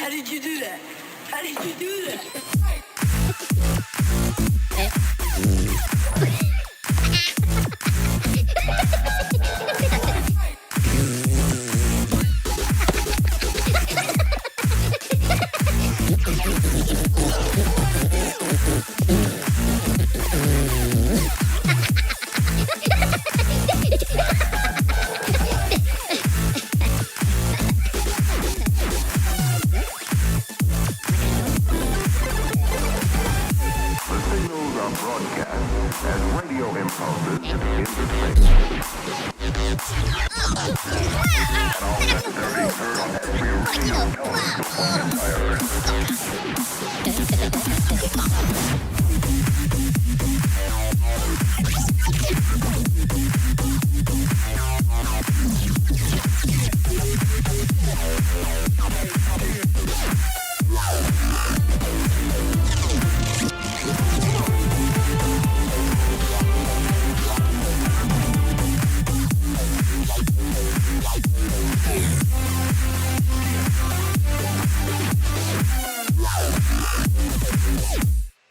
How did you do that? How did you do that?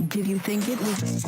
Did you think it was?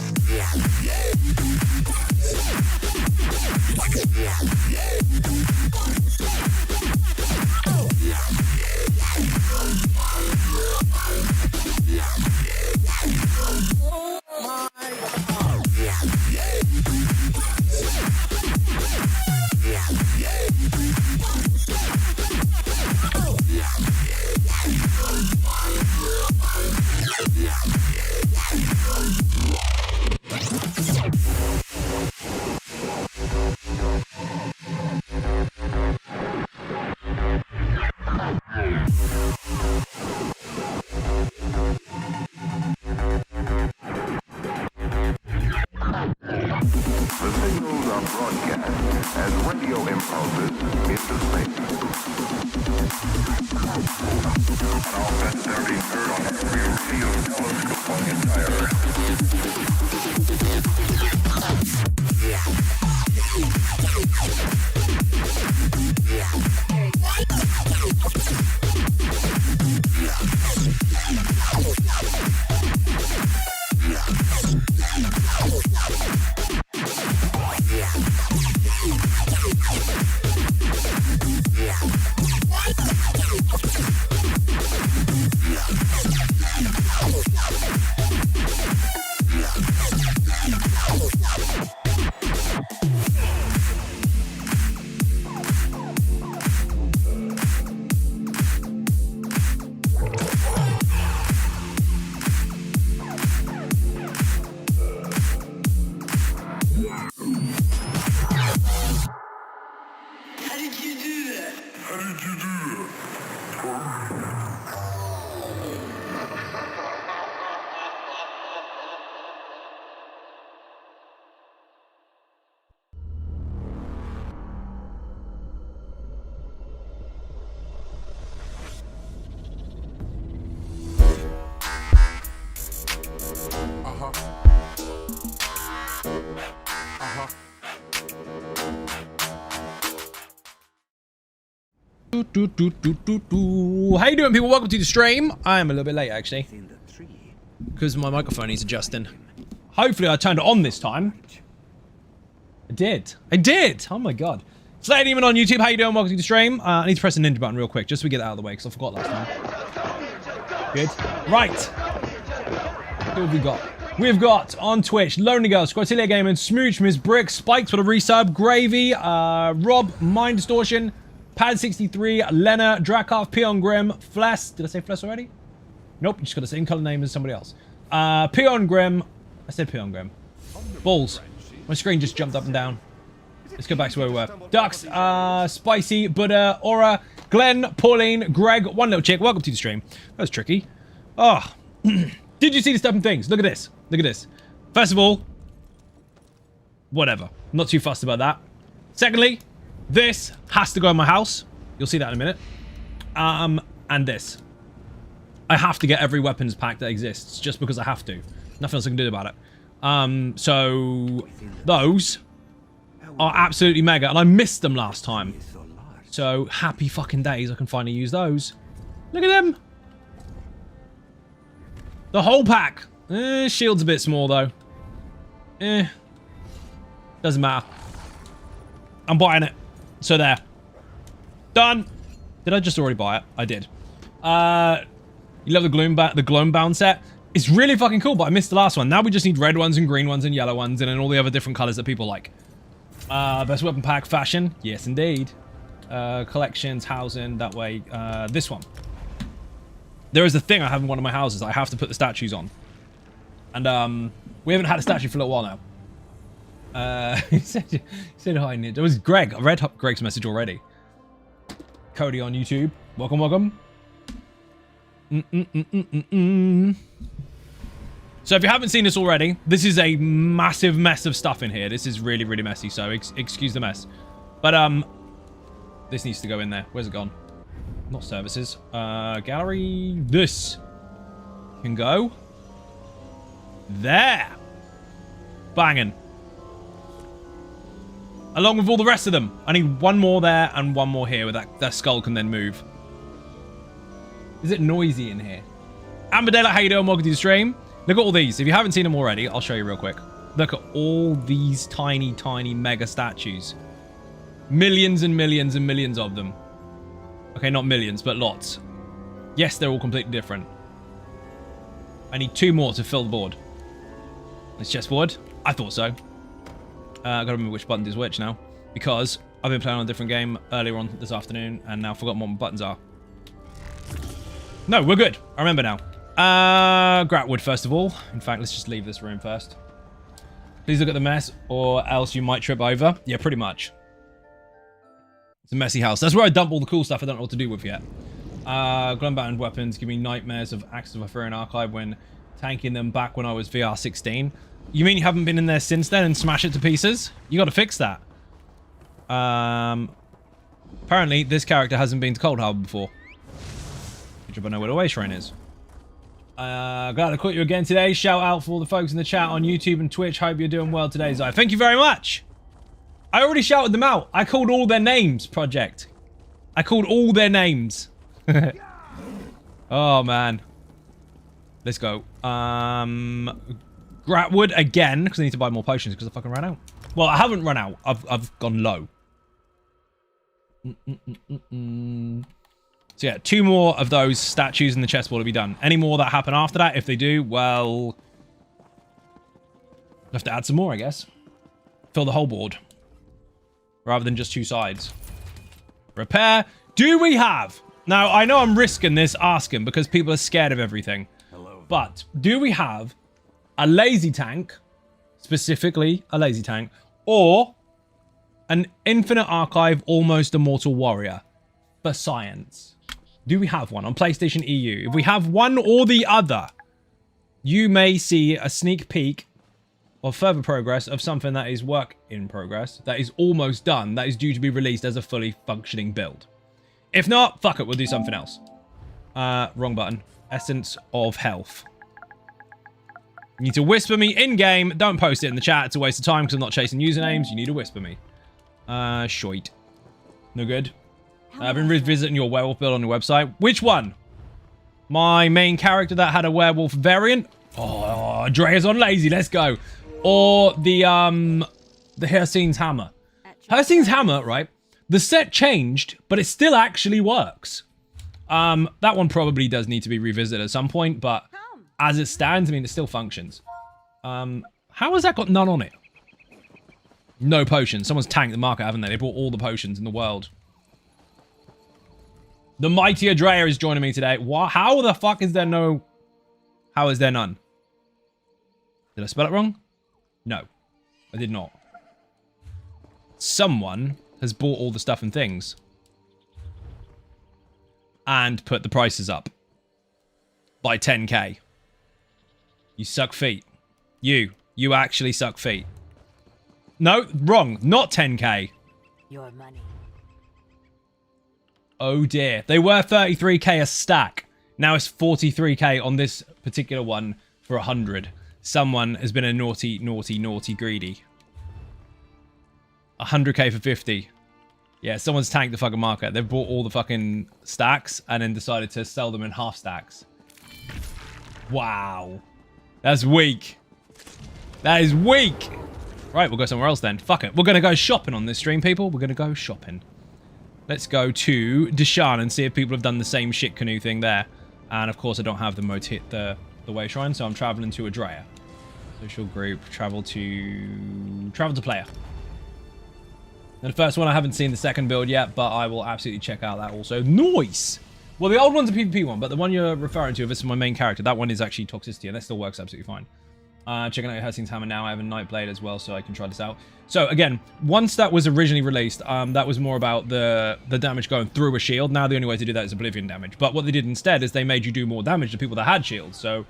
How you doing, people? Welcome to the stream. I am a little bit late, actually, because my microphone needs adjusting. Hopefully I turned it on this time. I did. Oh my god. Slay Demon on YouTube. How you doing? Welcome to the stream. I need to press the ninja button real quick just so we get that out of the way, because I forgot last time. Good. Right. Who have we got? We've got on Twitch Lonely Girl, Squatilia Gaming, Smooch, Miss Brick, Spikes for the resub, Gravy, Rob, Mind Distortion, Pad63, Lena, Drakov, Peon Grim, Fless. Did I say Fless already? Nope, you just got the same color name as somebody else. Peon Grim. I said Peon Grim. Balls. My screen just jumped up and down. Let's go back to where we were. Ducks, Spicy, Buddha, Aura, Glenn, Pauline, Greg, One Little Chick. Welcome to the stream. That was tricky. Oh. Did you see the stuff and things? Look at this. Look at this. First of all, whatever. I'm not too fussed about that. Secondly, this has to go in my house. You'll see that in a minute. And this. I have to get every weapons pack that exists just because I have to. Nothing else I can do about it. So those are absolutely mega, and I missed them last time. So happy fucking days, I can finally use those. Look at them. The whole pack. Shield's a bit small, though. Doesn't matter. I'm buying it. So there. Done. Did I just already buy it? I did. You love the Gloombound set? It's really fucking cool, but I missed the last one. Now we just need red ones and green ones and yellow ones and then all the other different colors that people like. Best weapon pack, fashion. Yes, indeed. Collections, housing, that way. This one. There is a thing I have in one of my houses. I have to put the statues on. And we haven't had a statue for a little while now. He said hi, Nid. It was Greg. I read Greg's message already. Cody on YouTube. Welcome, welcome. So if you haven't seen this already, this is a massive mess of stuff in here. This is really, really messy, so excuse the mess. But, this needs to go in there. Where's it gone? Not services. Gallery. This can go there. Banging. Along with all the rest of them. I need one more there and one more here where that skull can then move. Is it noisy in here? Amber Daylight, how you doing? Welcome to the stream. Look at all these. If you haven't seen them already, I'll show you real quick. Look at all these tiny, tiny mega statues. Millions and millions and millions of them. Okay, not millions, but lots. Yes, they're all completely different. I need 2 more to fill the board. It's chessboard. I thought so. I gotta remember which button is which now. Because I've been playing on a different game earlier on this afternoon and now forgotten what my buttons are. No, we're good. I remember now. Gratwood, first of all. In fact, let's just leave this room first. Please look at the mess, or else you might trip over. Yeah, pretty much. It's a messy house. That's where I dump all the cool stuff I don't know what to do with yet. Glumbound weapons give me nightmares of Axis of Arthurian Archive when tanking them back when I was VR 16. You mean you haven't been in there since then and smash it to pieces? You got to fix that. Apparently, this character hasn't been to Cold Harbor before. Good job I know where the way shrine is. Glad I caught you again today. Shout out for all the folks in the chat on YouTube and Twitch. Hope you're doing well today, Zai. Thank you very much. I already shouted them out. I called all their names, Project. I called all their names. Oh, man. Let's go. Gratwood again, because I need to buy more potions because I fucking ran out. Well, I haven't run out. I've gone low. So yeah, 2 more of those statues in the chessboard will be done. Any more that happen after that, if they do, well, I'll have to add some more, I guess. Fill the whole board. Rather than just 2 sides. Repair. Do we have... Now, I know I'm risking this asking because people are scared of everything. Hello. But do we have a lazy tank, specifically a lazy tank, or an infinite archive almost immortal warrior for science? Do we have one on PlayStation EU? If we have one or the other, you may see a sneak peek of further progress of something that is work in progress, that is almost done, that is due to be released as a fully functioning build. If not, fuck it, we'll do something else. Wrong button. Essence of Health. You need to whisper me in-game. Don't post it in the chat. It's a waste of time because I'm not chasing usernames. You need to whisper me. Shoit. No good. I've been revisiting your werewolf build on your website. Which one? My main character that had a werewolf variant? Oh, Drea's on lazy. Let's go. Or the Hircine's Hammer. Hircine's Hammer, right? The set changed, but it still actually works. That one probably does need to be revisited at some point, but as it stands, I mean, it still functions. How has that got none on it? No potions. Someone's tanked the market, haven't they? They bought all the potions in the world. The mighty Adrea is joining me today. What? How the fuck is there no... How is there none? Did I spell it wrong? No, I did not. Someone has bought all the stuff and things. And put the prices up. By 10k. You suck feet. You actually suck feet. No, wrong. Not 10k. Your money. Oh dear. They were 33k a stack. Now it's 43k on this particular one for 100. Someone has been a naughty, naughty, naughty greedy. 100k for 50. Yeah, someone's tanked the fucking market. They've bought all the fucking stacks and then decided to sell them in half stacks. Wow. That's weak. That is weak. Right, we'll go somewhere else then. Fuck it. We're going to go shopping on this stream, people. We're going to go shopping. Let's go to Deshan and see if people have done the same shit canoe thing there. And of course, I don't have the mode hit the way shrine, so I'm traveling to Adrea. Social group, travel to player. And the first one, I haven't seen the second build yet, but I will absolutely check out that also. Nice! Well, the old one's a PvP one, but the one you're referring to, if this is my main character, that one is actually Toxicity, and that still works absolutely fine. Checking out Herstein's Hammer now. I have a Nightblade as well, so I can try this out. So, again, once that was originally released, that was more about the damage going through a shield. Now the only way to do that is Oblivion damage. But what they did instead is they made you do more damage to people that had shields, so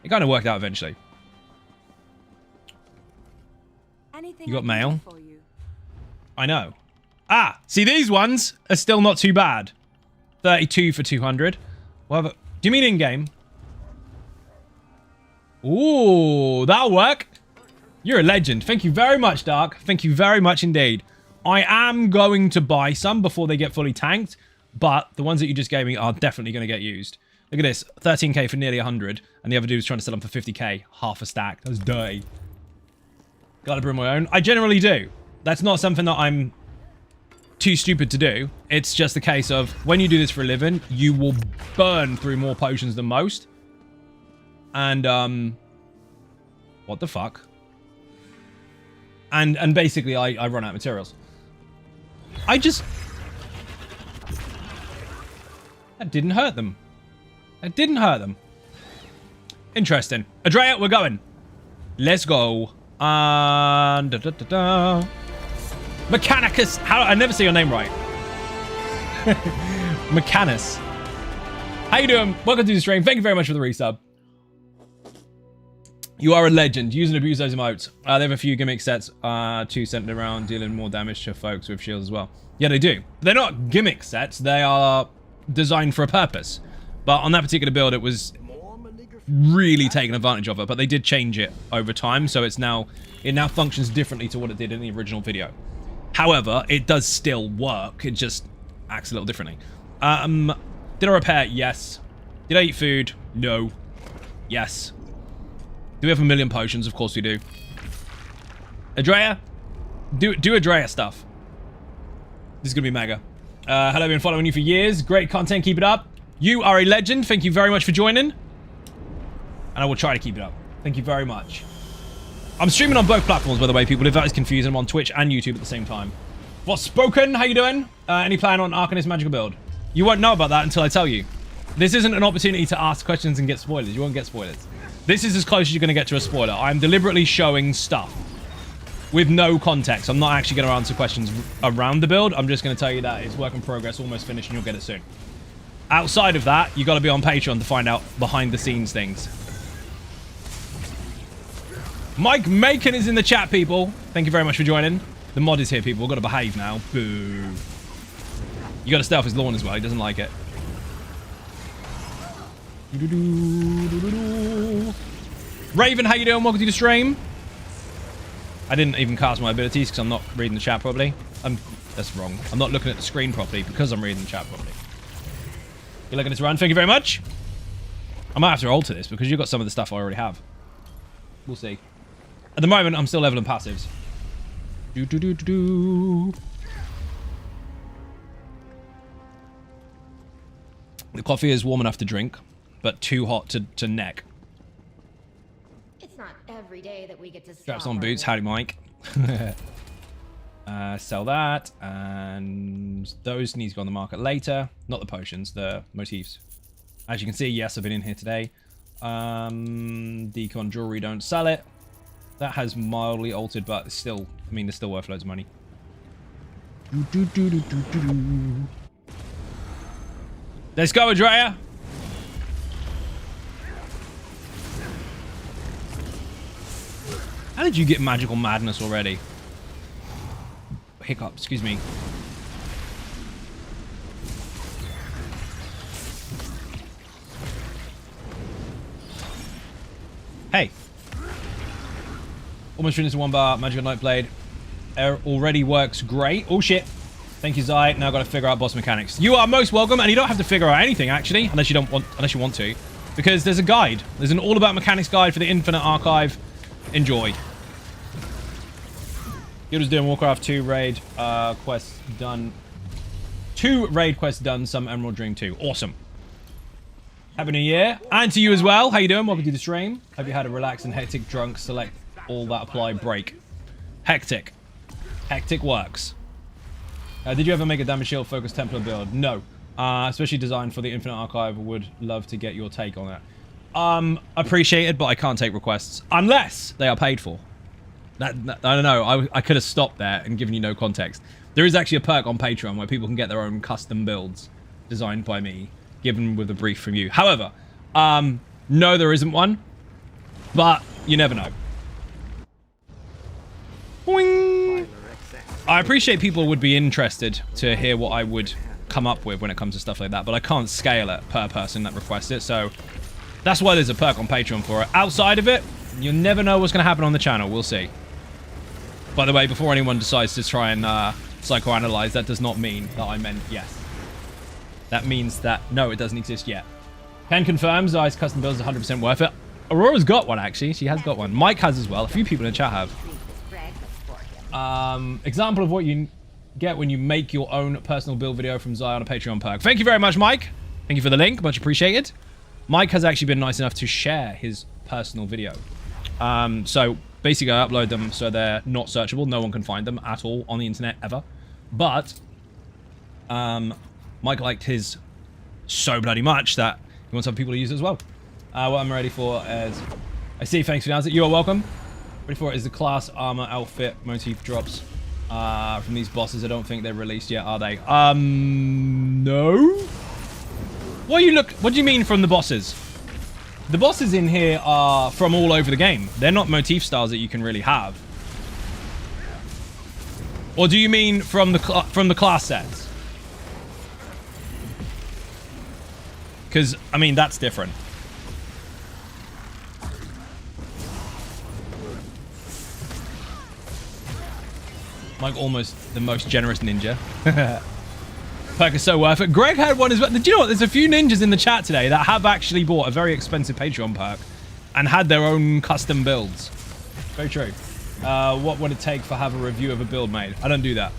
it kind of worked out eventually. You got mail? I know. Ah, see, these ones are still not too bad. 32 for 200. Do you mean in-game? Ooh, that'll work. You're a legend. Thank you very much, Dark. Thank you very much indeed. I am going to buy some before they get fully tanked, but the ones that you just gave me are definitely going to get used. Look at this. 13k for nearly 100, and the other dude's trying to sell them for 50k. Half a stack. That's dirty. Gotta bring my own. I generally do. That's not something that I'm too stupid to do. It's just the case of when you do this for a living, you will burn through more potions than most. And, what the fuck? And basically, I run out of materials. That didn't hurt them. That didn't hurt them. Interesting. Adrea, we're going. Let's go. Mechanicus. I never say your name right. Mechanus. How you doing? Welcome to the stream. Thank you very much for the resub. You are a legend. Use and abuse those emotes. They have a few gimmick sets to send around, dealing more damage to folks with shields as well. Yeah, they do. They're not gimmick sets. They are designed for a purpose. But on that particular build, it was really taking advantage of it. But they did change it over time, so it now functions differently to what it did in the original video. However, it does still work. It just acts a little differently. Did I repair? Yes. Did I eat food? No. Yes. Do we have a million potions? Of course we do. Adrea? Do Adrea stuff. This is going to be mega. Hello, I've been following you for years. Great content. Keep it up. You are a legend. Thank you very much for joining. And I will try to keep it up. Thank you very much. I'm streaming on both platforms, by the way, people. If that is confusing, I'm on Twitch and YouTube at the same time. What's spoken? How you doing? Any plan on Arcanist magical build? You won't know about that until I tell you. This isn't an opportunity to ask questions and get spoilers. You won't get spoilers. This is as close as you're going to get to a spoiler. I'm deliberately showing stuff with no context. I'm not actually going to answer questions around the build. I'm just going to tell you that it's work in progress, almost finished, and you'll get it soon. Outside of that, you got to be on Patreon to find out behind the scenes things. Mike Macon is in the chat, people. Thank you very much for joining. The mod is here, people. We've got to behave now. Boo. You got to stay off his lawn as well. He doesn't like it. Raven, how you doing? Welcome to the stream. I didn't even cast my abilities because I'm not reading the chat properly. That's wrong. I'm not looking at the screen properly because I'm reading the chat properly. You're looking at this run. Thank you very much. I might have to alter this because you've got some of the stuff I already have. We'll see. At the moment, I'm still leveling passives. The coffee is warm enough to drink, but too hot to neck. It's not every day that we get to Straps on boots. Howdy, Mike. Sell that, and those need to go on the market later. Not the potions, the motifs. As you can see, yes, I've been in here today. Decon jewelry, don't sell it. That has mildly altered, but it's still, I mean, they're still worth loads of money. Let's go, Adrea. How did you get magical madness already? Hiccup, excuse me. Hey. Almost finished in one bar. Magical Nightblade already works great. Oh shit. Thank you, Zai. Now I've got to figure out boss mechanics. You are most welcome, and you don't have to figure out anything actually, unless you want to. because there's a guide. There's an all about mechanics guide for the Infinite Archive. Enjoy. Guild was doing Warcraft 2 raid quests done. 2 raid quests done, some Emerald Dream 2. Awesome. Happy New Year. And to you as well. How you doing? Welcome to the stream. Hope you had a relaxed and hectic drunk select all that apply break. Hectic. Hectic works. Did you ever make a damage shield focused Templar build? No. Especially designed for the Infinite Archive. Would love to get your take on that. Appreciate it, but I can't take requests unless they are paid for. I don't know. I could have stopped there and given you no context. There is actually a perk on Patreon where people can get their own custom builds designed by me, given with a brief from you. However, no, there isn't one, but you never know. Boing. I appreciate people would be interested to hear what I would come up with when it comes to stuff like that, but I can't scale it per person that requests it, so that's why there's a perk on Patreon for it. Outside of it, you'll never know what's going to happen on the channel. We'll see. By the way, before anyone decides to try and psychoanalyze, that does not mean that I meant yes. That means that, no, it doesn't exist yet. Ken confirms I's custom build is 100% worth it. Aurora's got one, actually. She has got one. Mike has as well. A few people in the chat have. Example of what you get when you make your own personal build video from Zion, a Patreon perk. Thank you very much, Mike. Thank you for the link. Much appreciated. Mike has actually been nice enough to share his personal video. So basically I upload them so they're not searchable. No one can find them at all on the internet ever. But Mike liked his so bloody much that he wants other people to use it as well. What I'm ready for is... I see, thanks for the answer. You are welcome. Ready for it is the class armor outfit motif drops from these bosses. I don't think they're released yet, are they? No. What do you mean from the bosses? The bosses in here are from all over the game. They're not motif styles that you can really have. Or do you mean from the class sets? Because I mean that's different. Like almost the most generous ninja. Perk is so worth it. Greg had one as well. Do you know what? There's a few ninjas in the chat today that have actually bought a very expensive Patreon perk and had their own custom builds. Very true. What would it take for have a review of a build made? I don't do that.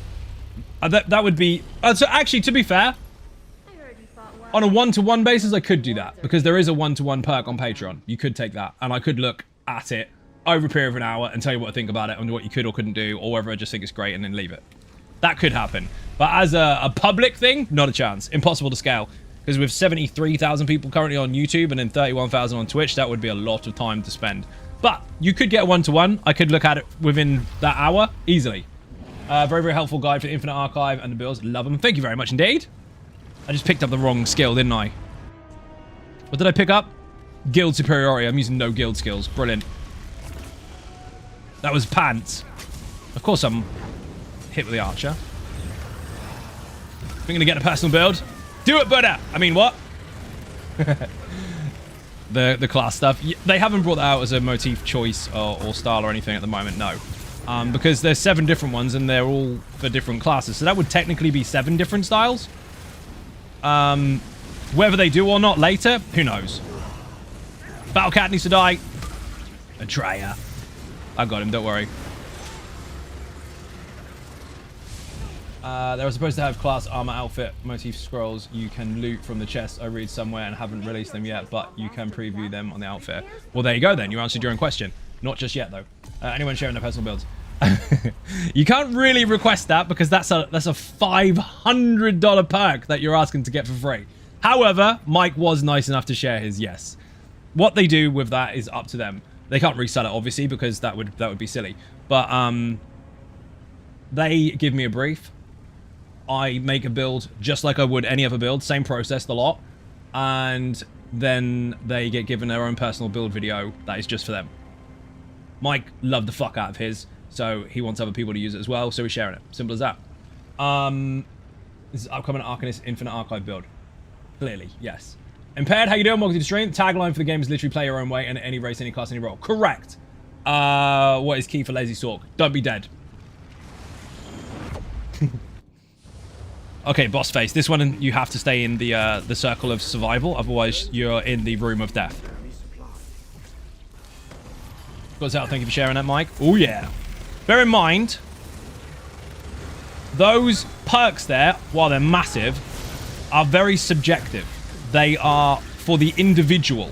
That would be... so actually, to be fair, on a one-to-one basis, I could do that because there is a one-to-one perk on Patreon. You could take that and I could look at it over a period of an hour and tell you what I think about it and what you could or couldn't do, or whether I just think it's great and then leave it. That could happen. But as a public thing, not a chance. Impossible to scale. Because with 73,000 people currently on YouTube and then 31,000 on Twitch, that would be a lot of time to spend. But you could get a one-to-one. I could look at it within that hour easily. Very, very helpful guide for the Infinite Archive and the builds. Love them. Thank you very much indeed. I just picked up the wrong skill, didn't I? What did I pick up? Guild superiority. I'm using no guild skills. Brilliant. That was pants. Of course I'm hit with the archer. We're going to get a personal build. Do it, Buddha! I mean, what? the class stuff. They haven't brought that out as a motif choice or style or anything at the moment, no. Because there's 7 different ones and they're all for different classes. So that would technically be 7 different styles. Whether they do or not later, who knows? Battlecat needs to die. Betrayer. I got him, don't worry. They were supposed to have class armor outfit motif scrolls you can loot from the chest I read somewhere and haven't released them yet, but you can preview them on the outfit. Well, there you go then. You answered your own question. Not just yet, though. Anyone sharing their personal builds? You can't really request that because that's a $500 perk that you're asking to get for free. However, Mike was nice enough to share his yes. What they do with that is up to them. They can't resell it, obviously, because that would be silly. But they give me a brief. I make a build just like I would any other build. Same process, the lot. And then they get given their own personal build video that is just for them. Mike loved the fuck out of his, so he wants other people to use it as well, so we're sharing it. Simple as that. This is upcoming Arcanist Infinite Archive build. Clearly, yes. Impaired, how you doing? Welcome to the stream. Tagline for the game is literally play your own way and any race, any class, any role. Correct. What is key for Lazy Sork? Don't be dead. Okay, boss face. This one, you have to stay in the circle of survival. Otherwise, you're in the room of death. Goes out. Thank you for sharing that, Mike. Oh, yeah. Bear in mind, those perks there, while they're massive, are very subjective. They are for the individual.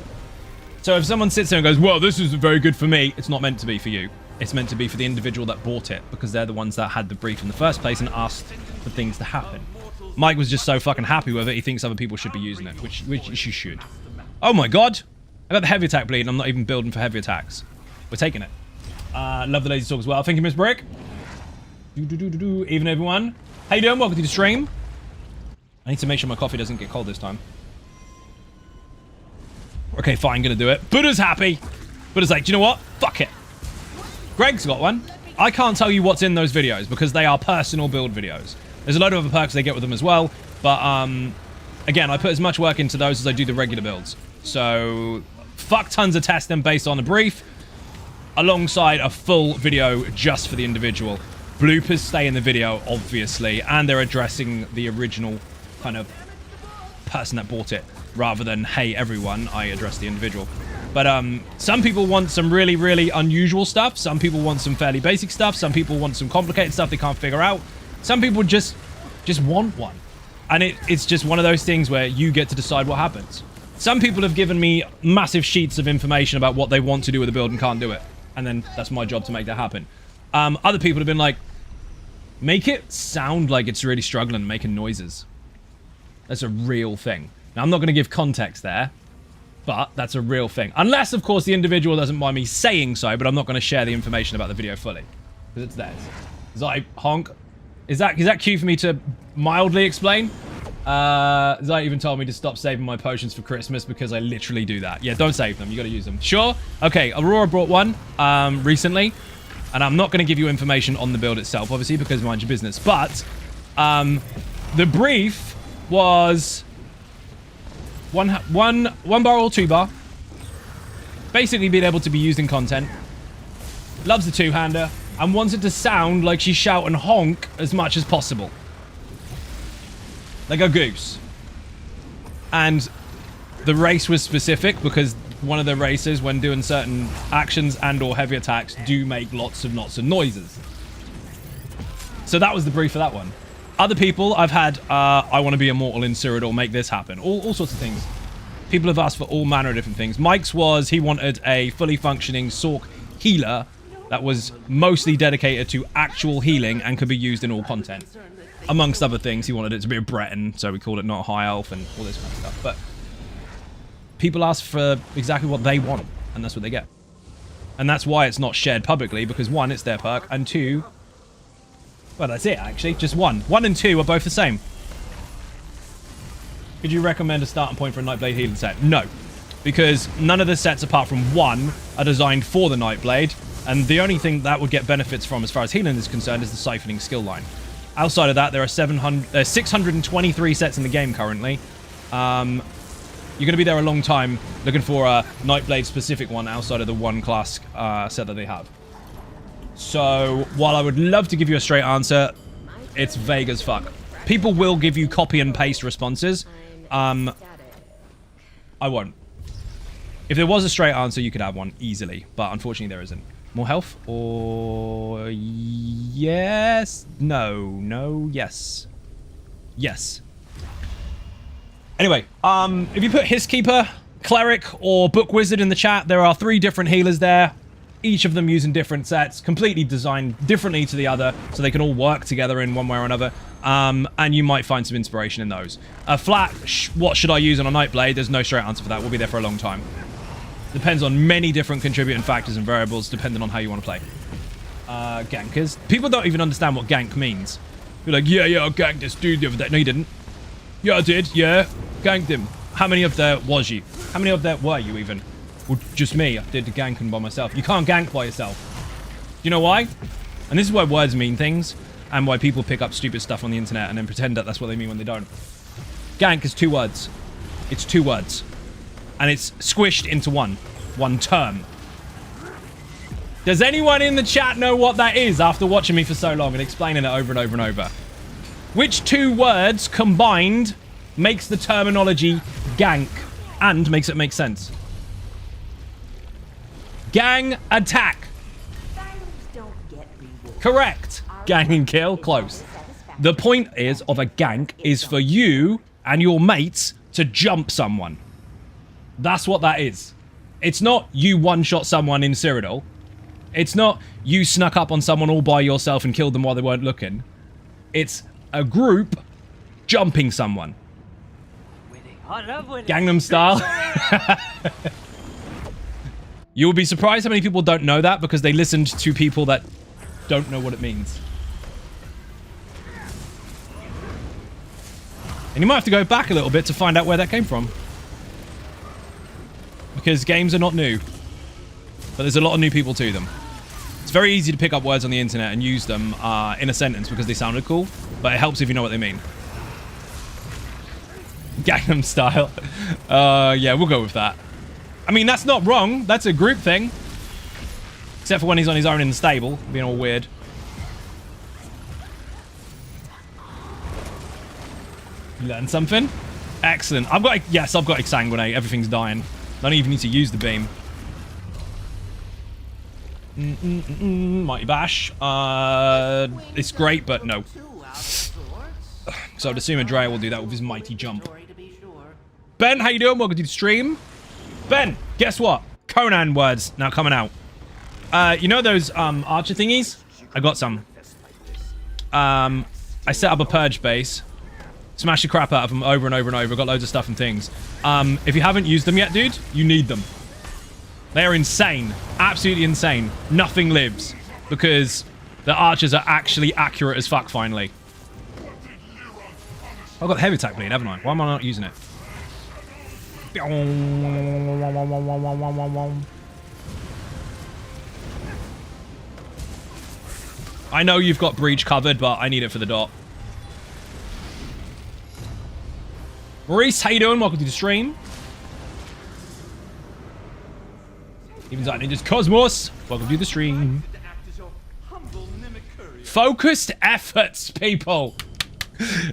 So if someone sits there and goes, well, this isn't very good for me, it's not meant to be for you. It's meant to be for the individual that bought it, because they're the ones that had the brief in the first place and asked for things to happen. Mike was just so fucking happy with it, he thinks other people should be using it, which you should. Oh my god! I got the heavy attack bleed and I'm not even building for heavy attacks. We're taking it. Love the lazy talk as well. Thank you, Miss Brick. Even everyone. How you doing? Welcome to the stream. I need to make sure my coffee doesn't get cold this time. Okay, fine, gonna do it. Buddha's happy. Buddha's like, do you know what? Fuck it. Greg's got one. I can't tell you what's in those videos because they are personal build videos. There's a load of other perks they get with them as well. But, again, I put as much work into those as I do the regular builds. So, fuck tons of testing based on a brief, alongside a full video just for the individual. Bloopers stay in the video, obviously, and they're addressing the original kind of person that bought it, rather than, hey, everyone, I address the individual. But some people want some really, really unusual stuff. Some people want some fairly basic stuff. Some people want some complicated stuff they can't figure out. Some people just want one. And it's just one of those things where you get to decide what happens. Some people have given me massive sheets of information about what they want to do with the build and can't do it. And then that's my job to make that happen. Other people have been like, make it sound like it's really struggling making noises. That's a real thing. Now, I'm not going to give context there, but that's a real thing. Unless, of course, the individual doesn't mind me saying so, but I'm not going to share the information about the video fully. Because it's theirs. Zai, honk. Is that cue for me to mildly explain? Zai even told me to stop saving my potions for Christmas because I literally do that. Yeah, don't save them. You got to use them. Sure. Okay, Aurora brought one recently. And I'm not going to give you information on the build itself, obviously, because mind your business. But the brief was one bar or 2 bar. Basically being able to be used in content. Loves the two-hander. And wants it to sound like she shout and honk as much as possible. Like a goose. And the race was specific because one of the races, when doing certain actions and or heavy attacks, do make lots of noises. So that was the brief for that one. Other people, I've had, I want to be immortal in Cyrodiil, make this happen. All sorts of things. People have asked for all manner of different things. Mike's was, he wanted a fully functioning Sork healer that was mostly dedicated to actual healing and could be used in all content. Amongst other things, he wanted it to be a Breton, so we called it not high elf and all this kind of stuff. But people ask for exactly what they want, and that's what they get. And that's why it's not shared publicly, because 1, it's their perk, and 2, well, that's it, actually. Just 1. 1 and 2 are both the same. Could you recommend a starting point for a Nightblade healing set? No. Because none of the sets apart from 1 are designed for the Nightblade, and the only thing that would get benefits from as far as healing is concerned is the siphoning skill line. Outside of that, there are 623 sets in the game currently. You're going to be there a long time looking for a Nightblade specific one outside of the 1 class set that they have. So, while I would love to give you a straight answer, it's vague as fuck. People will give you copy and paste responses. I won't. If there was a straight answer, you could have one easily, but unfortunately there isn't. More health? Or yes? No, yes. Yes. Anyway, if you put Hisskeeper, Cleric, or Book Wizard in the chat, there are 3 different healers there. Each of them using different sets, completely designed differently to the other, so they can all work together in one way or another. And you might find some inspiration in those. A flat, what should I use on a Nightblade? There's no straight answer for that. We'll be there for a long time. Depends on many different contributing factors and variables, depending on how you want to play. Gankers. People don't even understand what gank means. You're like, yeah, I ganked this dude the other day. No, you didn't. Yeah, I did. Yeah. Ganked him. How many of there was you? How many of there were you even? Well, just me. I did the ganking by myself. You can't gank by yourself. Do you know why? And this is why words mean things, and why people pick up stupid stuff on the internet and then pretend that that's what they mean when they don't. Gank is 2 words. It's 2 words. And it's squished into one term. Does anyone in the chat know what that is after watching me for so long and explaining it over and over and over? Which two words combined makes the terminology gank and makes it make sense? Gang attack. Correct. Gang and kill. Close. The point is of a gank is for you and your mates to jump someone. That's what that is. It's not you one-shot someone in Cyrodiil. It's not you snuck up on someone all by yourself and killed them while they weren't looking. It's a group jumping someone. Gangnam Style. You will be surprised how many people don't know that because they listened to people that don't know what it means. And you might have to go back a little bit to find out where that came from. Because games are not new. But there's a lot of new people to them. It's very easy to pick up words on the internet and use them in a sentence because they sounded cool. But it helps if you know what they mean. Gangnam Style. Yeah, we'll go with that. I mean, that's not wrong. That's a group thing. Except for when he's on his own in the stable. Being all weird. You learned something? Excellent. I've got Exsanguinate. Everything's dying. I don't even need to use the beam. Mighty Bash. It's great, but no. So I'd assume a Drea will do that with his mighty jump. Ben, how you doing? Welcome to the stream. Ben, guess what? Conan words now coming out. You know those archer thingies? I got some. I set up a purge base. Smash the crap out of them over and over and over. Got loads of stuff and things. If you haven't used them yet, dude, you need them. They are insane. Absolutely insane. Nothing lives. Because the archers are actually accurate as fuck, finally. I've got the heavy attack bleed, haven't I? Why am I not using it? I know you've got breach covered, but I need it for the dot. Maurice, how you doing? Welcome to the stream. Even like Ninjas Cosmos, welcome to the stream. Focused efforts, people.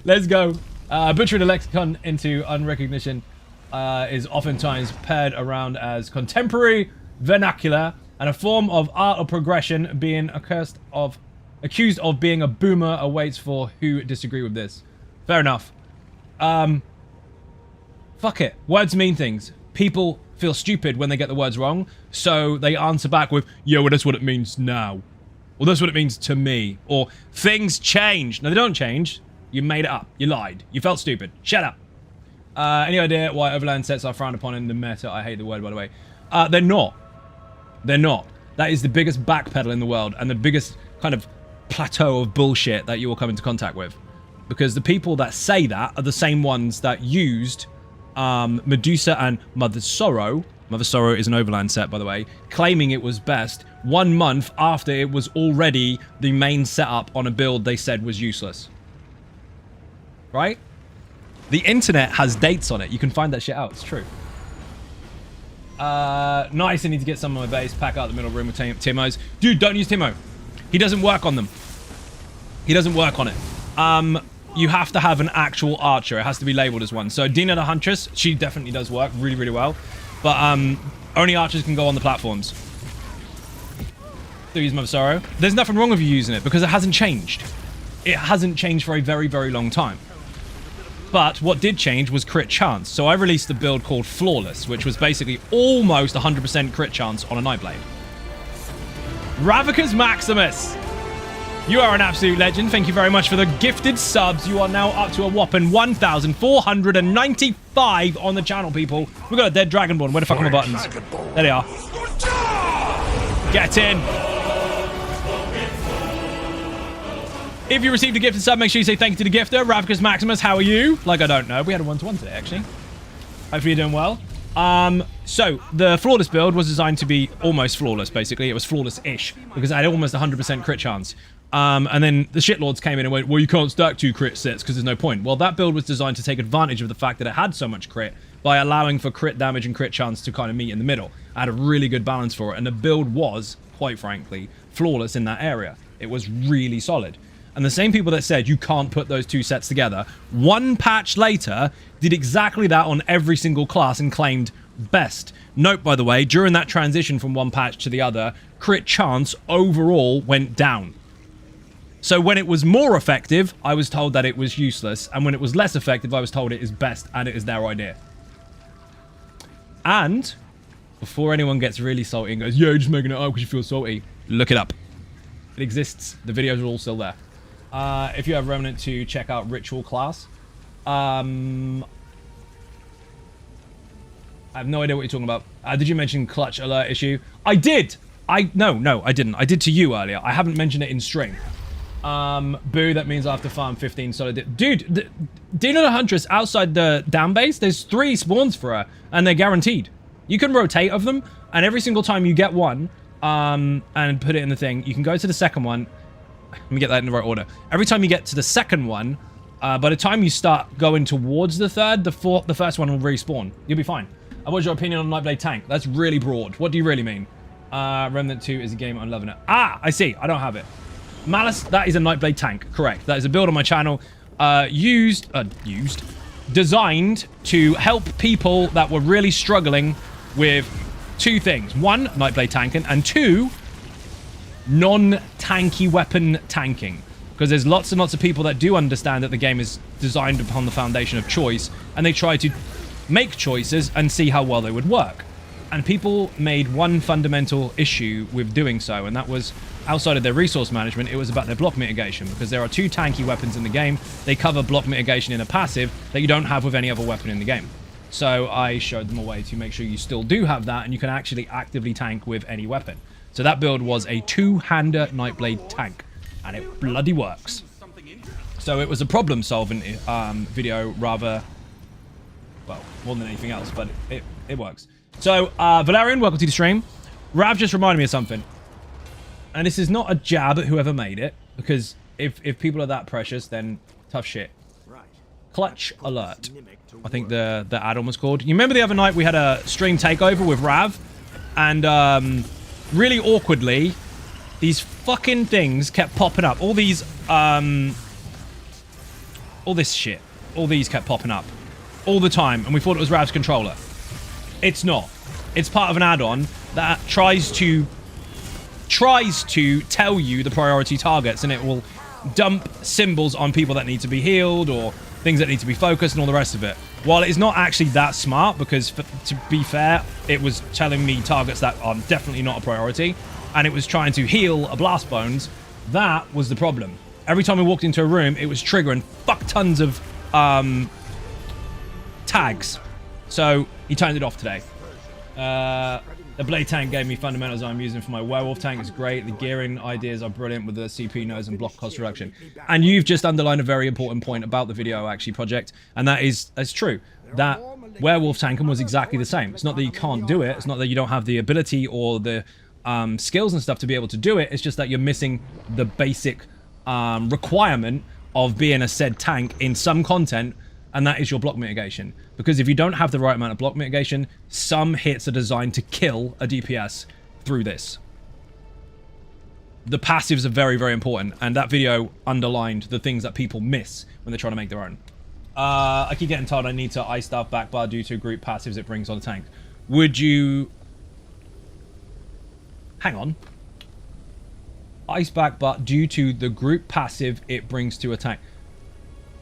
Let's go. Butchering a lexicon into unrecognition is oftentimes paired around as contemporary vernacular and a form of art or progression. Being accused of being a boomer awaits for who disagree with this. Fair enough. Fuck it. Words mean things. People feel stupid when they get the words wrong, so they answer back with, "Yo, well, that's what it means now." Or "That's what it means to me." Or "Things change." No, they don't change. You made it up. You lied. You felt stupid. Shut up. Any idea why overland sets are frowned upon in the meta? I hate the word, by the way. They're not. They're not. That is the biggest backpedal in the world and the biggest kind of plateau of bullshit that you will come into contact with. Because the people that say that are the same ones that used Medusa and Mother Sorrow. Mother Sorrow is an overland set, by the way, claiming it was best 1 month after it was already the main setup on a build they said was useless. Right? The internet has dates on it. You can find that shit out. It's true. Nice. I need to get some of my base. Pack out the middle room with Timo's. Dude, don't use Timo. He doesn't work on them. He doesn't work on it. You have to have an actual archer. It has to be labeled as one. So Dina the Huntress, she definitely does work really, really well. But only archers can go on the platforms. Do use Mother Sorrow. There's nothing wrong with you using it because it hasn't changed. It hasn't changed for a very, very long time. But what did change was crit chance. So I released a build called Flawless, which was basically almost 100% crit chance on a Nightblade. Ravicus Maximus. You are an absolute legend. Thank you very much for the gifted subs. You are now up to a whopping 1,495 on the channel, people. We've got a dead Dragonborn. Where the fuck are my buttons? There they are. Get in. If you received a gifted sub, make sure you say thank you to the gifter. Ravicus Maximus, how are you? Like, I don't know. We had a 1-to-1 today, actually. Hopefully you're doing well. So the Flawless build was designed to be almost flawless, basically. It was flawless-ish because it had almost 100% crit chance. And then the shitlords came in and went, well, you can't stack 2 crit sets because there's no point. Well, that build was designed to take advantage of the fact that it had so much crit by allowing for crit damage and crit chance to kind of meet in the middle. I had a really good balance for it, and the build was, quite frankly, flawless in that area. It was really solid. And the same people that said you can't put those two sets together, one patch later did exactly that on every single class and claimed best. Note, by the way, during that transition from one patch to the other, crit chance overall went down. So when it was more effective, I was told that it was useless. And when it was less effective, I was told it is best and it is their idea. And before anyone gets really salty and goes, yeah, you're just making it up because you feel salty, look it up. It exists. The videos are all still there. If you have Remnant to check out Ritual class. I have no idea what you're talking about. Did you mention clutch alert issue? I did! No, I didn't. I did to you earlier. I haven't mentioned it in stream. Boo, that means I have to farm 15 solid... Dude, do you know the Huntress outside the down base? There's 3 spawns for her, and they're guaranteed. You can rotate of them, and every single time you get one, and put it in the thing, you can go to the second one. Let me get that in the right order. Every time you get to the second one, by the time you start going towards the third, the first one will respawn. You'll be fine. What's your opinion on Nightblade Tank? That's really broad. What do you really mean? Remnant 2 is a game I'm loving it. Ah, I see. I don't have it. Malice, that is a Nightblade Tank. Correct. That is a build on my channel. Designed to help people that were really struggling with 2 things. 1, Nightblade tanking, and 2, non-tanky weapon tanking. Because there's lots and lots of people that do understand that the game is designed upon the foundation of choice, and they try to make choices and see how well they would work. And people made one fundamental issue with doing so, and that was outside of their resource management, it was about their block mitigation, because there are 2 tanky weapons in the game. They cover block mitigation in a passive that you don't have with any other weapon in the game. So I showed them a way to make sure you still do have that, and you can actually actively tank with any weapon. So that build was a 2-hander Nightblade tank, and it bloody works. So it was a problem-solving video rather, well, more than anything else, but it works. So, Valerian, welcome to the stream. Rav just reminded me of something. And this is not a jab at whoever made it, because if people are that precious, then tough shit. Clutch alert. I think the add-on was called. You remember the other night we had a stream takeover with Rav? And really awkwardly, these fucking things kept popping up. All these, all this shit. All these kept popping up. All the time. And we thought it was Rav's controller. It's not. It's part of an add-on that tries to tell you the priority targets, and it will dump symbols on people that need to be healed or things that need to be focused and all the rest of it. While it is not actually that smart, because to be fair, it was telling me targets that are definitely not a priority, and it was trying to heal a blast bones. That was the problem. Every time we walked into a room, it was triggering fuck tons of tags. So he turned it off today. The blade tank gave me fundamentals I'm using for my werewolf tank. It's great. The gearing ideas are brilliant with the CP nodes and block cost reduction. And you've just underlined a very important point about the video actually project, and that's true. That werewolf tanking was exactly the same. It's not that you can't do it. It's not that you don't have the ability or the skills and stuff to be able to do it. It's just that you're missing the basic requirement of being a said tank in some content, and that is your block mitigation. Because if you don't have the right amount of block mitigation, some hits are designed to kill a DPS through this. The passives are very, very important, and that video underlined the things that people miss when they're trying to make their own. I keep getting told I need to ice staff backbar due to group passives it brings on the tank. Would you... Hang on. Ice backbar due to the group passive it brings to a tank.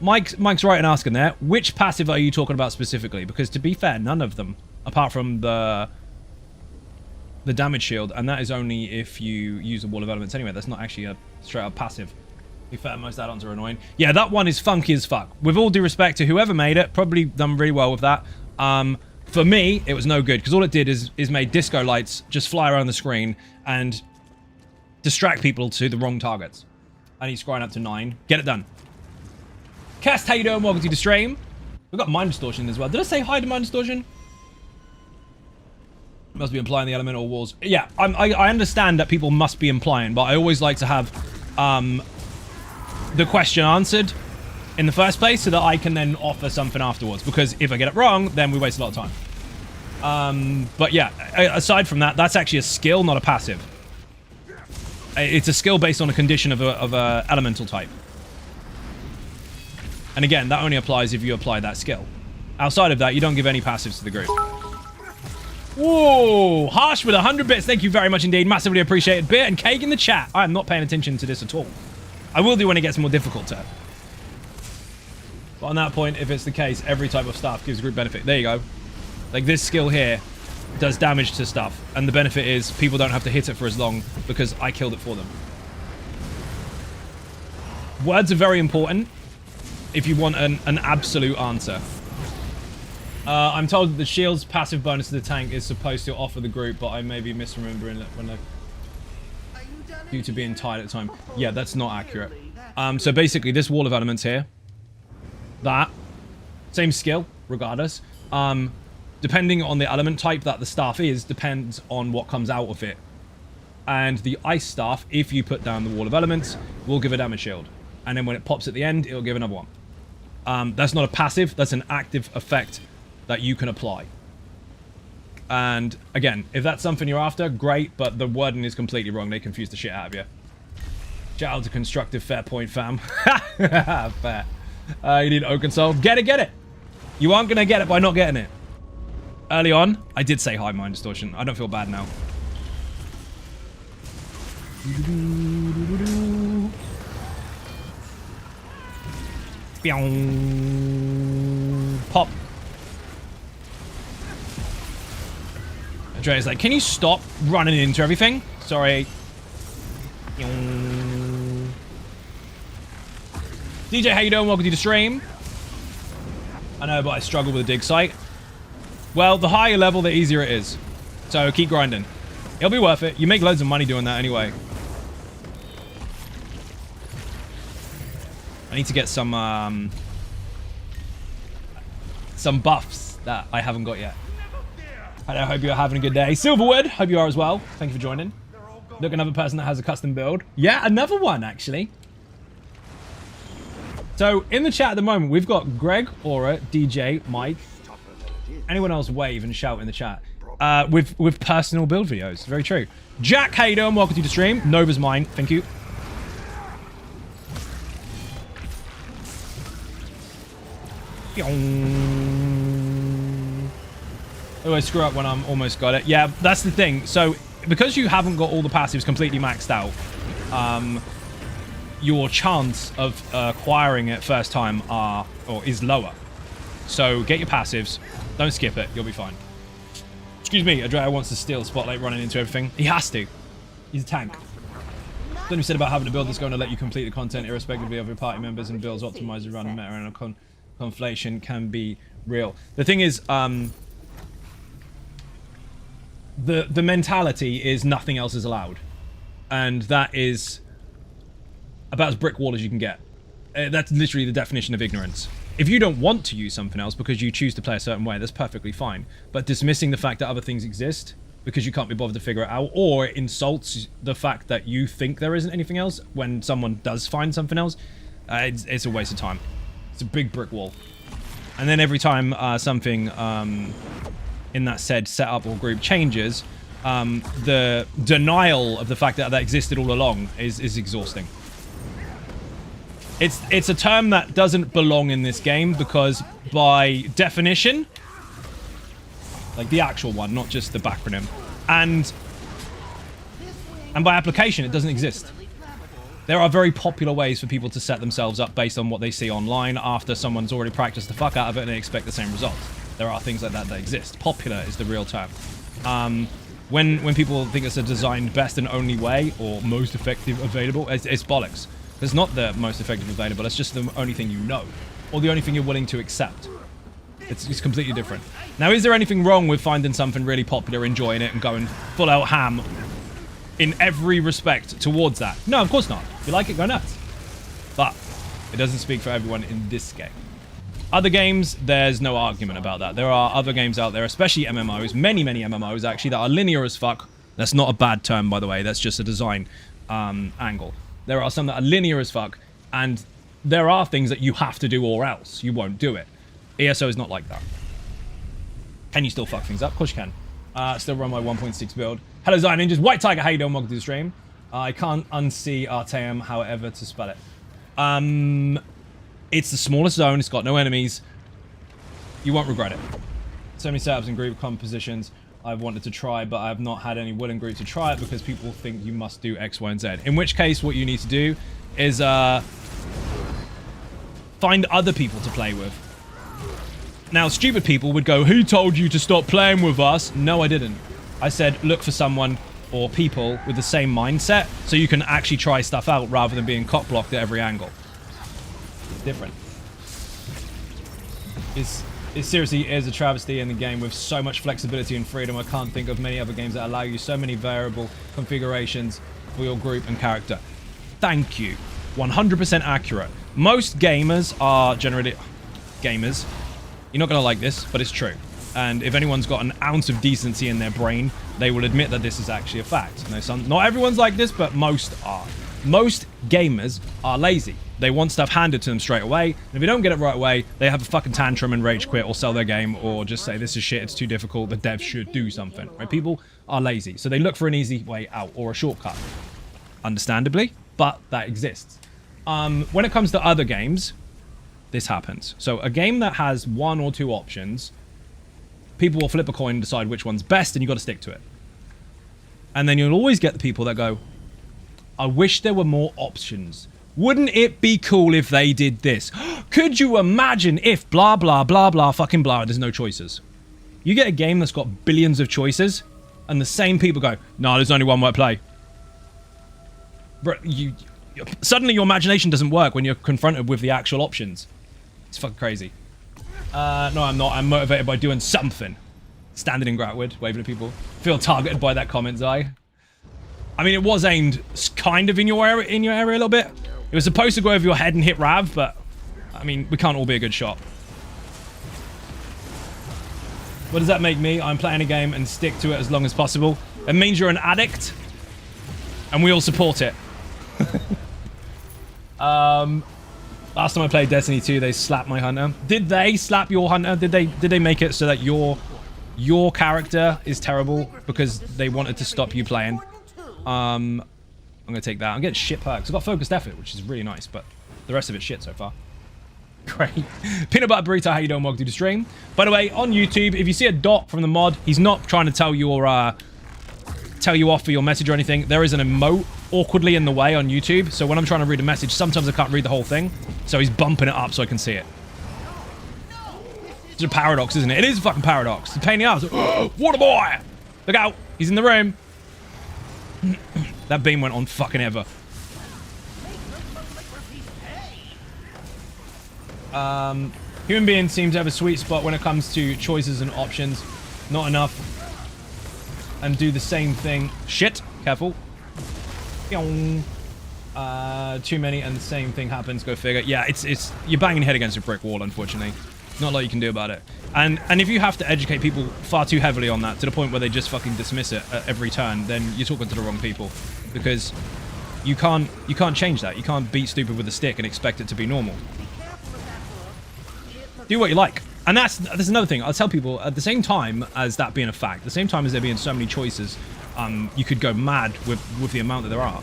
Mike's right in asking there, which passive are you talking about specifically? Because to be fair, none of them, apart from the damage shield, and that is only if you use the wall of elements anyway. That's not actually a straight up passive. To be fair, most add-ons are annoying. Yeah, that one is funky as fuck. With all due respect to whoever made it, probably done really well with that. For me, it was no good, because all it did is made disco lights just fly around the screen and distract people to the wrong targets. I need scrolling up to 9. Get it done. Cast, how you doing? Welcome to the stream. We've got Mind Distortion as well. Did I say hi to Mind Distortion? Must be implying the elemental walls. Yeah, I understand that people must be implying, but I always like to have the question answered in the first place so that I can then offer something afterwards. Because if I get it wrong, then we waste a lot of time. But yeah, aside from that, that's actually a skill, not a passive. It's a skill based on a condition of a elemental type. And again, that only applies if you apply that skill. Outside of that, you don't give any passives to the group. Whoa, Harsh with 100 bits. Thank you very much indeed. Massively appreciated. Beer and cake in the chat. I am not paying attention to this at all. I will do when it gets more difficult to. But on that point, if it's the case, every type of staff gives group benefit. There you go. Like this skill here does damage to stuff. And the benefit is people don't have to hit it for as long because I killed it for them. Words are very important if you want an absolute answer. I'm told that the shield's passive bonus to the tank is supposed to offer the group, but I may be misremembering it when due to being tired at the time. Yeah, that's not accurate. So basically, this wall of elements here, that, same skill, regardless. Depending on the element type that the staff is, depends on what comes out of it. And the ice staff, if you put down the wall of elements, will give a damage shield. And then when it pops at the end, it'll give another one. That's not a passive, that's an active effect that you can apply. And again, if that's something you're after, great, but the wording is completely wrong. They confuse the shit out of you. Shout out to constructive, fair point, fam. Fair. You need oak and soul. Get it. You aren't gonna get it by not getting it. Early on, I did say hi, mind distortion. I don't feel bad now. Pop. Andrea's like, can you stop running into everything? Sorry. DJ, how you doing? Welcome to the stream. I know, but I struggle with the dig site. Well, the higher level, the easier it is. So keep grinding. It'll be worth it. You make loads of money doing that anyway. I need to get some buffs that I haven't got yet. I hope you're having a good day. Silverwood, hope you are as well. Thank you for joining. Look, another person that has a custom build. Yeah, another one, actually. So, in the chat at the moment, we've got Greg, Aura, DJ, Mike. Anyone else wave and shout in the chat. With personal build videos. Very true. Jack, how you doing? Welcome to the stream. Nova's mine. Thank you. I always screw up when I'm almost got it. Yeah, that's the thing. So, because you haven't got all the passives completely maxed out, your chance of acquiring it first time is lower. So, get your passives. Don't skip it. You'll be fine. Excuse me, Andrea wants to steal Spotlight running into everything. He has to. He's a tank. Then we said about having a build that's going to let you complete the content irrespectively of your party members and builds optimized around the meta and a conflation can be real. The thing is, the mentality is nothing else is allowed. And that is about as brick wall as you can get. That's literally the definition of ignorance. If you don't want to use something else because you choose to play a certain way, that's perfectly fine. But dismissing the fact that other things exist because you can't be bothered to figure it out, or it insults the fact that you think there isn't anything else when someone does find something else, it's a waste of time. It's a big brick wall. And then every time something in that said setup or group changes, the denial of the fact that that existed all along is exhausting. It's a term that doesn't belong in this game because by definition, like the actual one, not just the backronym, and by application, it doesn't exist. There are very popular ways for people to set themselves up based on what they see online after someone's already practiced the fuck out of it and they expect the same results. There are things like that that exist. Popular is the real term. When people think it's a designed best and only way or most effective available, it's bollocks. It's not the most effective available, it's just the only thing you know. Or the only thing you're willing to accept. It's completely different. Now, is there anything wrong with finding something really popular, enjoying it, and going full out ham in every respect towards that? No, of course not. If you like it, go nuts. But it doesn't speak for everyone in this game. Other games, there's no argument about that. There are other games out there, especially MMOs, many MMOs actually, that are linear as fuck. That's not a bad term, by the way. That's just a design angle. There are some that are linear as fuck, and there are things that you have to do or else you won't do it. ESO is not like that. Can you still fuck things up? Of course you can. Still run my 1.6 build. Hello Zion Ninjas. White Tiger, how you doing? Welcome to the stream. I can't unsee Arteum, however to spell it. It's the smallest zone. It's got no enemies. You won't regret it. So many setups and group compositions I've wanted to try, but I have not had any willing group to try it because people think you must do X, Y, and Z. In which case, what you need to do is find other people to play with. Now, stupid people would go, who told you to stop playing with us? No, I didn't. I said, look for someone or people with the same mindset so you can actually try stuff out rather than being cock-blocked at every angle. It's different. It seriously is a travesty in the game with so much flexibility and freedom. I can't think of many other games that allow you so many variable configurations for your group and character. Thank you. 100% accurate. Most gamers are generally... Gamers. You're not going to like this, but it's true. And if anyone's got an ounce of decency in their brain, they will admit that this is actually a fact. Not everyone's like this, but most are. Most gamers are lazy. They want stuff handed to them straight away. And if they don't get it right away, they have a fucking tantrum and rage quit or sell their game or just say, this is shit, it's too difficult, the devs should do something. Right? People are lazy. So they look for an easy way out or a shortcut. Understandably, but that exists. When it comes to other games, this happens. So a game that has 1 or 2 options, people will flip a coin and decide which one's best, and you've got to stick to it. And then you'll always get the people that go, I wish there were more options. Wouldn't it be cool if they did this? Could you imagine if blah, blah, blah, blah, fucking blah, there's no choices. You get a game that's got billions of choices, and the same people go, no, there's only one way to play. Bro, suddenly your imagination doesn't work when you're confronted with the actual options. It's fucking crazy. No, I'm not. I'm motivated by doing something. Standing in Gratwood, waving at people. Feel targeted by that comment, Zai. I mean, it was aimed kind of in your area a little bit. It was supposed to go over your head and hit Rav, but I mean, we can't all be a good shot. What does that make me? I'm playing a game and stick to it as long as possible. It means you're an addict, and we all support it. Last time I played Destiny 2, they slapped my hunter. Did they slap your hunter? Did they make it so that your character is terrible because they wanted to stop you playing? I'm gonna take that. I'm getting shit perks. I've got focused effort, which is really nice, but the rest of it's shit so far. Great. Peanut Butter Burrito, how you doing? Welcome to the stream. By the way, on YouTube, if you see a dot from the mod, he's not trying to tell you or tell you off for your message or anything. There is an emote awkwardly in the way on YouTube, so when I'm trying to read a message, sometimes I can't read the whole thing, so he's bumping it up so I can see it. It's a paradox, isn't it? It is a fucking paradox. It's a pain in the ass. Water boy! Look out! He's in the room. That beam went on fucking ever. Human beings seem to have a sweet spot when it comes to choices and options. Not enough. And do the same thing. Shit! Careful. Too many and the same thing happens. Go figure. Yeah, it's you're banging your head against a brick wall, unfortunately. Not a lot you can do about it. And if you have to educate people far too heavily on that to the point where they just fucking dismiss it at every turn, then you're talking to the wrong people. Because you can't change that. You can't beat stupid with a stick and expect it to be normal. Do what you like. And that's another thing. I'll tell people, at the same time as that being a fact, at the same time as there being so many choices, you could go mad with the amount that there are.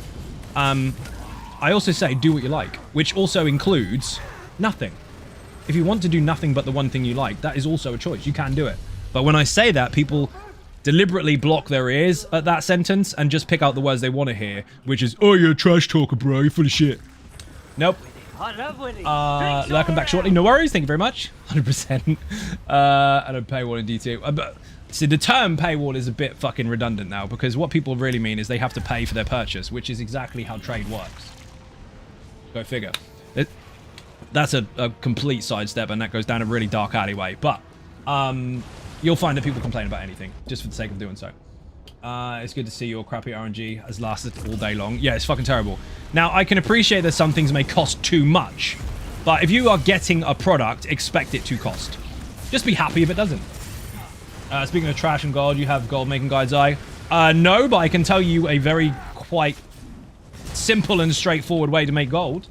I also say do what you like, which also includes nothing. If you want to do nothing but the one thing you like, that is also a choice. You can do it. But when I say that, people deliberately block their ears at that sentence and just pick out the words they want to hear, which is, oh, you're a trash talker, bro. You're full of shit. Nope. Lurking back shortly. No worries. Thank you very much. 100%. And a paywall in D2. But see, the term paywall is a bit fucking redundant now because what people really mean is they have to pay for their purchase, which is exactly how trade works. Go figure. That's a complete sidestep, and that goes down a really dark alleyway. But you'll find that people complain about anything just for the sake of doing so. It's good to see your crappy RNG has lasted all day long. Yeah, it's fucking terrible. Now, I can appreciate that some things may cost too much, but if you are getting a product, expect it to cost. Just be happy if it doesn't. Speaking of trash and gold, you have gold making guides, no, but I can tell you a very quite simple and straightforward way to make gold.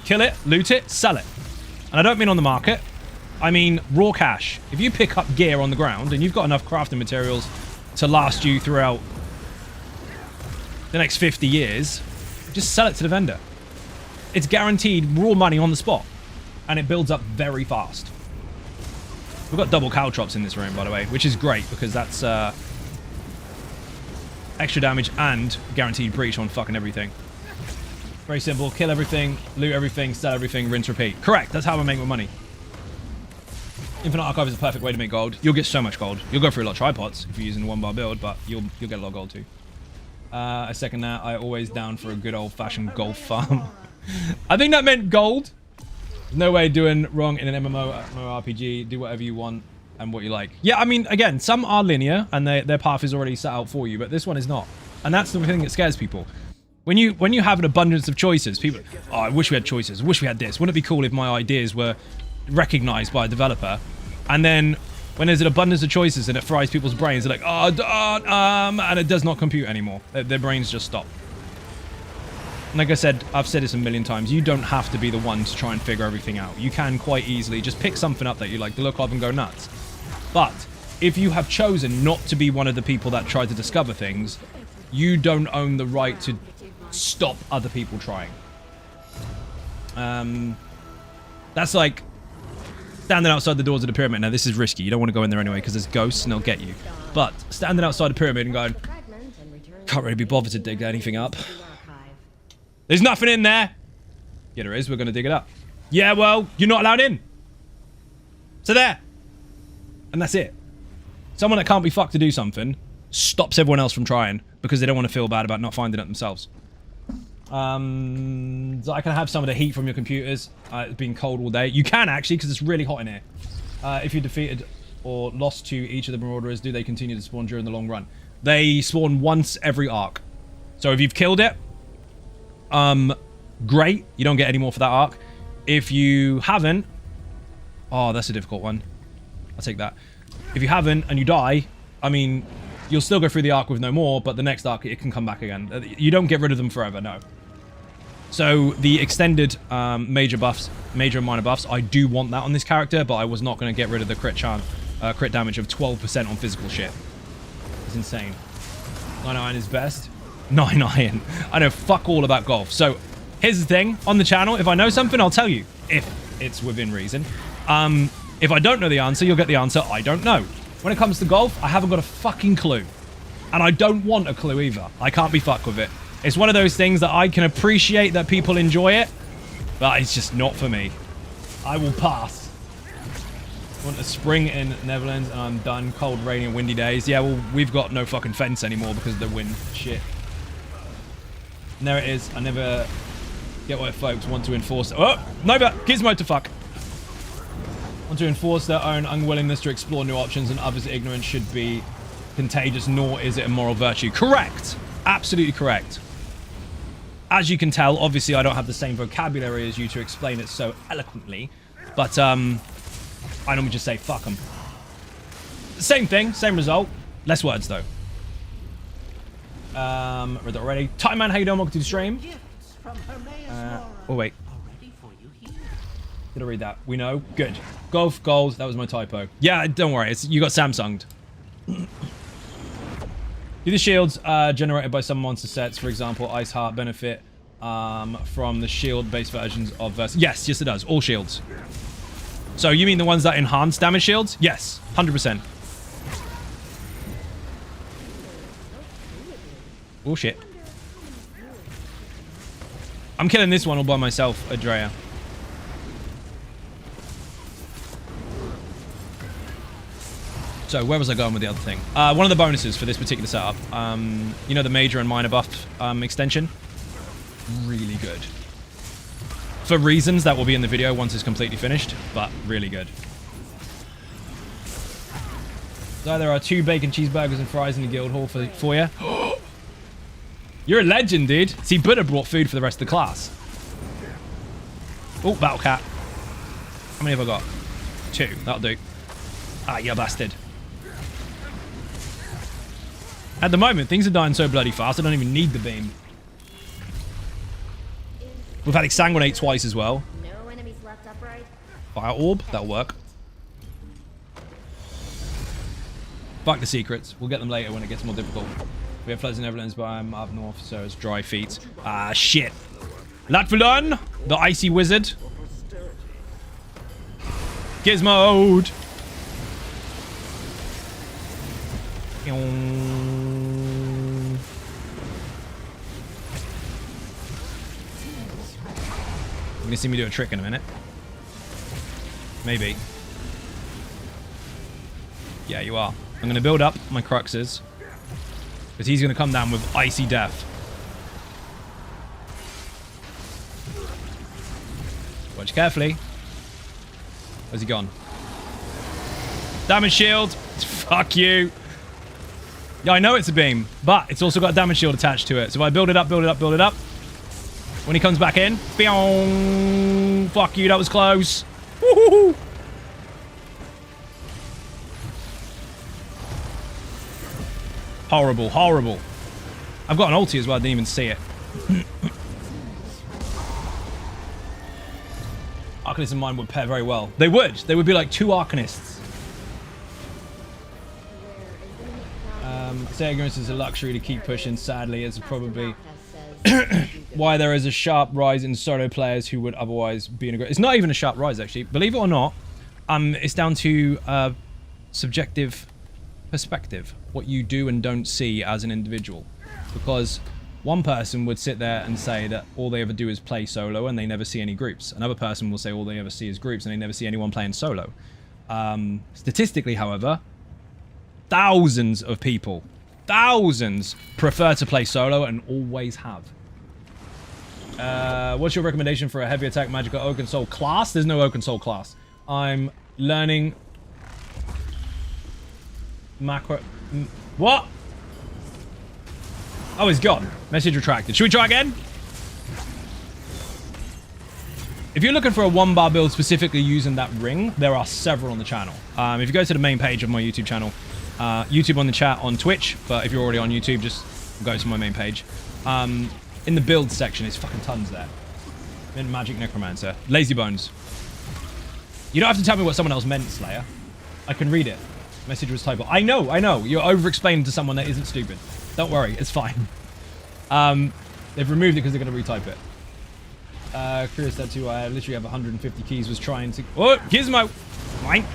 Kill it, loot it, sell it. And I don't mean on the market. I mean raw cash. If you pick up gear on the ground and you've got enough crafting materials to last you throughout the next 50 years, just sell it to the vendor. it's guaranteed raw money on the spot. And it builds up very fast. We've got double caltrops in this room, by the way, which is great because that's extra damage and guaranteed breach on fucking everything. Very simple. Kill everything, loot everything, sell everything, rinse, repeat. Correct. That's how I make my money. Infinite Archive is a perfect way to make gold. You'll get so much gold. You'll go through a lot of tripods if you're using a one-bar build, but you'll get a lot of gold too. I second that. I always down for a good old-fashioned golf farm. I think that meant gold. No way doing wrong in an MMORPG. Do whatever you want and what you like. Yeah, I mean, again, some are linear and their path is already set out for you, but this one is not. And that's the thing that scares people. When you have an abundance of choices, people, oh, I wish we had choices. I wish we had this. Wouldn't it be cool if my ideas were recognized by a developer? And then when there's an abundance of choices and it fries people's brains, they're like, and it does not compute anymore. Their brains just stop. Like I said, I've said this a million times, you don't have to be the one to try and figure everything out. You can quite easily just pick something up that you like the look of and go nuts. But if you have chosen not to be one of the people that try to discover things, you don't own the right to stop other people trying. That's like standing outside the doors of the pyramid. Now, this is risky. You don't want to go in there anyway because there's ghosts and they'll get you. But standing outside the pyramid and going, can't really be bothered to dig anything up. There's nothing in there. Yeah, there is. We're going to dig it up. Yeah, well, you're not allowed in. So there. And that's it. Someone that can't be fucked to do something stops everyone else from trying because they don't want to feel bad about not finding it themselves. So I can have some of the heat from your computers. It's been cold all day. You can actually because it's really hot in here. If you defeated or lost to each of the Marauders, do they continue to spawn during the long run? They spawn once every arc. So if you've killed it, great. You don't get any more for that arc. If you haven't, oh, that's a difficult one. I'll take that. If you haven't and you die, I mean, you'll still go through the arc with no more, but the next arc, it can come back again. You don't get rid of them forever, no. So the extended major buffs, major and minor buffs, I do want that on this character, but I was not going to get rid of the crit damage of 12% on physical shit. It's insane. 9 iron is best. 9 iron. I know fuck all about golf. So here's the thing. On the channel, if I know something, I'll tell you. If it's within reason. If I don't know the answer, you'll get the answer. I don't know. When it comes to golf, I haven't got a fucking clue. And I don't want a clue either. I can't be fucked with it. It's one of those things that I can appreciate that people enjoy it, but it's just not for me. I will pass. Want a spring in Netherlands and I'm done. Cold, rainy and windy days. Yeah, well, we've got no fucking fence anymore because of the wind. Shit. And there it is. I never get why folks want to enforce... Oh! No, but Gizmo to fuck. Want to enforce their own unwillingness to explore new options and others' ignorance should be contagious, nor is it a moral virtue. Correct. Absolutely correct. As you can tell, obviously I don't have the same vocabulary as you to explain it so eloquently, but I normally just say fuck them. Same thing, same result. Less words though. Read that already. Time Man, how you doing? Welcome to the stream. Oh wait. Did I read that? We know. Good. Golf, gold. That was my typo. Yeah, don't worry. You got Samsung'd. Do the shields generated by some monster sets, for example, Ice Heart, benefit from the shield-based versions of Verse? Yes, yes it does. All shields. So you mean the ones that enhance damage shields? Yes, 100%. Oh shit. I'm killing this one all by myself, Adrea. So where was I going with the other thing? One of the bonuses for this particular setup, you know, the major and minor buff extension, really good. For reasons that will be in the video once it's completely finished, but really good. So there are 2 bacon cheeseburgers and fries in the guild hall for you. You're a legend, dude. See, Buddha brought food for the rest of the class. Oh, battle cat. How many have I got? 2. That'll do. Ah, you bastard. At the moment, things are dying so bloody fast, I don't even need the beam. We've had Exsanguinate twice as well. No enemies left upright. Fire Orb, that'll work. Fuck the secrets. We'll get them later when it gets more difficult. We have floods in Netherlands, but I'm up north, so it's dry feet. Ah, shit. Latvalon, the icy wizard. Gizmode. You're gonna see me do a trick in a minute. Maybe. Yeah, you are. I'm gonna build up my Cruxes. Because he's gonna come down with icy death. Watch carefully. Where's he gone? Damage shield. Fuck you. Yeah, I know it's a beam, but it's also got a damage shield attached to it. So if I build it up, build it up, build it up. When he comes back in, beong. Fuck you, that was close. Woo-hoo-hoo. Horrible, horrible. I've got an ulti as well, I didn't even see it. Arcanists and mine would pair very well. They would. They would be like two Arcanists. Say ignorance is a luxury to keep pushing. Sadly, it's probably why there is a sharp rise in solo players who would otherwise be in a great... It's not even a sharp rise, actually. Believe it or not, it's down to subjective perspective. What you do and don't see as an individual. Because one person would sit there and say that all they ever do is play solo and they never see any groups. Another person will say all they ever see is groups and they never see anyone playing solo. Statistically, however, thousands of people, thousands, prefer to play solo and always have. What's your recommendation for a heavy attack magical Oaken Soul class? There's no Oaken Soul class. I'm learning macro... What? Oh, he's gone. Message retracted. Should we try again? If you're looking for a one-bar build specifically using that ring, there are several on the channel. If you go to the main page of my YouTube channel, YouTube on the chat on Twitch, but if you're already on YouTube, just go to my main page. In the build section, it's fucking tons there. In Magic Necromancer. Lazy Bones. You don't have to tell me what someone else meant, Slayer. I can read it. Message was typo. I know, I know. You're over-explaining to someone that isn't stupid. Don't worry, it's fine. They've removed it because they're going to retype it. Curious that too. I literally have 150 keys. Was trying to... Oh, Gizmo! Mine.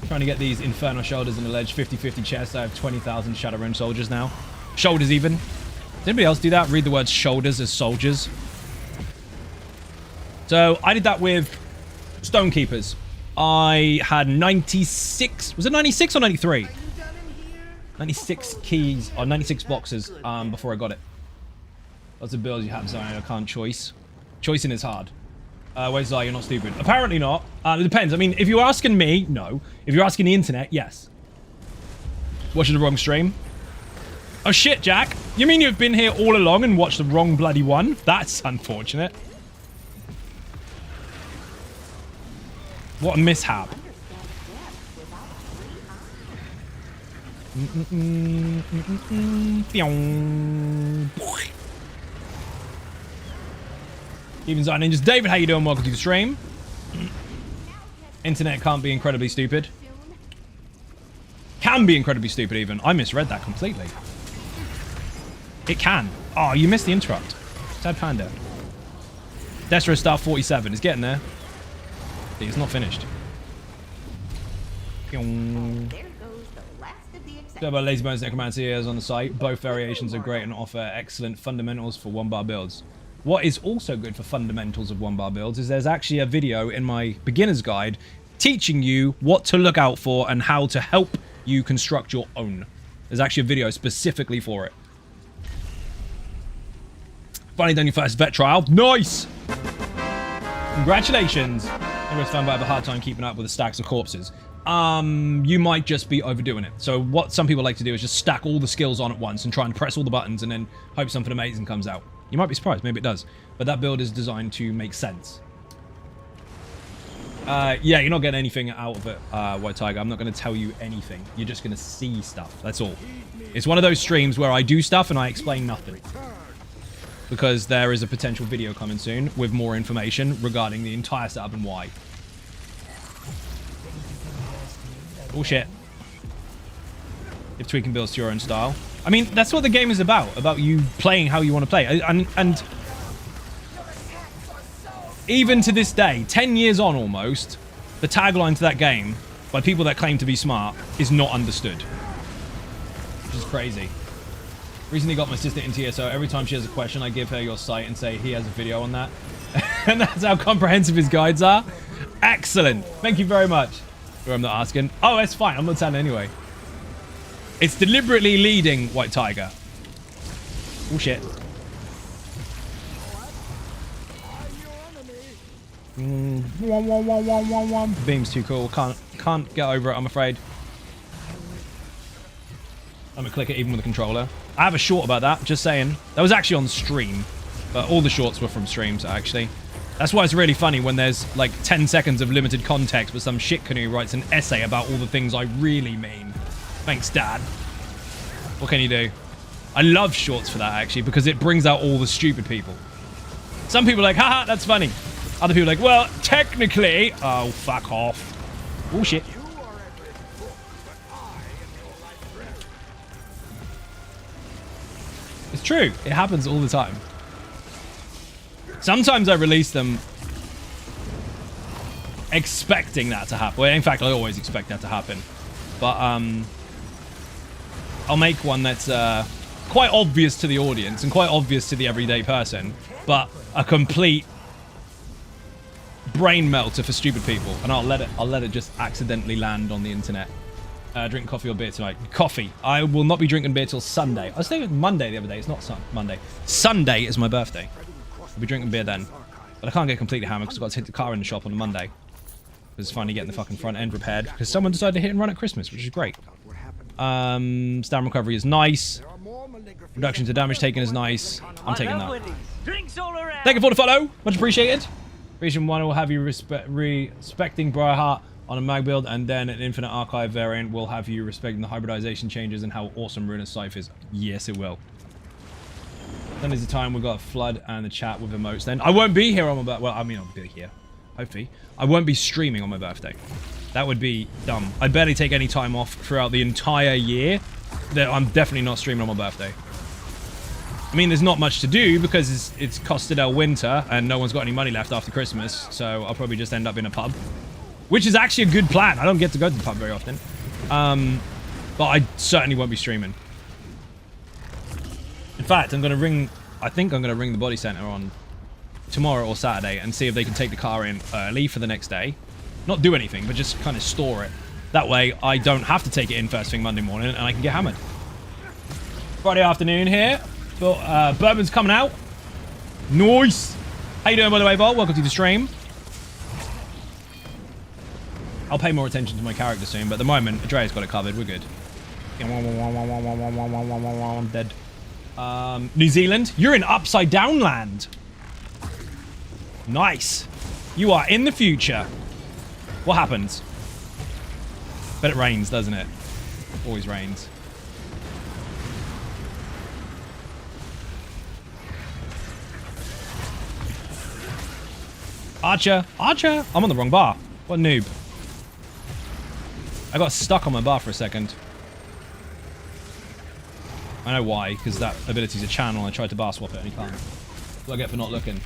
Trying to get these Inferno shoulders in the ledge. 50-50 chest. I have 20,000 Shadowrun soldiers now. Shoulders even. Did anybody else do that? Read the word shoulders as soldiers. So I did that with Stonekeepers. I had 96... Was it 96 or 93? 96 keys, or 96 boxes before I got it. Lots of builds you have, Zion. I can't choice. Choicing is hard. Where's Zion? You're not stupid. Apparently not. It depends. I mean, if you're asking me, no. If you're asking the internet, yes. Watching the wrong stream. Oh shit, Jack. You mean you've been here all along and watched the wrong bloody one? That's unfortunate. What a mishap. Even Zion Ninjas. David, how you doing? Welcome to the stream. Internet can't be incredibly stupid. Can be incredibly stupid even. I misread that completely. It can. Oh, you missed the interrupt. Sad Panda. Destro Star 47 is getting there. It's not finished. About Lazy Bones Necromancy is on the site. Both variations are great and offer excellent fundamentals for one-bar builds. What is also good for fundamentals of one-bar builds is there's actually a video in my beginner's guide teaching you what to look out for and how to help you construct your own. There's actually a video specifically for it. Finally done your first vet trial. Nice! Congratulations! Anyways, found I have a hard time keeping up with the stacks of corpses. You might just be overdoing it. So what some people like to do is just stack all the skills on at once and try and press all the buttons and then hope something amazing comes out. You might be surprised, maybe it does. But that build is designed to make sense. Yeah, you're not getting anything out of it, White Tiger. I'm not going to tell you anything. You're just going to see stuff. That's all. It's one of those streams where I do stuff and I explain nothing. Because there is a potential video coming soon with more information regarding the entire setup and why. Oh shit. If tweaking builds to your own style. I mean, that's what the game is about you playing how you want to play. And even to this day, 10 years on almost, the tagline to that game by people that claim to be smart is not understood. Which is crazy. Recently got my sister into TSO. Every time she has a question, I give her your site and say he has a video on that. And that's how comprehensive his guides are. Excellent. Thank you very much. Or I'm not asking. Oh, it's fine. I'm not telling anyway. It's deliberately leading White Tiger. Oh, shit. Beam's too cool. Can't get over it, I'm afraid. I'm gonna click it even with the controller. I have a short about that, just saying. That was actually on stream. But all the shorts were from streams, actually. That's why it's really funny when there's like 10 seconds of limited context, but some shit canoe writes an essay about all the things I really mean. Thanks, Dad. What can you do? I love shorts for that, actually, because it brings out all the stupid people. Some people are like, haha, that's funny. Other people are like, well, technically... Oh, fuck off. Oh, shit. It's true. It happens all the time. Sometimes I release them expecting that to happen. Well, in fact, I always expect that to happen. But, I'll make one that's quite obvious to the audience and quite obvious to the everyday person, but a complete brain melter for stupid people, and I'll let it just accidentally land on the internet. Drink coffee or beer tonight? Coffee. I will not be drinking beer till Sunday. I was thinking Monday the other day. It's not Monday. Sunday is my birthday. I'll be drinking beer then, but I can't get completely hammered because I've got to take the car in the shop on a Monday. Because finally getting the fucking front end repaired because someone decided to hit and run at Christmas, which is great. Stam recovery is nice. Reduction to damage taken is nice. I'm taking that. Thank you for the follow. Much appreciated. Region 1 will have you respecting Briarheart on a mag build, and then an Infinite Archive variant will have you respecting the hybridization changes and how awesome Ruinous Scythe is. Yes, it will. Then there's the time we've got a flood and the chat with emotes then. I won't be here on my birthday. Well, I mean, I'll be here. Hopefully. I won't be streaming on my birthday. That would be dumb. I barely take any time off throughout the entire year. I'm definitely not streaming on my birthday. I mean, there's not much to do because it's Costadel winter and no one's got any money left after Christmas, so I'll probably just end up in a pub. Which is actually a good plan. I don't get to go to the pub very often. But I certainly won't be streaming. In fact, I think I'm going to ring the body center on tomorrow or Saturday and see if they can take the car in early for the next day. Not do anything, but just kind of store it. That way, I don't have to take it in first thing Monday morning and I can get hammered. Friday afternoon here. Bourbon's coming out. Nice. How you doing, by the way, Vol? Welcome to the stream. I'll pay more attention to my character soon, but at the moment, Andrea's got it covered. We're good. I'm dead. New Zealand? You're in Upside Down land. Nice. You are in the future. What happens? Bet it rains, doesn't it? Always rains. Archer! Archer! I'm on the wrong bar. What a noob. I got stuck on my bar for a second. I know why, because that ability's a channel. I tried to bar swap it and you can't. What do I get for not looking?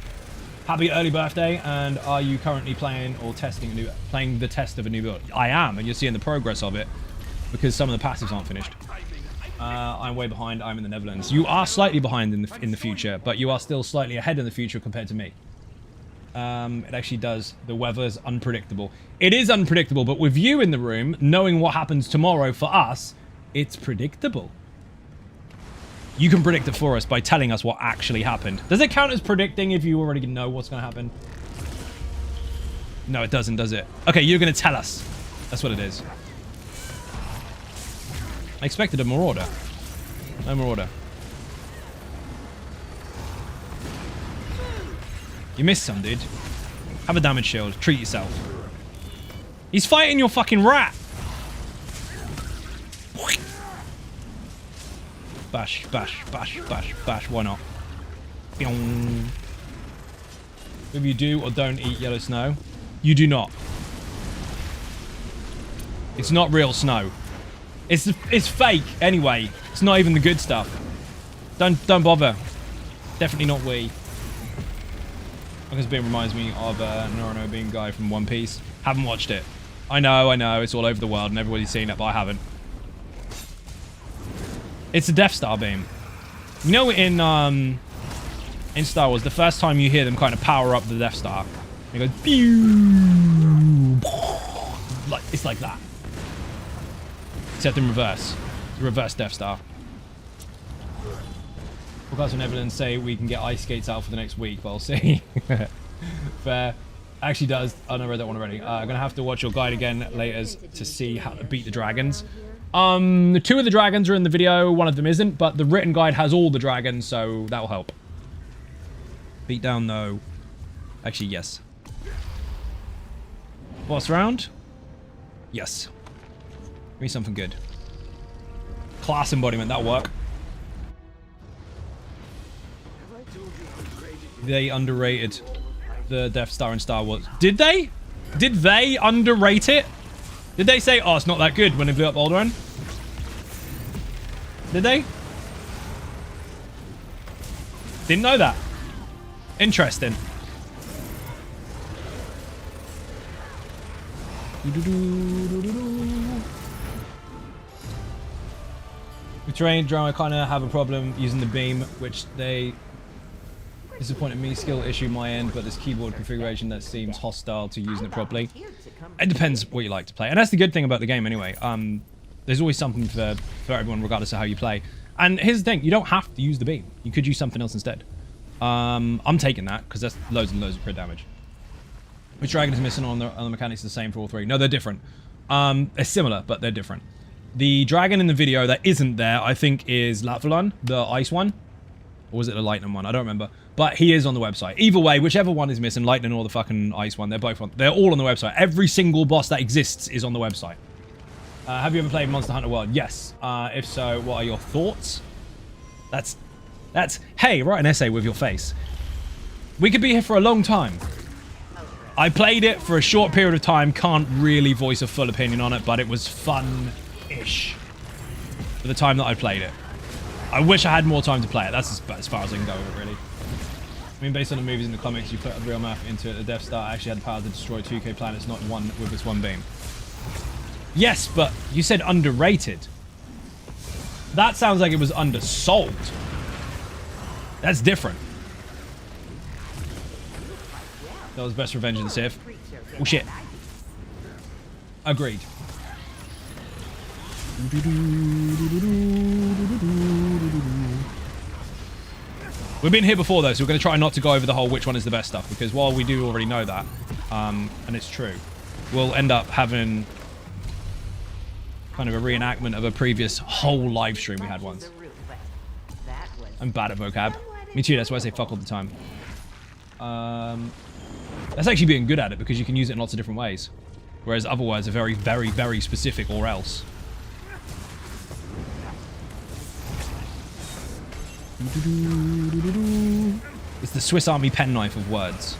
Happy early birthday, and are you currently playing or playing the test of a new build? I am, and you're seeing the progress of it because some of the passives aren't finished. I'm way behind. I'm in the Netherlands. You are slightly behind in the future, but you are still slightly ahead in the future compared to me. It actually does. The weather's unpredictable. It is unpredictable, but with you in the room, knowing what happens tomorrow for us, it's predictable. You can predict it for us by telling us what actually happened. Does it count as predicting if you already know what's going to happen? No, it doesn't, does it? Okay, you're going to tell us. That's what it is. I expected a marauder. No marauder. You missed some, dude. Have a damage shield. Treat yourself. He's fighting your fucking rat. Bash, bash, bash, bash, bash. Why not? Pyong. If you do or don't eat yellow snow, you do not. It's not real snow. It's fake anyway. It's not even the good stuff. Don't bother. Definitely not we. This beam reminds me of Norano Beam guy from One Piece. Haven't watched it. I know, it's all over the world and everybody's seen it, but I haven't. It's a Death Star beam. You know, in Star Wars, the first time you hear them kind of power up the Death Star, it goes pew, like it's like that, except in reverse. It's a reverse Death Star. Forecast from Netherlands say we can get ice skates out for the next week, but I'll see. Fair. Actually does. Oh, no, I read that one already. I'm gonna have to watch your guide again later to see how to beat the dragons. The 2 of the dragons are in the video, 1 of them isn't, but the written guide has all the dragons, so that'll help. Beat down though. Actually, yes. Boss round? Yes. Give me something good. Class embodiment, that'll work. They underrated the Death Star in Star Wars. Did they? Did they underrate it? Did they say, oh, it's not that good when they blew up Alderaan? Did they? Didn't know that. Interesting. With terrain drone, I kind of have a problem using the beam, which they disappointed me. Skill issue my end, but this keyboard configuration that seems hostile to using it properly. It depends what you like to play, and that's the good thing about the game anyway. There's always something for everyone, regardless of how you play. And here's the thing: you don't have to use the beam. You could use something else instead. I'm taking that because that's loads and loads of crit damage. Which dragon is missing on the mechanics the same for all 3? No, they're different. They're similar, but they're different. The dragon in the video that isn't there, I think, is Latvalon, the ice one. Or was it the lightning one? I don't remember. But he is on the website. Either way, whichever one is missing, lightning or the fucking ice one, they're both on. They're all on the website. Every single boss that exists is on the website. Have you ever played Monster Hunter World? Yes. If so, what are your thoughts? That's... Hey, write an essay with your face. We could be here for a long time. I played it for a short period of time. Can't really voice a full opinion on it, but it was fun-ish for the time that I played it. I wish I had more time to play it. That's as far as I can go with it, really. I mean, based on the movies and the comics, you put a real map into it. The Death Star actually had the power to destroy 2K planets, not one with its one beam. Yes, but you said underrated. That sounds like it was undersold. That's different. That was best Revenge of the Sith. Oh, shit. Agreed. We've been here before, though, so we're going to try not to go over the whole which one is the best stuff, because while we do already know that, and it's true, we'll end up having kind of a reenactment of a previous whole live stream we had once. I'm bad at vocab. Me too, that's why I say fuck all the time. That's actually being good at it, because you can use it in lots of different ways. Whereas other words are very, very, very specific or else. It's the Swiss Army penknife of words.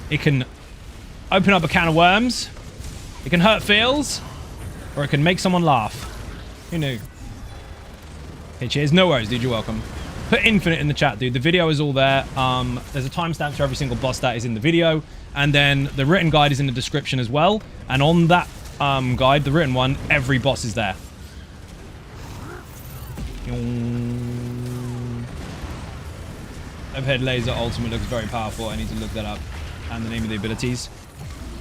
It can open up a can of worms. It can hurt feels. Or it can make someone laugh. Who knew? Hey, cheers. No worries, dude. You're welcome. Put infinite in the chat, dude. The video is all there. There's a timestamp for every single boss that is in the video. And then the written guide is in the description as well. And on that guide, the written one, every boss is there. Overhead laser ultimate looks very powerful. I need to look that up. And the name of the abilities.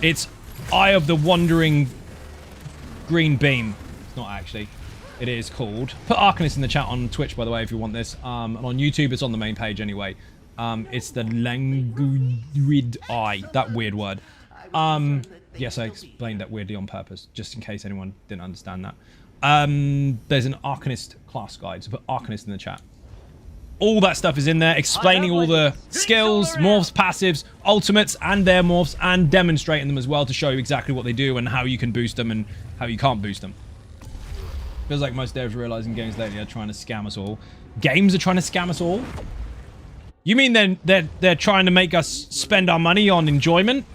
It's Eye of the Wandering Green Beam. It's not actually. It is called. Put Arcanist in the chat on Twitch, by the way, if you want this. And on YouTube, it's on the main page anyway. It's the Languid Eye. That weird word. Yes, I explained that weirdly on purpose, just in case anyone didn't understand that. There's an Arcanist class guide, so put Arcanist in the chat. All that stuff is in there, explaining all the skills, morphs, passives, ultimates, and their morphs, and demonstrating them as well to show you exactly what they do and how you can boost them and how you can't boost them. Feels like most devs realizing games lately are trying to scam us all. Games are trying to scam us all? You mean they're trying to make us spend our money on enjoyment?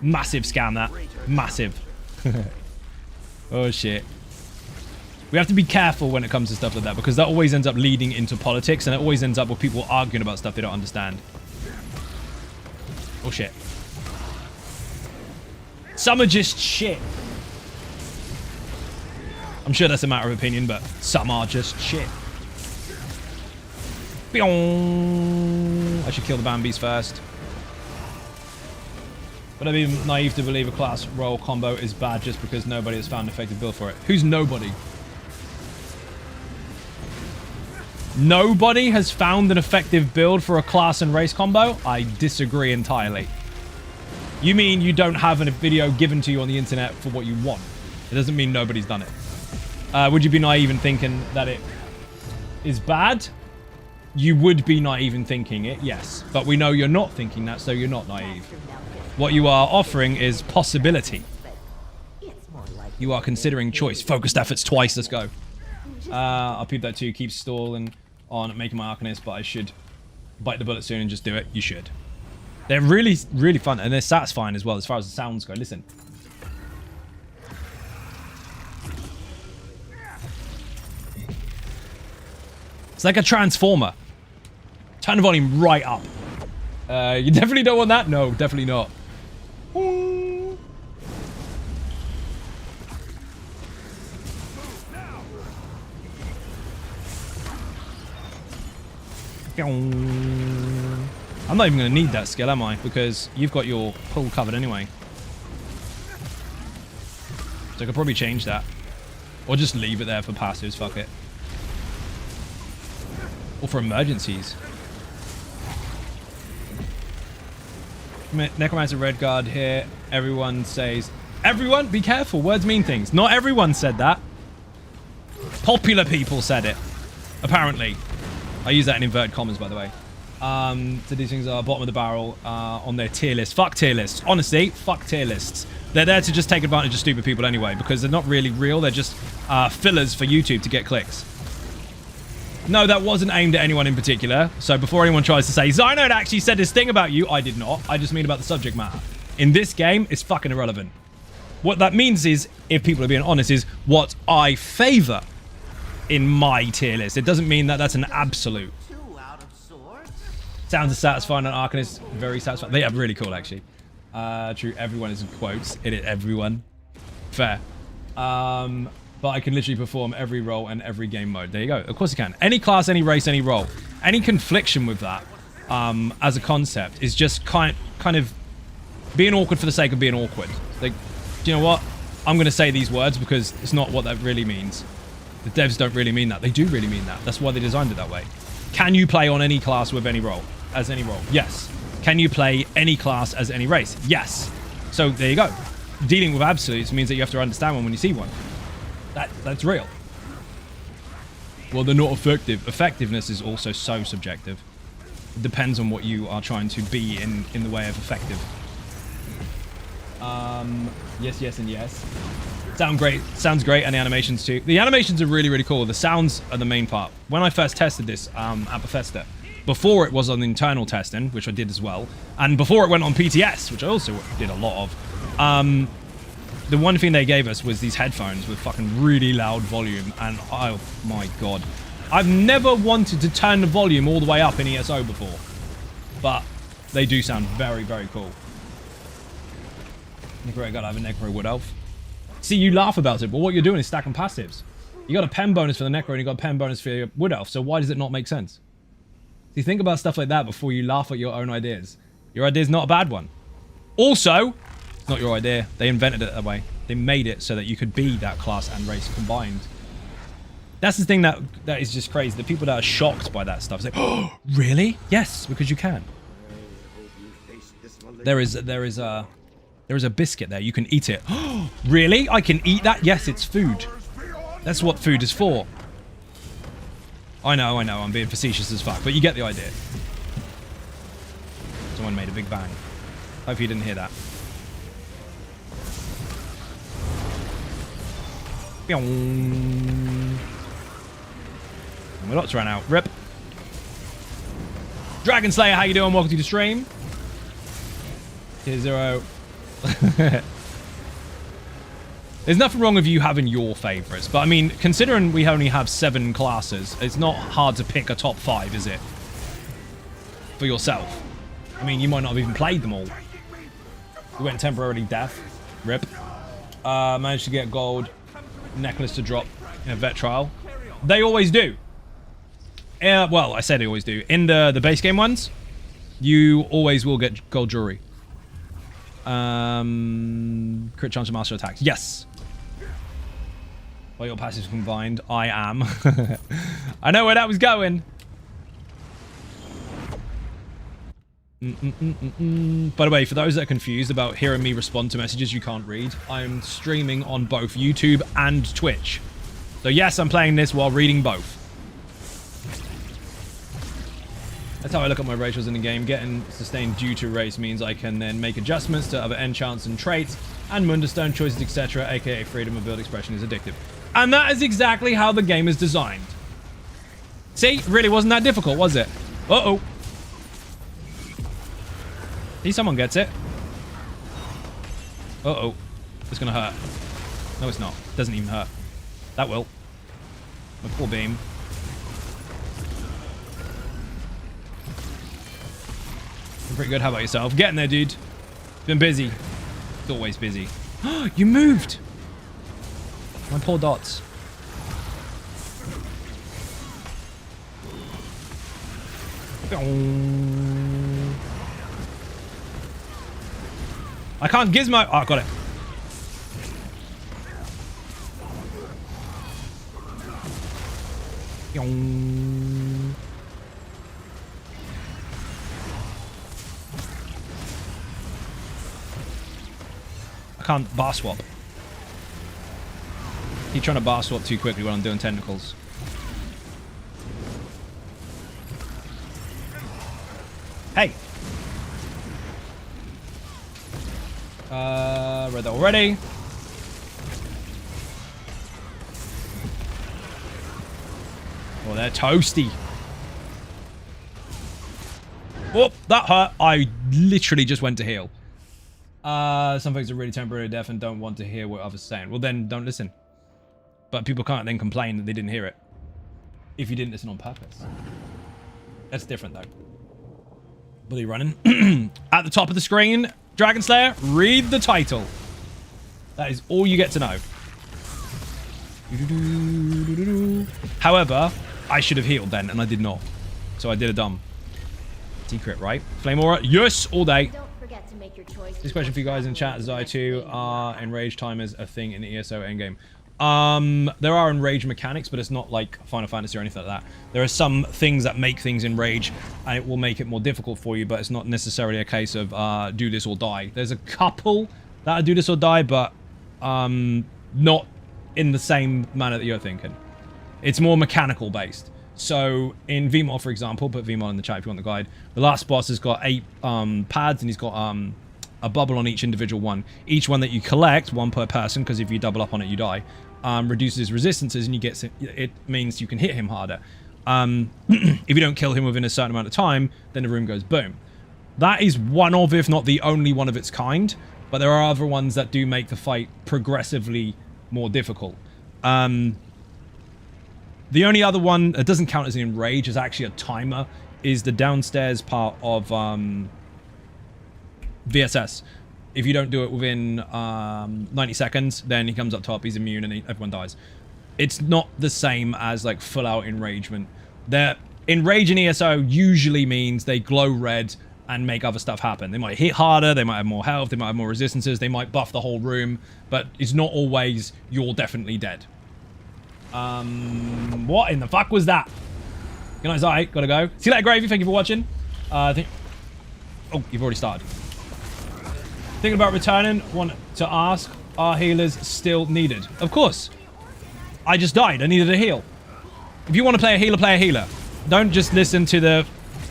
Massive scam, that. Massive. Oh, shit. We have to be careful when it comes to stuff like that, because that always ends up leading into politics, and it always ends up with people arguing about stuff they don't understand. Oh, shit. Some are just shit. I'm sure that's a matter of opinion, but some are just shit. I should kill the Bambis first. Would I be naive to believe a class roll combo is bad just because nobody has found an effective build for it? Who's nobody? Nobody has found an effective build for a class and race combo? I disagree entirely. You mean you don't have a video given to you on the internet for what you want? It doesn't mean nobody's done it. Would you be naive in thinking that it is bad? You would be naive in thinking it, yes. But we know you're not thinking that, so you're not naive. What you are offering is possibility. You are considering choice. Focused efforts twice, let's go. I'll peep that too. Keep stalling on making my Arcanist, but I should bite the bullet soon and just do it. You should. They're really, really fun, and they're satisfying as well as far as the sounds go. Listen. It's like a transformer. Turn the volume right up. You definitely don't want that? No, definitely not. I'm not even going to need that skill, am I? Because you've got your pull covered anyway. So I could probably change that. Or just leave it there for passives, fuck it. Or for emergencies. Necromancer Red Guard here. Everyone says... Everyone? Be careful. Words mean things. Not everyone said that. Popular people said it. Apparently. I use that in inverted commas, by the way. So these things are bottom of the barrel on their tier list. Fuck tier lists. Honestly, fuck tier lists. They're there to just take advantage of stupid people anyway, because they're not really real. They're just fillers for YouTube to get clicks. No, that wasn't aimed at anyone in particular. So before anyone tries to say, Xynode actually said this thing about you, I did not. I just mean about the subject matter. In this game, it's fucking irrelevant. What that means is, if people are being honest, is what I favor in my tier list. It doesn't mean that that's an absolute. Sounds satisfying on Arcanist. Very satisfying. They are really cool, actually. True, everyone is in quotes. It is everyone. Fair. But I can literally perform every role and every game mode. There you go. Of course you can. Any class, any race, any role. Any confliction with that as a concept is just kind of being awkward for the sake of being awkward. Like, do you know what? I'm going to say these words because it's not what that really means. The devs don't really mean that. They do really mean that. That's why they designed it that way. Can you play on any class with any role? As any role? Yes. Can you play any class as any race? Yes. So there you go. Dealing with absolutes means that you have to understand one when you see one. That's real. Well, they're not effective. Effectiveness is also so subjective. It depends on what you are trying to be in the way of effective. Yes, yes, and yes. Sounds great, and the animations too. The animations are really, really cool. The sounds are the main part. When I first tested this at Bethesda, before it was on internal testing, which I did as well, and before it went on PTS, which I also did a lot of, the one thing they gave us was these headphones with fucking really loud volume, and oh my god. I've never wanted to turn the volume all the way up in ESO before, but they do sound very, very cool. Necro, gotta have a Necro Wood Elf. See, you laugh about it, but what you're doing is stacking passives. You got a pen bonus for the Necro and you got a pen bonus for your Wood Elf, so why does it not make sense? See, think about stuff like that before you laugh at your own ideas. Your idea's not a bad one. Also, it's not your idea. They invented it that way. They made it so that you could be that class and race combined. That's the thing that is just crazy. The people that are shocked by that stuff is like, oh, really? Yes, because you can. There is a biscuit there. You can eat it. Oh, really? I can eat that? Yes, it's food. That's what food is for. I know. I'm being facetious as fuck, but you get the idea. Someone made a big bang. Hope you didn't hear that. My lots ran out. Rip. Dragon Slayer, how you doing? Welcome to the stream. Tier 0. There's nothing wrong with you having your favorites, but I mean, considering we only have 7 classes, it's not hard to pick a top 5, is it? For yourself. I mean, you might not have even played them all. We went temporarily deaf. Rip. Managed to get gold necklace to drop in a vet trial. They always do. Well, I say they always do. In the base game ones, you always will get gold jewelry. Crit chance to master attacks. Yes. While your passives combined, I am. I know where that was going. By the way, for those that are confused about hearing me respond to messages you can't read, I'm streaming on both YouTube and Twitch. So yes, I'm playing this while reading both. That's how I look at my ratios in the game. Getting sustained due to race means I can then make adjustments to other enchants and traits and Mundustone choices, etc., aka freedom of build expression is addictive. And that is exactly how the game is designed. See? It really wasn't that difficult, was it? Uh-oh. See, someone gets it. Uh-oh. It's gonna hurt. No, it's not. It doesn't even hurt. That will. My poor beam. I'm pretty good. How about yourself? Getting there, dude. Been busy. It's always busy. You moved! My poor dots. I can't gizmo. Oh, got it. I can't bar swap. Keep trying to bar swap too quickly when I'm doing tentacles. Hey! Read that already. Oh, they're toasty. Oh, that hurt. I literally just went to heal. Some things are really temporarily deaf and don't want to hear what others are saying. Well, then don't listen. But people can't then complain that they didn't hear it if you didn't listen on purpose. That's different, though. What are you running? At the top of the screen, Dragon Slayer, read the title. That is all you get to know. However, I should have healed then, and I did not. So I did a dumb. Secret, right? Flame Aura, yes, all day. Don't forget to make your choice. This question for you guys in chat is I2 are enraged timers a thing in the ESO endgame? There are enrage mechanics, but it's not like Final Fantasy or anything like that. There are some things that make things enrage, and it will make it more difficult for you, but it's not necessarily a case of do this or die. There's a couple that are do this or die, but not in the same manner that you're thinking. It's more mechanical based. So in VMod, for example, put VMod in the chat if you want the guide. The last boss has got 8 pads, and he's got a bubble on each individual one. Each one that you collect, 1 per person, because if you double up on it, you die. Reduces resistances, and you get it means you can hit him harder. If you don't kill him within a certain amount of time, then the room goes boom. That is one of, if not the only one of its kind, but there are other ones that do make the fight progressively more difficult. The only other one that doesn't count as an enrage, is actually a timer, is the downstairs part of VSS. If you don't do it within 90 seconds, then he comes up top, he's immune, and everyone dies. It's not the same as like full out enragement. Enrage in ESO usually means they glow red and make other stuff happen. They might hit harder, they might have more health, they might have more resistances, they might buff the whole room, but it's not always you're definitely dead. What in the fuck was that? Good night, Zai. Gotta go. See you later, Gravy. Thank you for watching. Oh, you've already started. Thinking about returning, want to ask, are healers still needed? Of course. I just died. I needed a heal. If you want to play a healer, play a healer. Don't just listen to the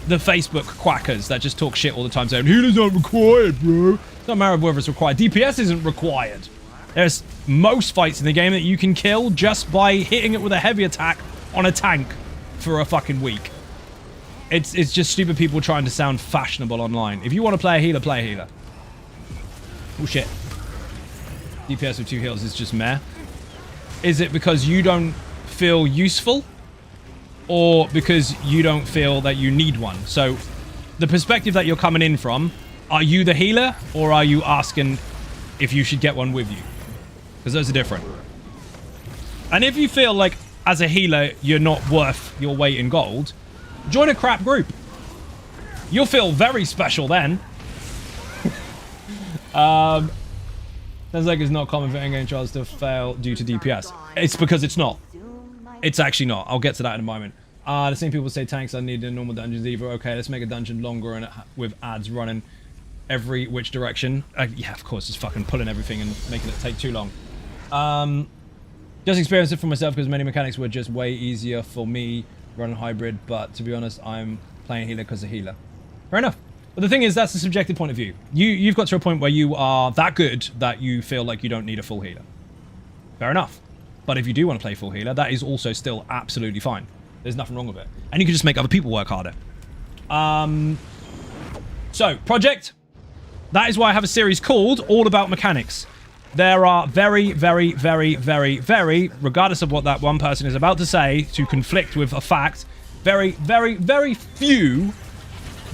Facebook quackers that just talk shit all the time saying, healers aren't required, bro. It's not a matter of whether it's required. DPS isn't required. There's most fights in the game that you can kill just by hitting it with a heavy attack on a tank for a fucking week. It's just stupid people trying to sound fashionable online. If you want to play a healer, play a healer. Oh shit. DPS with 2 heals is just meh. Is it because you don't feel useful? Or because you don't feel that you need one? So, the perspective that you're coming in from, are you the healer? Or are you asking if you should get one with you? Because those are different. And if you feel like, as a healer, you're not worth your weight in gold, join a crap group. You'll feel very special then. Sounds like it's not common for in-game trials to fail due to DPS. It's because it's not. It's actually not. I'll get to that in a moment. The same people say tanks I need in normal dungeons either. Okay, let's make a dungeon longer and with ads running every which direction. Yeah, of course, just fucking pulling everything and making it take too long. Just experienced it for myself because many mechanics were just way easier for me running hybrid. But to be honest, I'm playing healer because of healer. Fair enough. But the thing is, that's a subjective point of view. You've got to a point where you are that good that you feel like you don't need a full healer. Fair enough. But if you do want to play full healer, that is also still absolutely fine. There's nothing wrong with it. And you can just make other people work harder. So, project. That is why I have a series called All About Mechanics. There are very, very, very, very, very, regardless of what that one person is about to say, to conflict with a fact, very, very, very few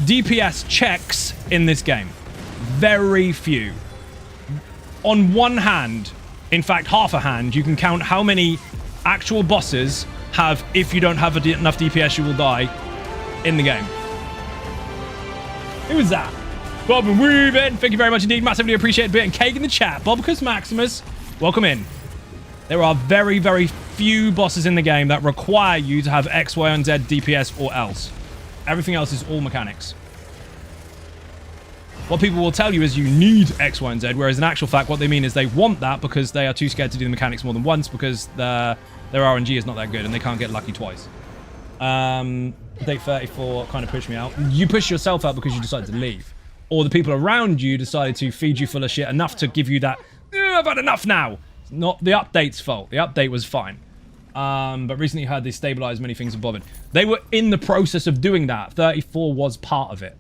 DPS checks in this game. Very few. On one hand, in fact half a hand, you can count how many actual bosses have, if you don't have enough DPS you will die, in the game. Who was that? Bob and Ruben, thank you very much indeed. Massively appreciate it. And Cake in the chat. Bobcus Maximus, welcome in. There are very, very few bosses in the game that require you to have X, Y, and Z DPS or else. Everything else is all mechanics. What people will tell you is you need X, Y, and Z, whereas in actual fact, what they mean is they want that because they are too scared to do the mechanics more than once because their RNG is not that good and they can't get lucky twice. Date 34 kind of pushed me out. You pushed yourself out because you decided to leave. Or the people around you decided to feed you full of shit enough to give you that, I've had enough now. It's not the update's fault. The update was fine. But recently heard they stabilized many things above it. They were in the process of doing that. 34 was part of it.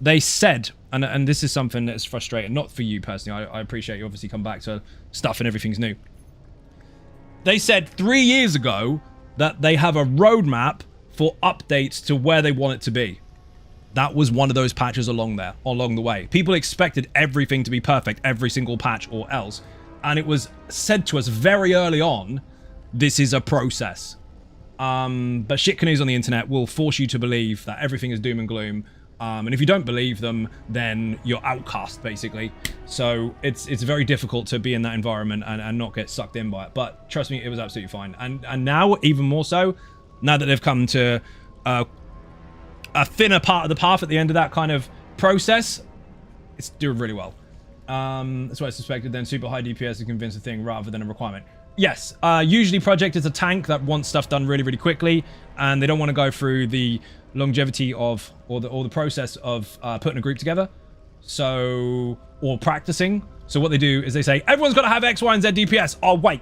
They said, and this is something that's frustrating, not for you personally. I appreciate you obviously come back to stuff and everything's new. They said 3 years ago that they have a roadmap for updates to where they want it to be. That was one of those patches along the way. People expected everything to be perfect, every single patch or else. And it was said to us very early on, this is a process. But shit canoes on the internet will force you to believe that everything is doom and gloom. And if you don't believe them, then you're outcast, basically. So it's very difficult to be in that environment and not get sucked in by it. But trust me, it was absolutely fine. And now, even more so, now that they've come to a thinner part of the path at the end of that kind of process, it's doing really well. That's what I suspected then. Super high DPS is convinced a thing rather than a requirement. Yes, usually Project is a tank that wants stuff done really, really quickly, and they don't want to go through the longevity of, or the process of putting a group together, so, or practicing. So what they do is they say, everyone's got to have X, Y, and Z DPS. Oh, wait.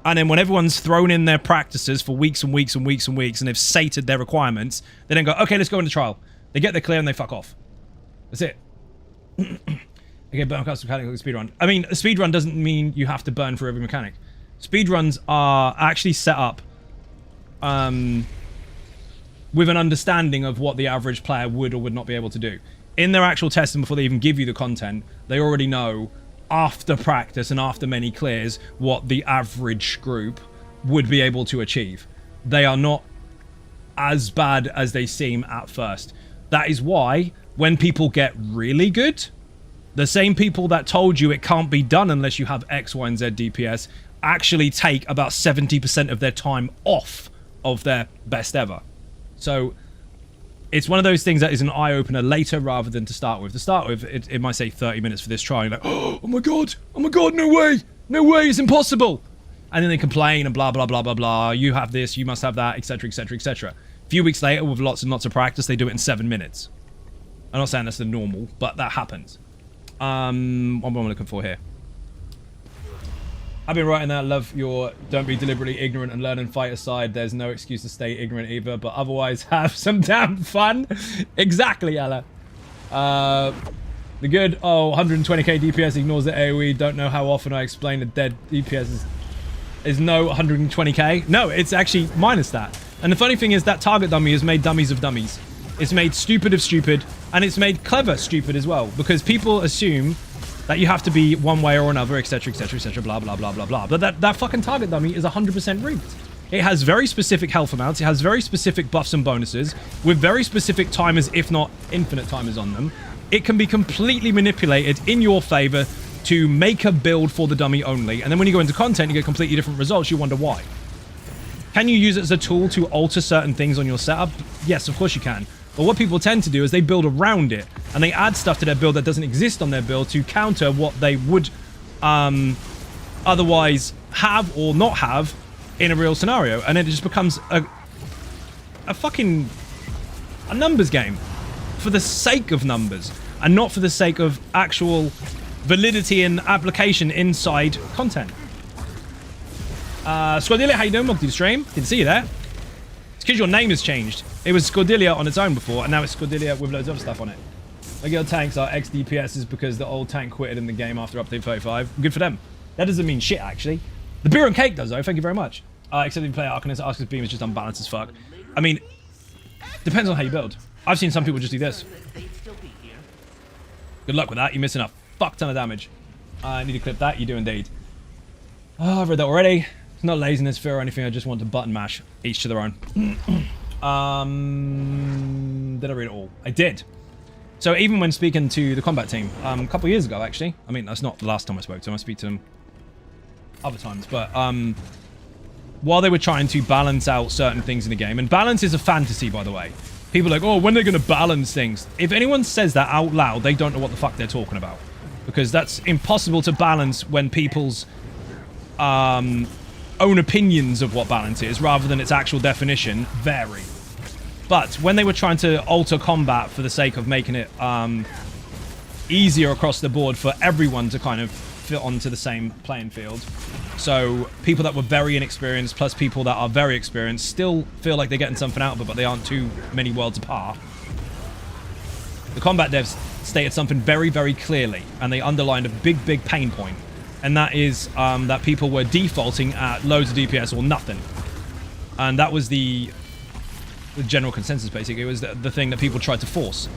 And then when everyone's thrown in their practices for weeks and weeks and weeks and weeks, and they've sated their requirements, they then go, okay, let's go into trial. They get their clear and they fuck off. That's it. Okay, burn custom mechanic like speedrun. I mean, a speedrun doesn't mean you have to burn for every mechanic. Speedruns are actually set up with an understanding of what the average player would or would not be able to do. In their actual testing, before they even give you the content, they already know, after practice and after many clears, what the average group would be able to achieve. They are not as bad as they seem at first. That is why, when people get really good, the same people that told you it can't be done unless you have X, Y, and Z DPS actually take about 70% of their time off of their best ever. So it's one of those things that is an eye-opener later rather than to start with. To start with, it might say 30 minutes for this trial. You're like, oh my god, no way, it's impossible. And then they complain and blah, blah, blah, blah, blah. You have this, you must have that, etc., etc., etc. A few weeks later, with lots and lots of practice, they do it in 7 minutes. I'm not saying that's the normal, but that happens. What am I looking for here? I've been writing that. Love your don't be deliberately ignorant and learn and fight aside. There's no excuse to stay ignorant either, but otherwise have some damn fun. Exactly, Ella. The good, oh, 120k DPS ignores the AoE. Don't know how often I explain that dead DPS is no 120k. No, it's actually minus that. And the funny thing is that target dummy has made dummies of dummies. It's made stupid of stupid, and it's made clever stupid as well, because people assume that you have to be one way or another, etc, etc, etc, blah, blah, blah, blah, blah. But that fucking target dummy is 100% rigged. It has very specific health amounts. It has very specific buffs and bonuses with very specific timers, if not infinite timers on them. It can be completely manipulated in your favor to make a build for the dummy only. And then when you go into content, you get completely different results. You wonder why. Can you use it as a tool to alter certain things on your setup? Yes, of course you can. But what people tend to do is they build around it, and they add stuff to their build that doesn't exist on their build to counter what they would otherwise have or not have in a real scenario. And then it just becomes a numbers game for the sake of numbers and not for the sake of actual validity and application inside content. Scordelia, how you doing? Welcome to the stream. Didn't see you there. It's because your name has changed. It was Scordelia on its own before, and now it's Scordelia with loads of other stuff on it. Regular tanks are X DPSs because the old tank quitted in the game after update 35. Good for them. That doesn't mean shit, actually. The beer and cake does, though. Thank you very much. Except if you play Arcanist, Arcanist Beam is just unbalanced as fuck. I mean, depends on how you build. I've seen some people just do this. Good luck with that. You're missing a fuck ton of damage. I need to clip that. You do indeed. Oh, I've read that already. It's not laziness, fear, or anything. I just want to button mash. Each to their own. Did I read it all? I did. So even when speaking to the combat team, a couple of years ago, actually. I mean, that's not the last time I spoke to them. I speak to them other times. But while they were trying to balance out certain things in the game, and balance is a fantasy, by the way. People are like, oh, when are they going to balance things? If anyone says that out loud, they don't know what the fuck they're talking about. Because that's impossible to balance when people's own opinions of what balance is, rather than its actual definition, vary. But when they were trying to alter combat for the sake of making it easier across the board for everyone to kind of fit onto the same playing field, so people that were very inexperienced plus people that are very experienced still feel like they're getting something out of it, but they aren't too many worlds apart. The combat devs stated something very, very clearly, and they underlined a big, big pain point. And that is that people were defaulting at loads of DPS or nothing. And that was the general consensus, basically. It was the thing that people tried to force.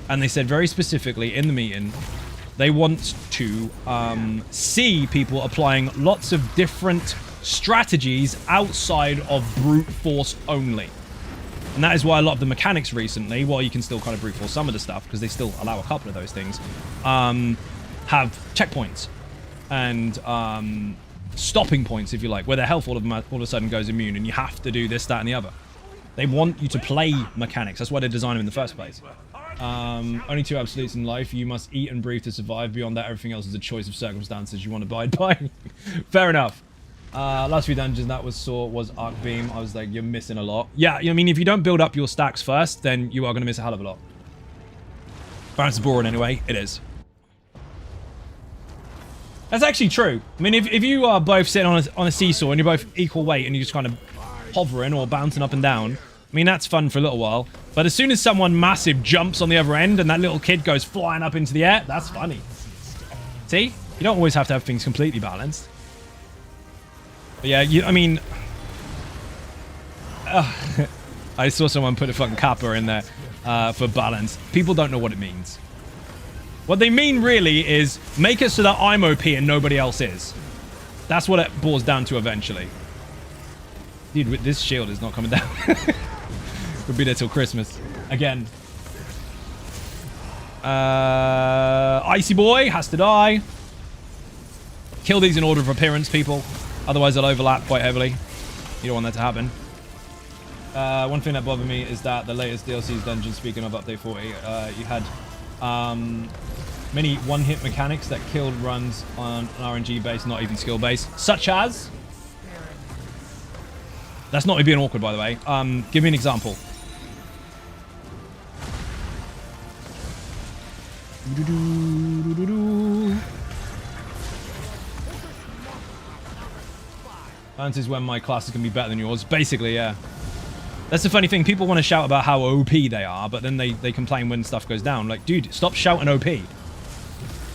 And they said very specifically in the meeting, they want to see people applying lots of different strategies outside of brute force only. And that is why a lot of the mechanics recently, while you can still kind of brute force some of the stuff, because they still allow a couple of those things, have checkpoints. And stopping points, if you like, where their health all of a sudden goes immune and you have to do this, that, and the other. They want you to play mechanics. That's why they designed them in the first place. Only two absolutes in life. You must eat and breathe to survive. Beyond that, everything else is a choice of circumstances you want to abide by. Fair enough. Last few dungeons that was Arc Beam. I was like, you're missing a lot. Yeah, I mean, if you don't build up your stacks first, then you are going to miss a hell of a lot. Balance is boring anyway. It is. That's actually true. I mean, if you are both sitting on a seesaw and you're both equal weight and you're just kind of hovering or bouncing up and down, I mean, that's fun for a little while. But as soon as someone massive jumps on the other end and that little kid goes flying up into the air, that's funny. See? You don't always have to have things completely balanced. But yeah, I mean... I saw someone put a fucking kappa in there for balance. People don't know what it means. What they mean really is make it so that I'm OP and nobody else is. That's what it boils down to eventually. Dude, this shield is not coming down. We'll be there till Christmas. Again. Icy Boy has to die. Kill these in order of appearance, people. Otherwise they'll overlap quite heavily. You don't want that to happen. One thing that bothered me is that the latest DLC's dungeon, speaking of update 40, you had many one-hit mechanics that killed runs on an RNG base, not even skill base, such as... That's not me being awkward, by the way. Give me an example. Balance is when my class is going to be better than yours. Basically, yeah. That's the funny thing. People want to shout about how OP they are, but then they complain when stuff goes down. Like, dude, stop shouting OP.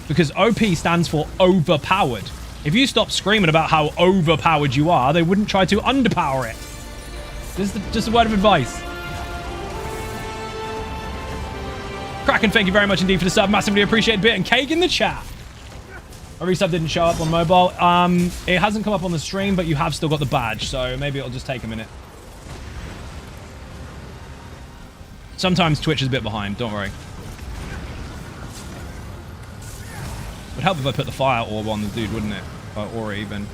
Because OP stands for overpowered. If you stop screaming about how overpowered you are, they wouldn't try to underpower it. This is just a word of advice. Kraken, thank you very much indeed for the sub. Massively appreciate Bit and Cake in the chat. A resub didn't show up on mobile. It hasn't come up on the stream, but you have still got the badge, so maybe it'll just take a minute. Sometimes Twitch is a bit behind, don't worry. Would help if I put the fire orb on the dude, wouldn't it? Or even.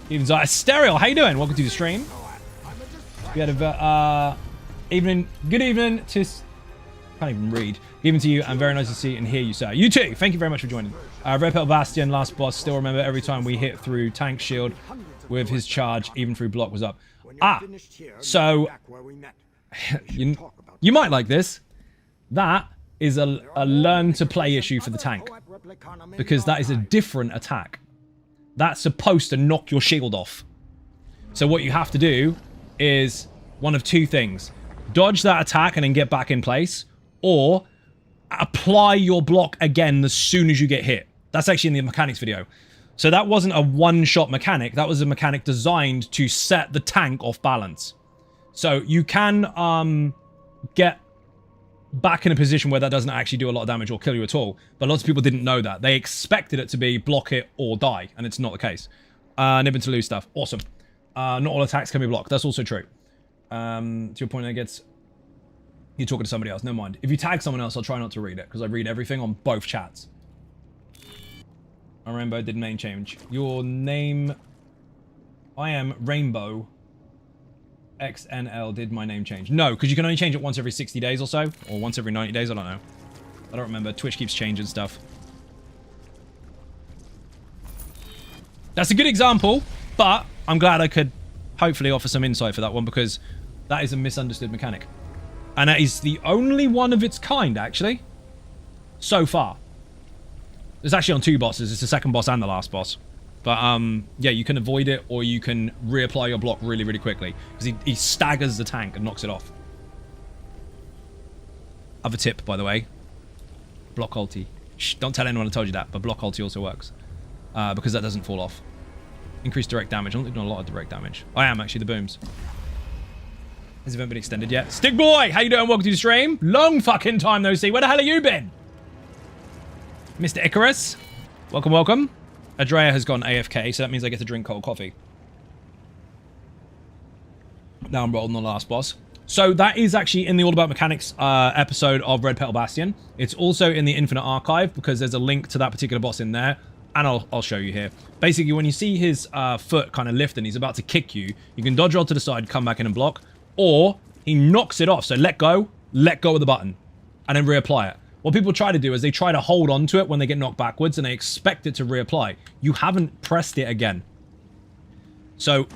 Even Stereo, how you doing? Welcome to the stream. We had a good evening to, can't even read. Even to you, and very nice to see and hear you, sir. You too. Thank you very much for joining. Red Petal Bastion, last boss. Still remember every time we hit through tank shield with his charge, even through block was up. So you might like this. That is a learn to play issue for the tank, because that is a different attack. That's supposed to knock your shield off. So what you have to do is one of two things. Dodge that attack and then get back in place, or apply your block again as soon as you get hit. That's actually in the mechanics video. So that wasn't a one-shot mechanic. That was a mechanic designed to set the tank off balance. So you can get back in a position where that doesn't actually do a lot of damage or kill you at all. But lots of people didn't know that. They expected it to be block it or die, and it's not the case. Nib and to lose stuff. Awesome. Not all attacks can be blocked. That's also true. To your point, it gets... You're talking to somebody else. Never mind. If you tag someone else, I'll try not to read it, because I read everything on both chats. Rainbow did name change. Your name... I am Rainbow. XNL did my name change. No, because you can only change it once every 60 days or so. Or once every 90 days, I don't know. I don't remember. Twitch keeps changing stuff. That's a good example, but I'm glad I could hopefully offer some insight for that one, because that is a misunderstood mechanic. And that is the only one of its kind, actually, so far. It's actually on 2 bosses. It's the second boss and the last boss. But, yeah, you can avoid it, or you can reapply your block really, really quickly. Because he staggers the tank and knocks it off. Other tip, by the way. Block ulti. Shh, don't tell anyone I told you that, but block ulti also works. Because that doesn't fall off. Increased direct damage. I don't think I've done a lot of direct damage. I am, actually, the booms. Has the event been extended yet? Stick Boy, how you doing? Welcome to the stream. Long fucking time no see. Where the hell have you been? Mr. Icarus. Welcome, welcome. Adrea has gone AFK, so that means I get to drink cold coffee. Now I'm rolling the last boss. So that is actually in the All About Mechanics episode of Red Petal Bastion. It's also in the Infinite Archive, because there's a link to that particular boss in there. And I'll show you here. Basically, when you see his foot kind of lift and he's about to kick you, you can dodge roll to the side, come back in and block. Or he knocks it off. So let go of the button, and then reapply it. What people try to do is they try to hold on to it when they get knocked backwards, and they expect it to reapply. You haven't pressed it again. So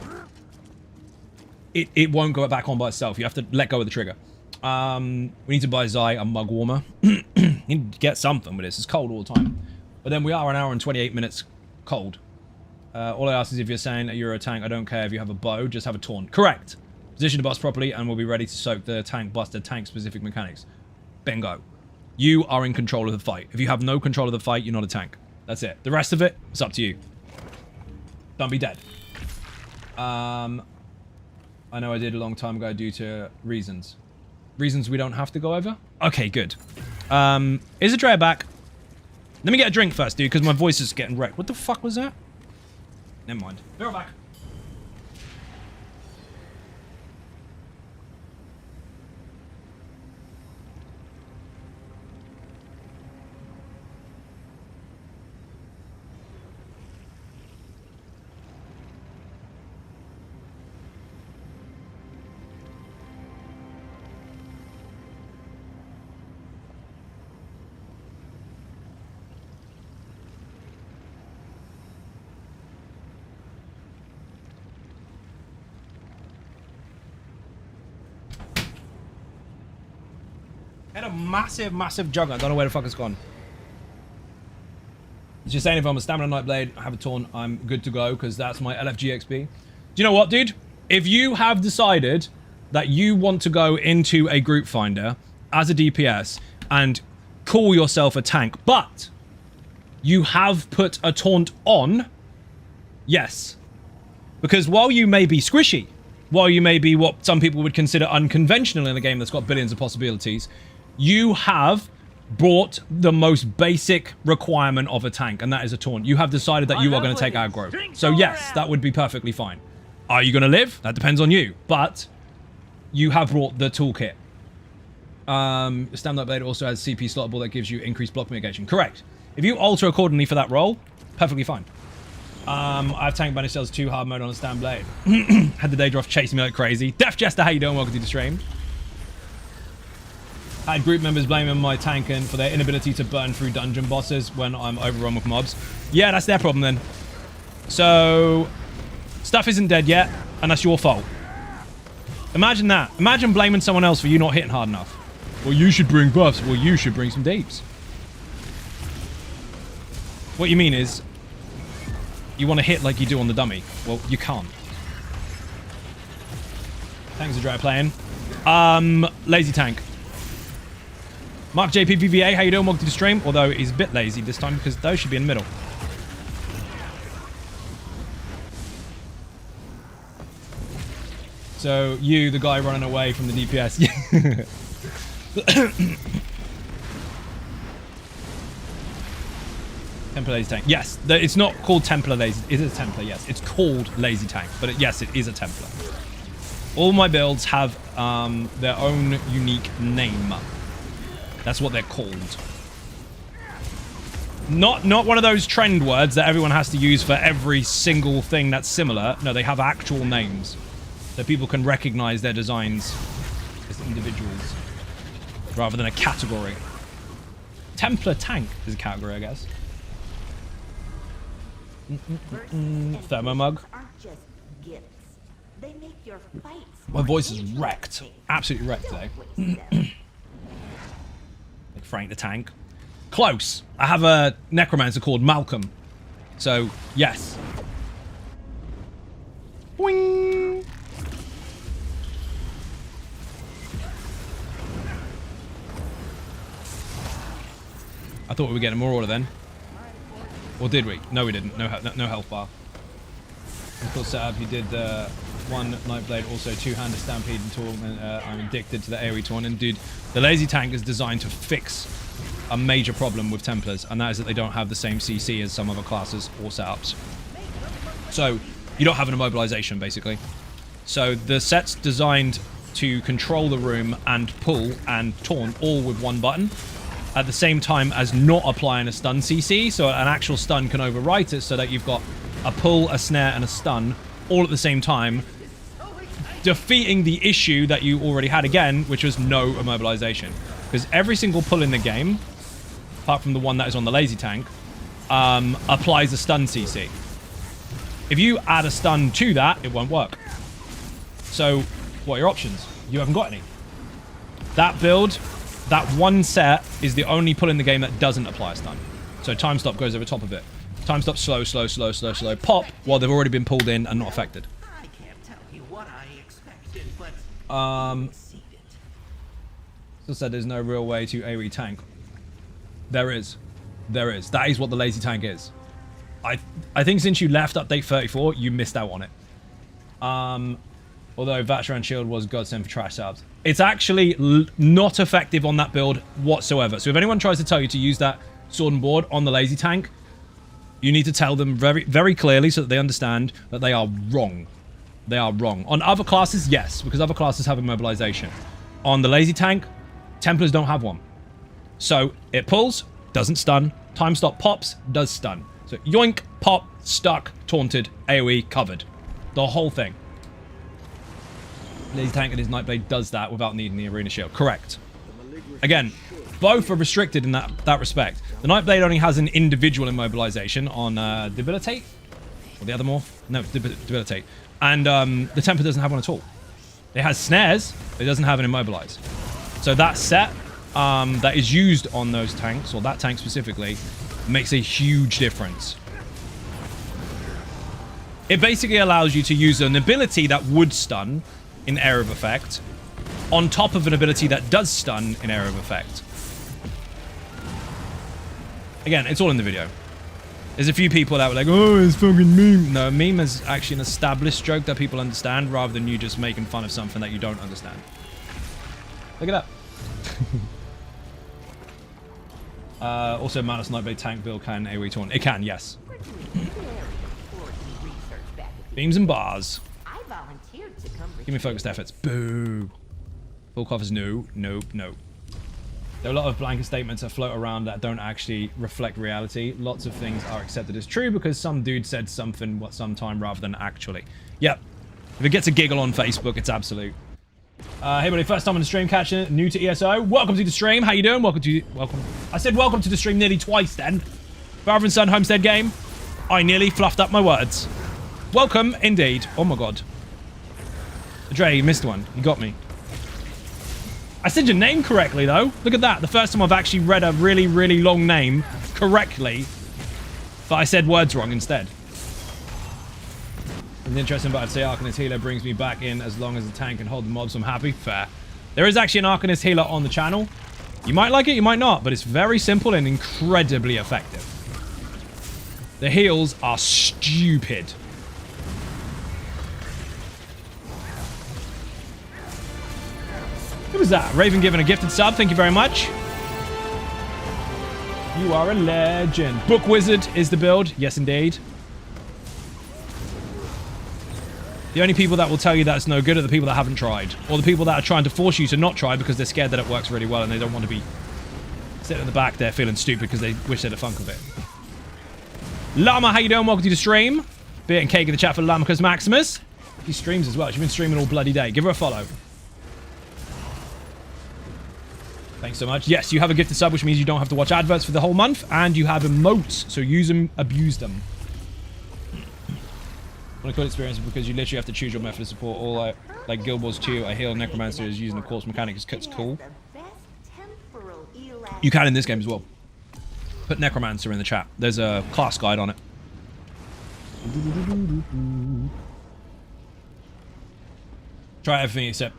it won't go back on by itself. You have to let go of the trigger. We need to buy Zai a mug warmer. You need to get something with this. It's cold all the time. But then we are an hour and 28 minutes cold. All I ask is if you're saying that you're a tank, I don't care if you have a bow, just have a taunt. Correct. Position the boss properly, and we'll be ready to soak the tank buster tank-specific mechanics. Bingo. You are in control of the fight. If you have no control of the fight, you're not a tank. That's it. The rest of it, it's up to you. Don't be dead. I know I did a long time ago due to reasons. Reasons we don't have to go over? Okay, good. Is Adrea back? Let me get a drink first, dude, because my voice is getting wrecked. What the fuck was that? Never mind. Be right back. Had a massive jug. I don't know where the fuck it's gone. It's just saying if I'm a Stamina Nightblade, I have a taunt, I'm good to go, because that's my LFG XP. Do you know what, dude? If you have decided that you want to go into a group finder as a DPS and call yourself a tank, but you have put a taunt on, yes. Because while you may be squishy, while you may be what some people would consider unconventional in a game that's got billions of possibilities, you have brought the most basic requirement of a tank, and that is a taunt. You have decided that you are going to take aggro. So yes, that would be perfectly fine. Are you going to live? That depends on you. But you have brought the toolkit. Stand-up blade also has CP slottable that gives you increased block mitigation. Correct. If you alter accordingly for that role, perfectly fine. I have tank bunny cells 2 hard mode on a stand blade. Had the Daedroth chasing me like crazy. Def Jester, how you doing? Welcome to the stream. I had group members blaming my tanking for their inability to burn through dungeon bosses when I'm overrun with mobs. Yeah, that's their problem then. So, stuff isn't dead yet, and that's your fault. Imagine that. Imagine blaming someone else for you not hitting hard enough. Well, you should bring buffs. Well, you should bring some deeps. What you mean is, you want to hit like you do on the dummy. Well, you can't. Thanks for dry playing. Lazy tank. Mark JPVVA, how you doing? Welcome to the stream. Although he's a bit lazy this time because those should be in the middle. So you, the guy running away from the DPS. Templar Lazy Tank. Yes, it's not called Templar Lazy. It is a Templar, yes. It's called Lazy Tank, but yes, it is a Templar. All my builds have their own unique name. That's what they're called. Not one of those trend words that everyone has to use for every single thing that's similar. No, they have actual names that people can recognize their designs as individuals rather than a category. Templar Tank is a category, I guess. Thermo mug. My voice is wrecked. Absolutely wrecked today. Like Frank the Tank. Close. I have a necromancer called Malcolm. So, yes. Boing. I thought we were getting more order then. Or did we? No, we didn't. No health bar. Cool setup. He did one Nightblade, also two-handed Stampede and Torment. I'm addicted to the AoE taunt. And dude, the Lazy Tank is designed to fix a major problem with Templars, and that is that they don't have the same CC as some other classes or setups. So you don't have an immobilization, basically. So the set's designed to control the room and pull and taunt all with one button, at the same time as not applying a stun CC, so an actual stun can overwrite it, so that you've got a pull, a snare, and a stun all at the same time, defeating the issue that you already had again, which was no immobilization. Because every single pull in the game, apart from the one that is on the Lazy Tank, applies a stun CC. If you add a stun to that, it won't work. So, what are your options? You haven't got any. That build, that one set, is the only pull in the game that doesn't apply a stun. So time stop goes over top of it. Time stop, slow, slow, slow, slow, slow. Pop, while they've already been pulled in and not affected. I can't tell you what I expected, but Still said there's no real way to AoE tank. There is. There is. That is what the Lazy Tank is. I think since you left update 34, you missed out on it. Although Vatran Shield was godsend for trash subs. It's actually not effective on that build whatsoever. So if anyone tries to tell you to use that sword and board on the Lazy Tank, you need to tell them very, very clearly so that they understand that they are wrong. They are wrong. On other classes, yes, because other classes have immobilization. On the Lazy Tank, Templars don't have one. So it pulls, doesn't stun. Time stop pops, does stun. So yoink, pop, stuck, taunted, AoE, covered. The whole thing. Lazy Tank and his Nightblade does that without needing the Arena Shield. Correct. Again, both are restricted in that respect. The Nightblade only has an individual immobilization on Debilitate. Or the other morph? No, Debilitate. And the Templar doesn't have one at all. It has snares, but it doesn't have an immobilize. So that set that is used on those tanks, or that tank specifically, makes a huge difference. It basically allows you to use an ability that would stun in area of effect on top of an ability that does stun in area of effect. Again, it's all in the video. There's a few people that were like, oh, it's fucking meme. No, meme is actually an established joke that people understand rather than you just making fun of something that you don't understand. Look at that. Also, Manus Nightblade tank build can AoE taunt. It can, yes. Beams and bars. I volunteered to come. Give me focused efforts. Boo. Full coffers, no, nope, no. There are a lot of blanket statements that float around that don't actually reflect reality. Lots of things are accepted as true because some dude said something sometime rather than actually. Yep. If it gets a giggle on Facebook, it's absolute. Hey buddy, first time on the stream, catching it, new to ESO. Welcome to the stream. How you doing? Welcome. I said welcome to the stream nearly twice then. Father and son homestead game. I nearly fluffed up my words. Welcome indeed. Oh my god. Dre, you missed one. You got me. I said your name correctly though. Look at that. The first time I've actually read a really, really long name correctly, but I said words wrong instead. It's interesting, but I'd say Arcanist Healer brings me back in as long as the tank can hold the mobs. I'm happy. Fair. There is actually an Arcanist Healer on the channel. You might like it, you might not, but it's very simple and incredibly effective. The heals are stupid. Who was that? Raven giving a gifted sub. Thank you very much. You are a legend. Book Wizard is the build. Yes, indeed. The only people that will tell you that it's no good are the people that haven't tried. Or the people that are trying to force you to not try because they're scared that it works really well and they don't want to be sitting at the back there feeling stupid because they wish they'd have fun with it. Llama, how you doing? Welcome to the stream. Beer and cake in the chat for Lamacus Maximus. He streams as well. She's been streaming all bloody day. Give her a follow. Thanks so much. Yes, you have a gifted sub, which means you don't have to watch adverts for the whole month, and you have emotes, so use them, abuse them. What a cool experience because you literally have to choose your method of support. All like Guild Wars 2, I heal Necromancer is using the Corpse mechanic is cool. You can in this game as well. Put Necromancer in the chat. There's a class guide on it. Try everything except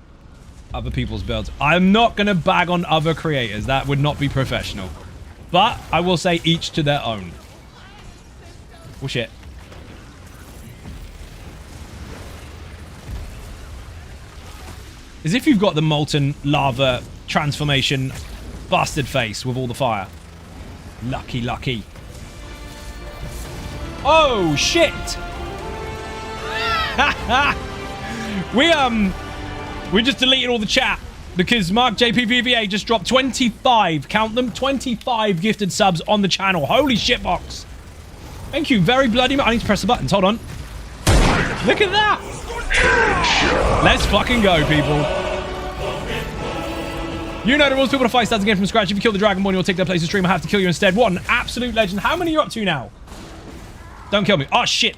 other people's builds. I'm not going to bag on other creators. That would not be professional. But I will say each to their own. Oh shit. As if you've got the molten lava transformation bastard face with all the fire. Lucky, lucky. Oh shit. We just deleted all the chat because Mark JPVVA just dropped 25, count them, 25 gifted subs on the channel. Holy shitbox. Thank you very bloody much. I need to press the buttons. Hold on. Look at that. Let's fucking go, people. You know the rules. People to fight starts again from scratch. If you kill the Dragonborn, you'll take their place in stream. I have to kill you instead. What an absolute legend. How many are you up to now? Don't kill me. Oh, shit.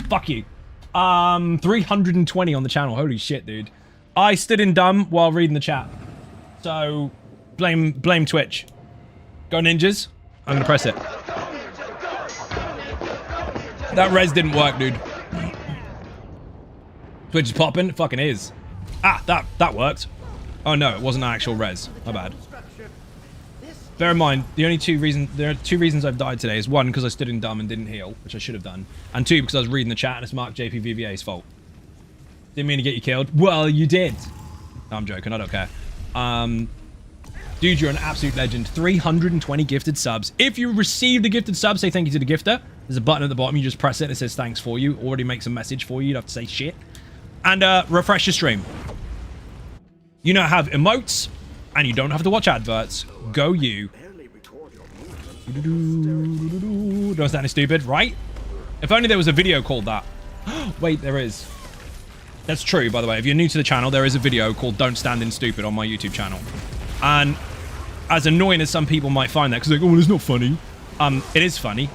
Fuck you. 320 on the channel. Holy shit, dude. I stood in dumb while reading the chat. So, blame Twitch. Go ninjas. I'm gonna press it. That res didn't work, dude. Twitch is popping. It fucking is. Ah, that worked. Oh no, it wasn't an actual res. My bad. Bear in mind, there are two reasons I've died today. Is one, because I stood in dumb and didn't heal, which I should have done. And two, because I was reading the chat and it's Mark JPVVA's fault. Didn't mean to get you killed. Well, you did. No, I'm joking. I don't care. Dude, you're an absolute legend. 320 gifted subs. If you receive the gifted sub, say thank you to the gifter. There's a button at the bottom. You just press it. It says thanks for you. Already makes a message for you. You don't have to say shit. And refresh your stream. You now have emotes, and you don't have to watch adverts. Go you. Don't stand stupid, right? If only there was a video called that. Wait, there is. That's true, by the way. If you're new to the channel, there is a video called Don't Stand in Stupid on my YouTube channel. And as annoying as some people might find that, because they're like, oh, well, it's not funny. It is funny.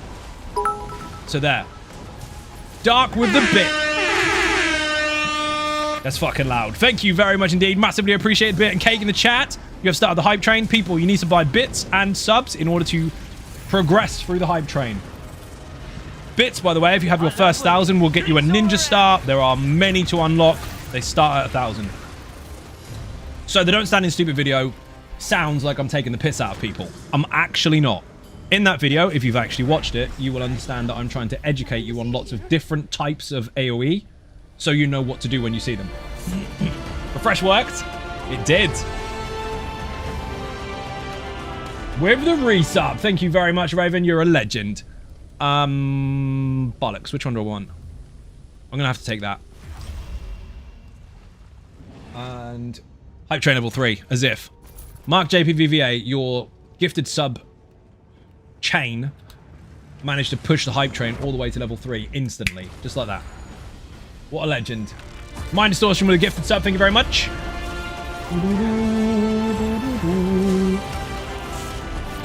So there. Dark with the bit. That's fucking loud. Thank you very much indeed. Massively appreciate Bit and Cake in the chat. You have started the hype train. People, you need to buy bits and subs in order to progress through the hype train. Bits, by the way, if you have your first 1,000, will get you a ninja star. There are many to unlock. They start at 1,000. So the don't stand in stupid video sounds like I'm taking the piss out of people. I'm actually not. In that video, if you've actually watched it, you will understand that I'm trying to educate you on lots of different types of AoE, so you know what to do when you see them. Refresh worked. It did. With the resub. Thank you very much, Raven. You're a legend. Bollocks. Which one do I want? I'm going to have to take that. And Hype Train level 3, as if. Mark JPVVA, your gifted sub chain managed to push the Hype Train all the way to level 3 instantly. Just like that. What a legend. Mind Distortion with a gifted sub. Thank you very much.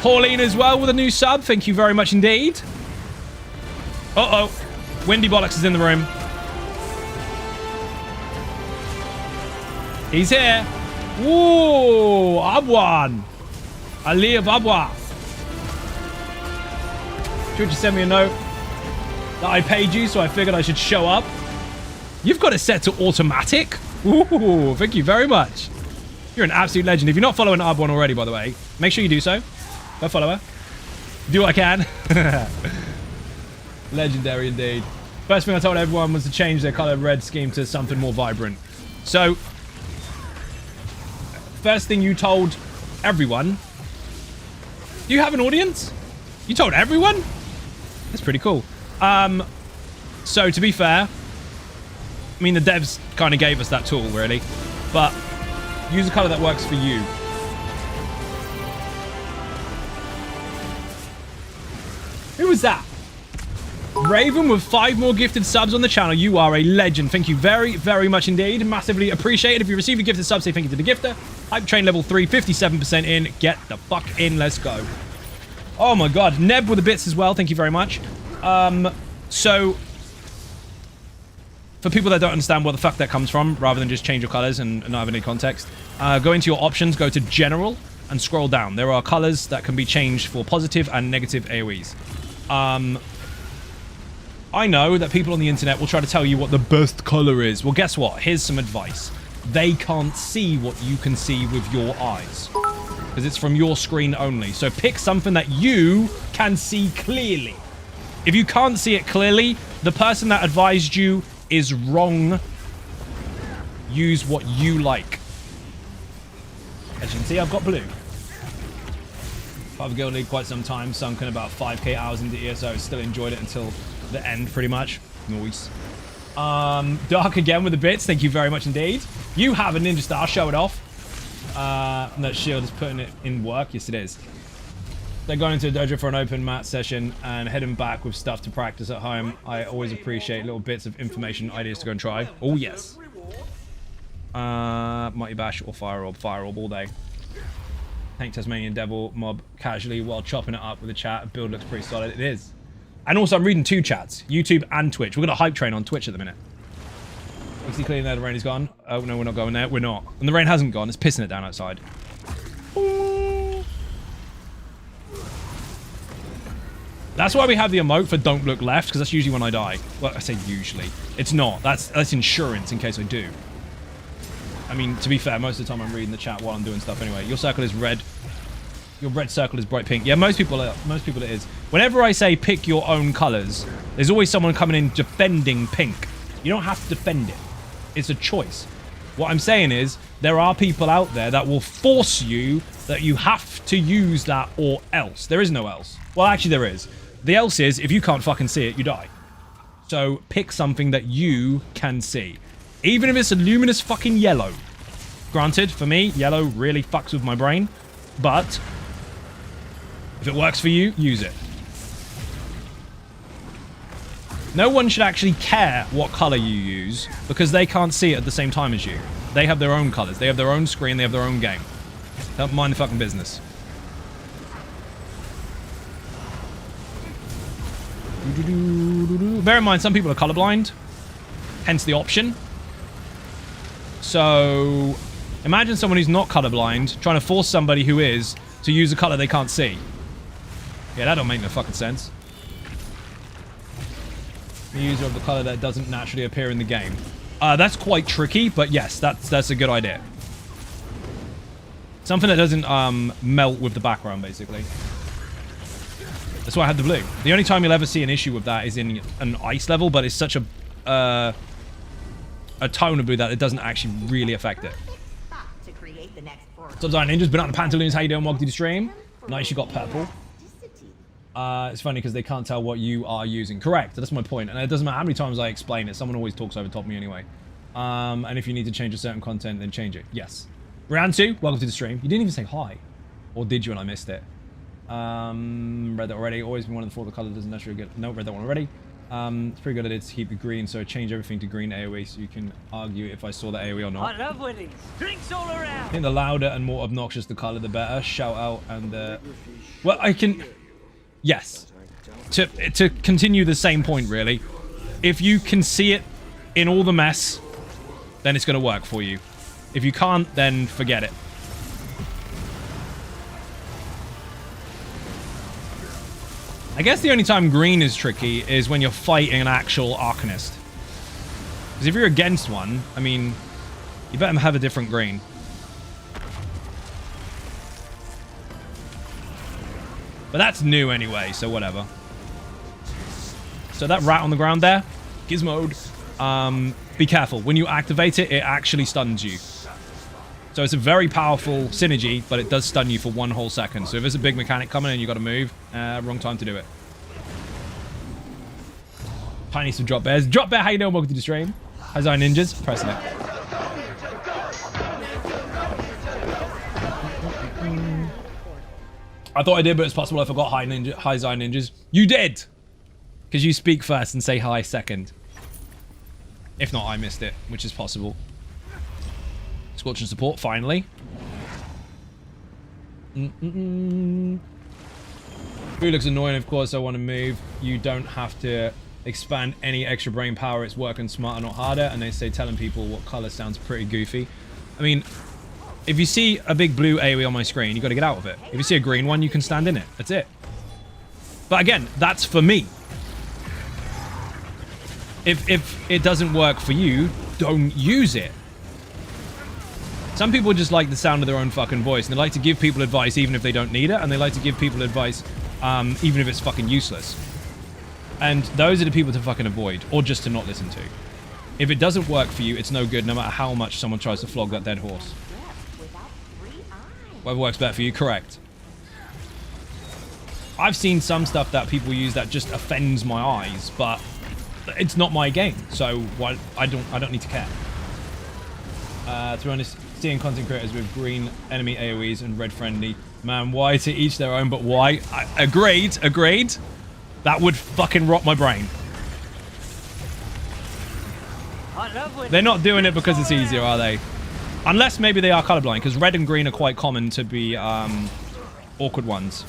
Pauline as well with a new sub. Thank you very much indeed. Uh-oh. Windy Bollocks is in the room. He's here. Whoa, Abwan. Ali of Abwa. Should you send me a note that I paid you, so I figured I should show up? You've got it set to automatic? Ooh, thank you very much. You're an absolute legend. If you're not following Abwan already, by the way, make sure you do so. Go follow her. Do what I can. Legendary indeed. First thing I told everyone was to change their color red scheme to something more vibrant. So, first thing you told everyone. Do you have an audience? You told everyone? That's pretty cool. So to be fair, I mean the devs kind of gave us that tool really, but use a color that works for you. Who was that? Raven with 5 more gifted subs on the channel. You are a legend. Thank you very, very much indeed. Massively appreciated. If you received a gifted sub, say thank you to the gifter. Hype Train level 3, 57% in. Get the fuck in. Let's go. Oh my god. Neb with the bits as well. Thank you very much. So, for people that don't understand where the fuck that comes from, rather than just change your colors and not have any context, go into your options, go to General, and scroll down. There are colors that can be changed for positive and negative AoEs. I know that people on the internet will try to tell you what the best color is. Well, guess what? Here's some advice. They can't see what you can see with your eyes, because it's from your screen only. So pick something that you can see clearly. If you can't see it clearly, the person that advised you is wrong. Use what you like. As you can see, I've got blue. I've Guild League quite some time, sunk in about 5k hours into ESO. Still enjoyed it until the end, pretty much. Noise. Dark again with the bits. Thank you very much indeed. You have a ninja star. Show it off. That shield is putting it in work. Yes, it is. They're going into a dojo for an open mat session and heading back with stuff to practice at home. I always appreciate little bits of information, ideas to go and try. Oh, yes. Mighty Bash or Fire Orb. Fire Orb all day. Tank Tasmanian Devil mob casually while chopping it up with a chat. Build looks pretty solid. It is. And also, I'm reading 2 chats. YouTube and Twitch. We're going to Hype Train on Twitch at the minute. Is he clean there? The rain is gone. Oh, no, we're not going there. We're not. And the rain hasn't gone. It's pissing it down outside. That's why we have the emote for don't look left, because that's usually when I die. Well, I say usually. It's not. That's insurance in case I do. I mean, to be fair, most of the time I'm reading the chat while I'm doing stuff anyway. Your circle is red. Your red circle is bright pink. Yeah, most people it is. Whenever I say pick your own colors, there's always someone coming in defending pink. You don't have to defend it. It's a choice. What I'm saying is, there are people out there that will force you that you have to use that or else. There is no else. Well, actually there is. The else is, if you can't fucking see it, you die. So pick something that you can see. Even if it's a luminous fucking yellow. Granted, for me, yellow really fucks with my brain. But if it works for you, use it. No one should actually care what color you use because they can't see it at the same time as you. They have their own colors. They have their own screen. They have their own game. Don't mind the fucking business. Bear in mind, some people are colorblind. Hence the option. So imagine someone who's not colorblind trying to force somebody who is to use a color they can't see. Yeah, that don't make no fucking sense. the user of the color that doesn't naturally appear in the game. That's quite tricky, but yes, that's a good idea. Something that doesn't melt with the background, basically. That's why I had the blue. The only time you'll ever see an issue with that is in an ice level, but it's such a tone of blue that it doesn't actually really affect it. So Design Ninjas, been out the Pantaloons, how you doing? Welcome to the stream. Nice, you got purple. It's funny because they can't tell what you are using. Correct, that's my point. And it doesn't matter how many times I explain it, someone always talks over top me anyway. And if you need to change a certain content, then change it. Yes. Riantu, welcome to the stream. You didn't even say hi. Or did you and I missed it? Read that already. Always been one of the four. The color doesn't necessarily get. No, read that one already. It's pretty good at it to keep it green, so change everything to green AoE so you can argue if I saw the AoE or not. I love weddings. Drinks all around. I think the louder and more obnoxious the color, the better. Shout out and well, I can. Yes. To continue the same point, really. If you can see it in all the mess, then it's going to work for you. If you can't, then forget it. I guess the only time green is tricky is when you're fighting an actual Arcanist. Because if you're against one, I mean, you better have a different green. But that's new anyway, so whatever. So that rat on the ground there, Gizmode, be careful. When you activate it, it actually stuns you. So it's a very powerful synergy, but it does stun you for 1 whole second. So if there's a big mechanic coming and you got to move, wrong time to do it. Tiny some drop bears. Drop bear, how you doing? Welcome to the stream. How's our ninjas? Pressing it. I thought I did, but it's possible I forgot hi Zai ninjas. You did! Because you speak first and say hi second. If not, I missed it, which is possible. Scorching support, finally. Who looks annoying, of course, I want to move. You don't have to expand any extra brain power. It's working smarter, not harder. And they say telling people what color sounds pretty goofy. I mean, if you see a big blue AoE on my screen, you got to get out of it. If you see a green one, you can stand in it. That's it. But again, that's for me. If it doesn't work for you, don't use it. Some people just like the sound of their own fucking voice, and they like to give people advice even if they don't need it, and they like to give people advice even if it's fucking useless. And those are the people to fucking avoid, or just to not listen to. If it doesn't work for you, it's no good, no matter how much someone tries to flog that dead horse. Whatever works better for you, correct. I've seen some stuff that people use that just offends my eyes, but it's not my game, so why I don't need to care. To be honest, seeing content creators with green enemy AoEs and red friendly, man, why to each their own, but why? Agreed. That would fucking rot my brain. They're not doing it because it's easier, are they? Unless maybe they are colorblind, because red and green are quite common to be awkward ones.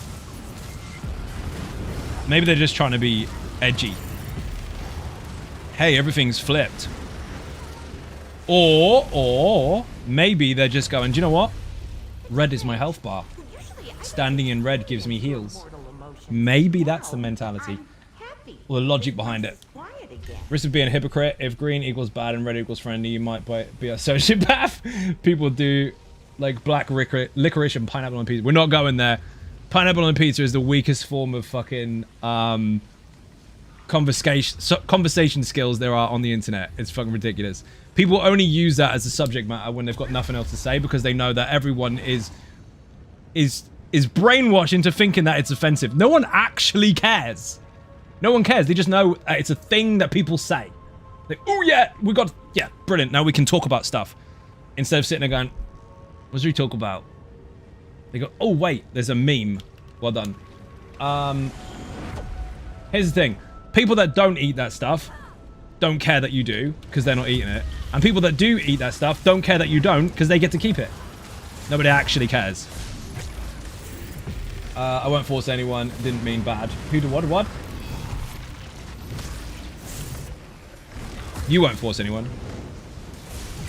Maybe they're just trying to be edgy. Hey, everything's flipped. Or maybe they're just going, do you know what? Red is my health bar. Standing in red gives me heals. Maybe that's the mentality. Or the logic behind it. Risk of being a hypocrite. If green equals bad and red equals friendly, you might be a sociopath. People do like black licorice and pineapple on pizza. We're not going there. Pineapple on pizza is the weakest form of fucking conversation skills there are on the internet. It's fucking ridiculous. People only use that as a subject matter when they've got nothing else to say, because they know that everyone is brainwashed into thinking that it's offensive. No one actually cares. No one cares. They just know it's a thing that people say. Like, oh yeah, yeah, brilliant. Now we can talk about stuff. Instead of sitting there going, what should we talk about? They go, oh wait, there's a meme. Well done. Here's the thing. People that don't eat that stuff don't care that you do, because they're not eating it. And people that do eat that stuff don't care that you don't, because they get to keep it. Nobody actually cares. I won't force anyone. Didn't mean bad. Who did what? You won't force anyone.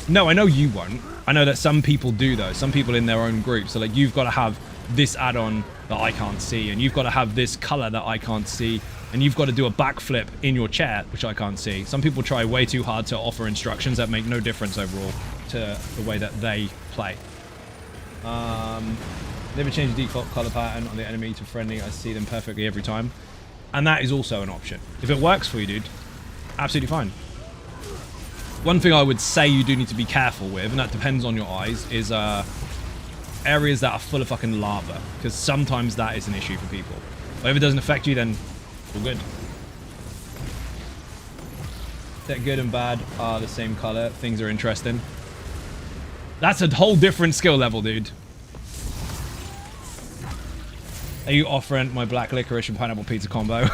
No, I know you won't. I know that some people do, though. Some people in their own group. So, like, you've got to have this add-on that I can't see, and you've got to have this color that I can't see, and you've got to do a backflip in your chair, which I can't see. Some people try way too hard to offer instructions that make no difference overall to the way that they play. Never change the default color pattern on the enemy to friendly. I see them perfectly every time. And that is also an option. If it works for you, dude, absolutely fine. One thing I would say you do need to be careful with, and that depends on your eyes, is areas that are full of fucking lava. Because sometimes that is an issue for people. But if it doesn't affect you, then all good. That good and bad are the same color. Things are interesting. That's a whole different skill level, dude. Are you offering my black licorice and pineapple pizza combo?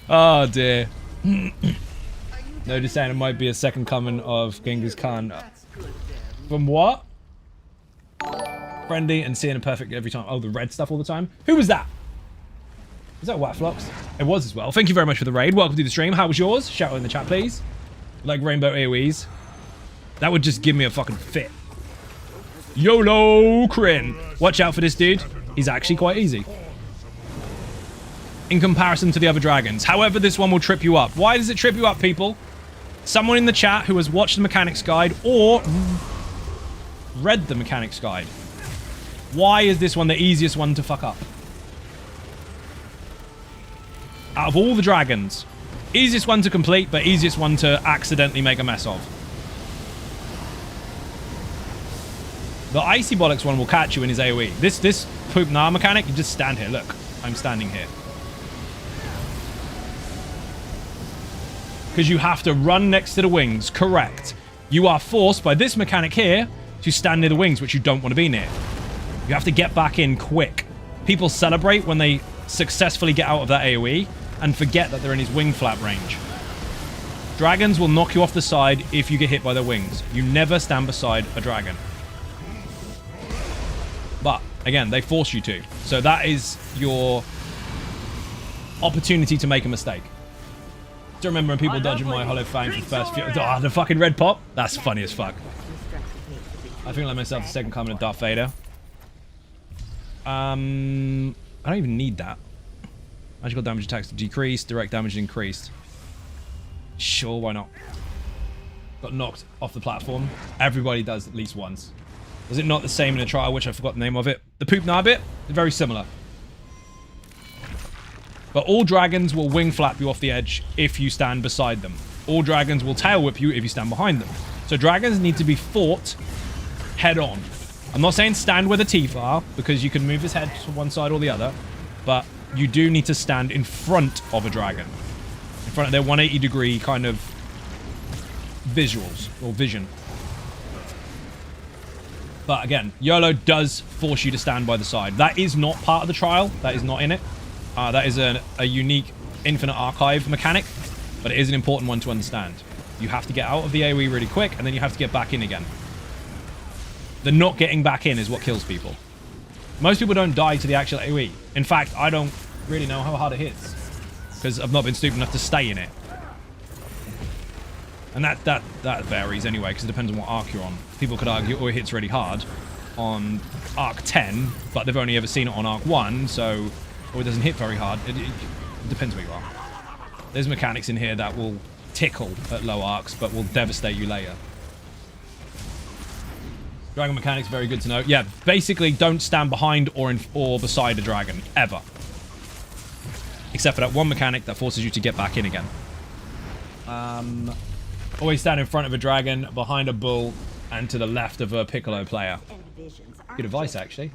Oh, dear. No, just saying it might be a second coming of Genghis Khan. From what? Friendly and seeing a perfect every time. Oh, the red stuff all the time? Who was that? Was that Watflops? It was as well. Thank you very much for the raid. Welcome to the stream. How was yours? Shout out in the chat, please. Like rainbow AoEs. That would just give me a fucking fit. YOLO Crin. Watch out for this dude. He's actually quite easy in comparison to the other dragons. However, this one will trip you up. Why does it trip you up, people? Someone in the chat who has watched the mechanics guide or read the mechanics guide. Why is this one the easiest one to fuck up? Out of all the dragons, easiest one to complete, but easiest one to accidentally make a mess of. The Icy Bollocks one will catch you in his AoE. This Poop Nah mechanic, you just stand here. Look, I'm standing here. Because you have to run next to the wings. Correct. You are forced by this mechanic here to stand near the wings, which you don't want to be near. You have to get back in quick. People celebrate when they successfully get out of that AoE and forget that they're in his wing flap range. Dragons will knock you off the side if you get hit by their wings. You never stand beside a dragon. But, again, they force you to. So that is your opportunity to make a mistake. Do you remember when people dodging my hollow fang for the first few... Oh, the fucking red pop? That's funny as fuck. I think I let myself the second coming of Darth Vader. I don't even need that. Magical damage attacks decreased, direct damage increased. Sure, why not? Got knocked off the platform. Everybody does at least once. Was it not the same in a trial, which I forgot the name of it? The Poop Nah bit? They're very similar. But all dragons will wing flap you off the edge if you stand beside them. All dragons will tail whip you if you stand behind them. So dragons need to be fought head on. I'm not saying stand where the teeth are, because you can move his head to one side or the other, but you do need to stand in front of a dragon. In front of their 180-degree kind of visuals, or vision. But again, YOLO does force you to stand by the side. That is not part of the trial. That is not in it. That is a unique infinite archive mechanic, but it is an important one to understand. You have to get out of the AoE really quick, and then you have to get back in again. The not getting back in is what kills people. Most people don't die to the actual AoE. In fact, I don't really know how hard it hits, because I've not been stupid enough to stay in it. And that varies anyway, because it depends on what arc you're on. People could argue, oh, it hits really hard on arc 10, but they've only ever seen it on arc 1, so... Or it doesn't hit very hard. It depends where you are. There's mechanics in here that will tickle at low arcs, but will devastate you later. Dragon mechanics, very good to know. Yeah, basically don't stand behind or beside a dragon, ever. Except for that one mechanic that forces you to get back in again. Always stand in front of a dragon, behind a bull, and to the left of a Piccolo player. Good advice, actually.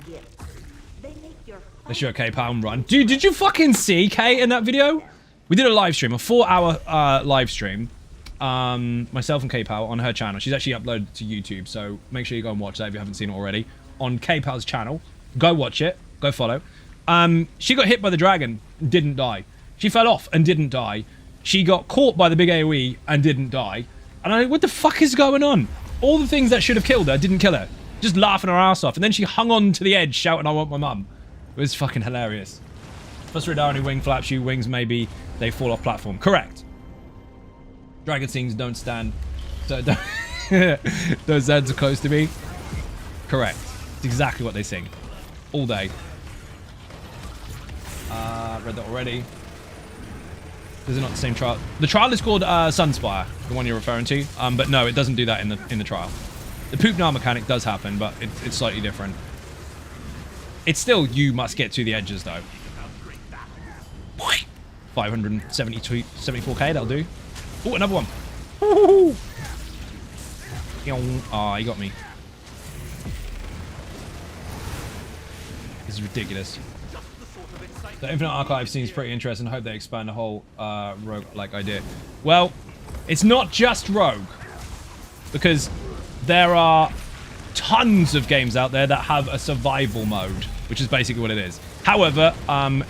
Let's show K-Pound run. Dude, did you fucking see K in that video? We did a live stream, a 4-hour live stream. Myself and K-Pow on her channel. She's actually uploaded to YouTube, so make sure you go and watch that if you haven't seen it already. On K-Pow's channel. Go watch it. Go follow. She got hit by the dragon, didn't die. She fell off and didn't die. She got caught by the big AoE and didn't die. And I'm like, what the fuck is going on? All the things that should have killed her didn't kill her. Just laughing her ass off. And then she hung on to the edge shouting, I want my mum. It was fucking hilarious. Plus Radar wing flaps you, wings maybe they fall off platform. Correct. Dragon Stings don't stand. Don't stand too close to me. Correct. It's exactly what they sing. All day. Read that already. Is it not the same trial? The trial is called Sunspire, the one you're referring to. But no, it doesn't do that in the trial. The poop nar mechanic does happen, but it's slightly different. It's still, you must get to the edges though. 574k, that'll do. Oh, another one. Ah, he got me. This is ridiculous. The Infinite Archive seems pretty interesting. I hope they expand the whole rogue-like idea. Well, it's not just rogue, because there are tons of games out there that have a survival mode, which is basically what it is. However,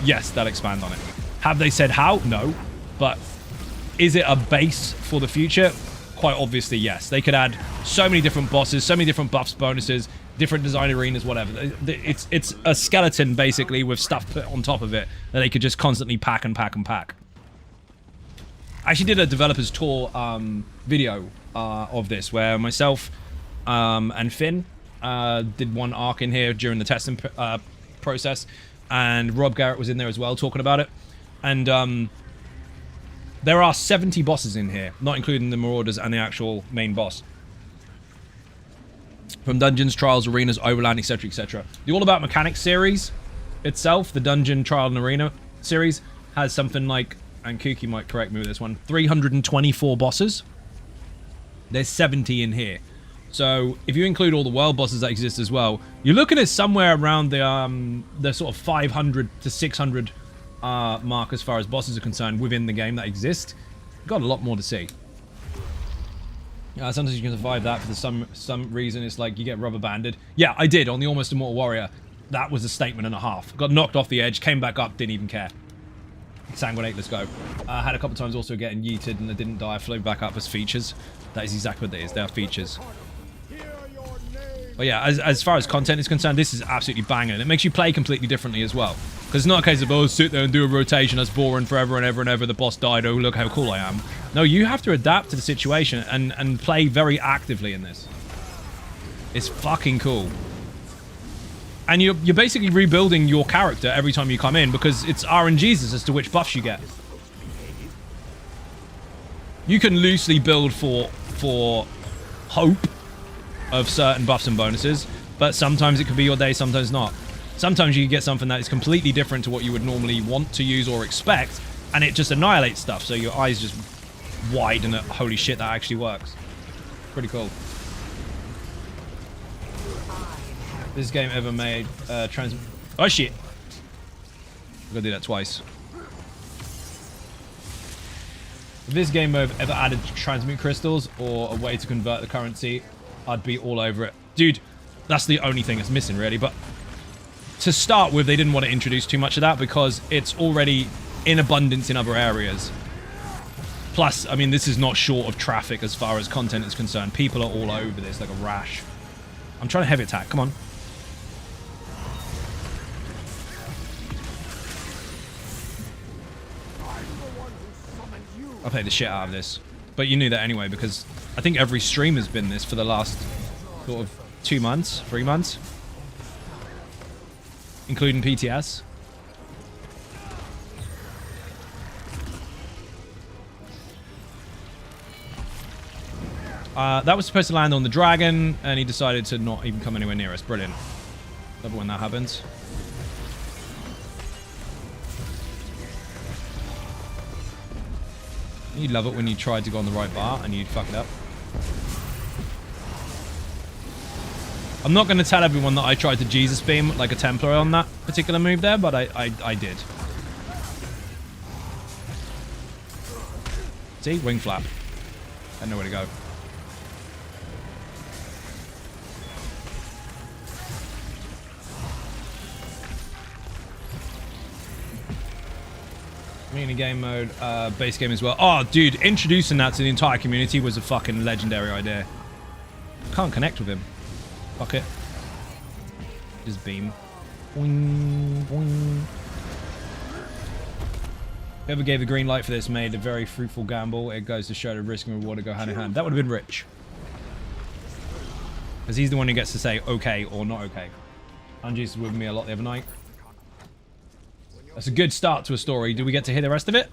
yes, they'll expand on it. Have they said how? No. But is it a base for the future? Quite obviously, yes. They could add so many different bosses, so many different buffs, bonuses, different design arenas, whatever. It's a skeleton, basically, with stuff put on top of it that they could just constantly pack and pack and pack. I actually did a developer's tour video of this, where myself and Finn did one arc in here during the testing process, and Rob Garrett was in there as well talking about it. And there are 70 bosses in here, not including the Marauders and the actual main boss. From dungeons, trials, arenas, overland, etc, etc. The All About Mechanics series itself, the dungeon, trial, and arena series, has something like, and Kuki might correct me with this one, 324 bosses. There's 70 in here. So if you include all the world bosses that exist as well, you're looking at somewhere around the sort of 500 to 600 mark as far as bosses are concerned within the game that exist. Got a lot more to see. Sometimes you can survive that for some reason. It's like you get rubber banded. Yeah, I did on the Almost Immortal Warrior. That was a statement and a half. Got knocked off the edge, came back up, didn't even care. Sanguinate, let's go. Had a couple times also getting yeeted and I didn't die. I flew back up as features. That is exactly what it is. They are features. But yeah, as far as content is concerned, this is absolutely banging. It makes you play completely differently as well. Because it's not a case of, oh, sit there and do a rotation, that's boring forever and ever and ever, the boss died, oh, look how cool I am. No, you have to adapt to the situation and play very actively in this. It's fucking cool. And you're basically rebuilding your character every time you come in, because it's RNGs as to which buffs you get. You can loosely build for hope of certain buffs and bonuses, but sometimes it could be your day, sometimes not. Sometimes you can get something that is completely different to what you would normally want to use or expect, and it just annihilates stuff, so your eyes just widen at, holy shit, that actually works. Pretty cool. This game ever made oh shit! I've got to do that twice. If this game mode ever added transmute crystals or a way to convert the currency, I'd be all over it. Dude, that's the only thing that's missing, really. But to start with, they didn't want to introduce too much of that because it's already in abundance in other areas. Plus, I mean, this is not short of traffic as far as content is concerned. People are all over this like a rash. I'm trying to heavy attack. Come on. I'll play the shit out of this. But you knew that anyway, because I think every stream has been this for the last sort of 2 months, 3 months. Including PTS. That was supposed to land on the dragon, and he decided to not even come anywhere near us. Brilliant. Love it when that happens. You love it when you try to go on the right bar and you fuck it up. I'm not going to tell everyone that I tried to Jesus beam like a Templar on that particular move there, but I did. See? Wing flap. I don't know where to go. Mini game mode, base game as well. Oh, dude, introducing that to the entire community was a fucking legendary idea. Can't connect with him. Fuck it. Just beam. Boing, boing. Whoever gave the green light for this made a very fruitful gamble. It goes to show the risk and reward to go hand in hand. That would have been Rich. Because he's the one who gets to say okay or not okay. Anji's with me a lot the other night. That's a good start to a story. Do we get to hear the rest of it?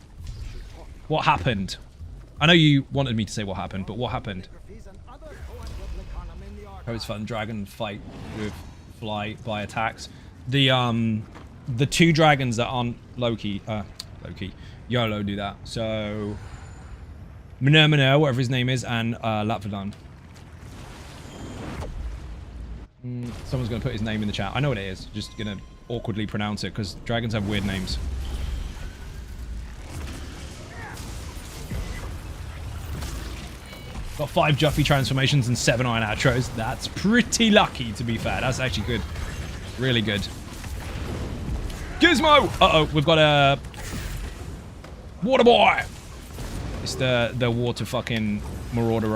What happened? I know you wanted me to say what happened, but what happened? How is fun dragon fight with fly by attacks. The 2 dragons that aren't Loki, YOLO do that. So Miner, whatever his name is, and Latvadan. Someone's gonna put his name in the chat. I know what it is. Just gonna awkwardly pronounce it because dragons have weird names. Got 5 Juffy transformations and 7 iron outros. That's pretty lucky, to be fair. That's actually good. Really good. Gizmo! Uh-oh, we've got a... Water boy! It's the water fucking marauder.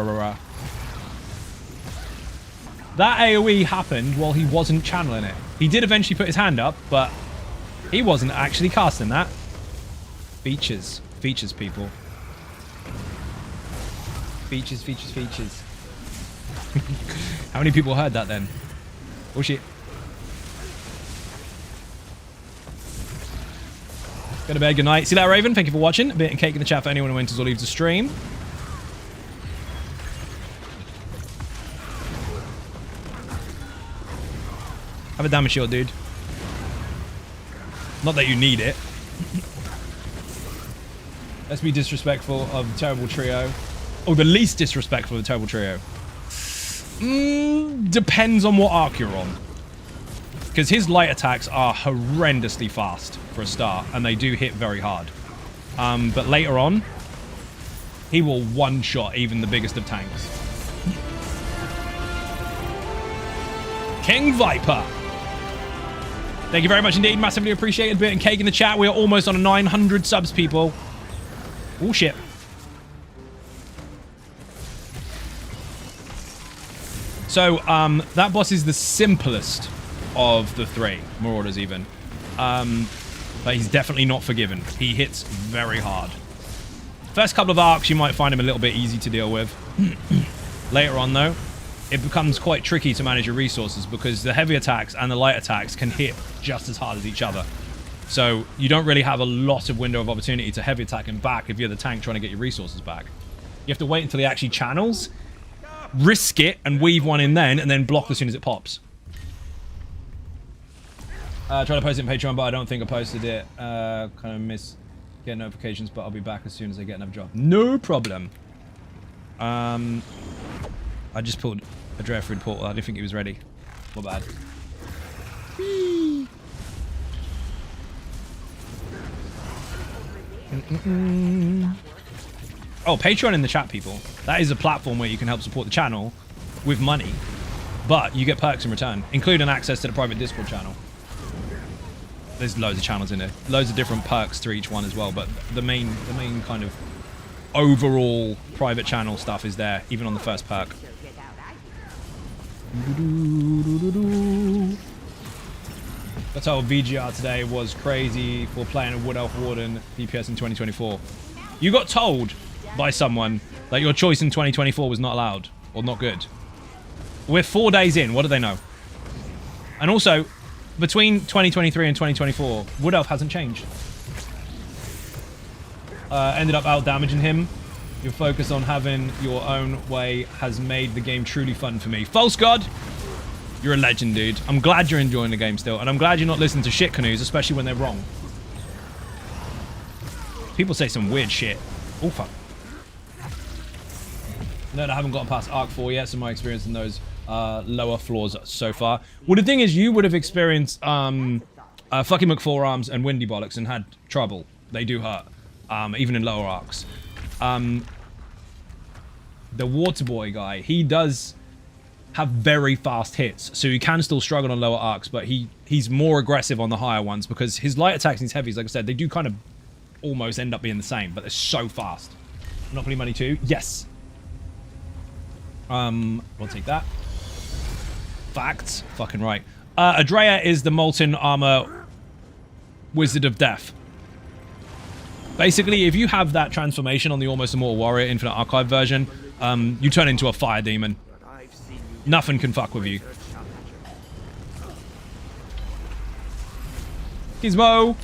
That AoE happened while he wasn't channeling it. He did eventually put his hand up, but he wasn't actually casting that. Features. Features, people. Features. How many people heard that then? Oh shit. Go to bed, good night. See you later, Raven. Thank you for watching. A bit of cake in the chat for anyone who enters or leaves the stream. Have a damage shield, dude. Not that you need it. Let's be disrespectful of the terrible trio. Oh, the least disrespectful of the terrible trio. Depends on what arc you're on. Because his light attacks are horrendously fast for a start, and they do hit very hard. But later on, he will one-shot even the biggest of tanks. King Viper. Thank you very much indeed. Massively appreciated. Bit and cake in the chat. We are almost on 900 subs, people. Oh, shit. So, that boss is the simplest of the 3 Marauders even. But he's definitely not forgiven. He hits very hard. First couple of arcs, you might find him a little bit easy to deal with. Later on, though, it becomes quite tricky to manage your resources because the heavy attacks and the light attacks can hit just as hard as each other. So you don't really have a lot of window of opportunity to heavy attack him back if you're the tank trying to get your resources back. You have to wait until he actually channels, risk it, and weave one in then, and then block as soon as it pops. Try to post it in Patreon, but I don't think I posted it. Kind of miss getting notifications, but I'll be back as soon as I get another job. No problem. I just pulled a Dreadfruit portal. I didn't think he was ready. My bad. Whee! Oh, Patreon in the chat, people. That is a platform where you can help support the channel with money, but you get perks in return, including access to the private Discord channel. There's loads of channels in there. Loads of different perks to each one as well, but the main kind of overall private channel stuff is there, even on the first perk. That's how VGR today was crazy for playing a Wood Elf Warden DPS in 2024. You got told by someone that your choice in 2024 was not allowed or not good. We're 4 days in. What do they know? And also, between 2023 and 2024, Wood Elf hasn't changed. Ended up out damaging him. Your focus on having your own way has made the game truly fun for me. False God, you're a legend, dude. I'm glad you're enjoying the game still, and I'm glad you're not listening to shit canoes, especially when they're wrong. People say some weird shit. Oh, fuck. No, I haven't gotten past Arc 4 yet, so my experience in those lower floors so far. Well, the thing is, you would have experienced fucking McForearms and Windy Bollocks and had trouble. They do hurt, even in lower arcs. The Water Boy guy, he does have very fast hits, so he can still struggle on lower arcs, but he's more aggressive on the higher ones because his light attacks and his heavies, like I said, they do kind of almost end up being the same, but they're so fast. Monopoly Money 2, yes. We'll take that. Facts, fucking right. Adrea is the Molten Armor Wizard of Death. Basically, if you have that transformation on the Almost Immortal Warrior Infinite Archive version, you turn into a fire demon. Nothing can fuck with you. Gizmo!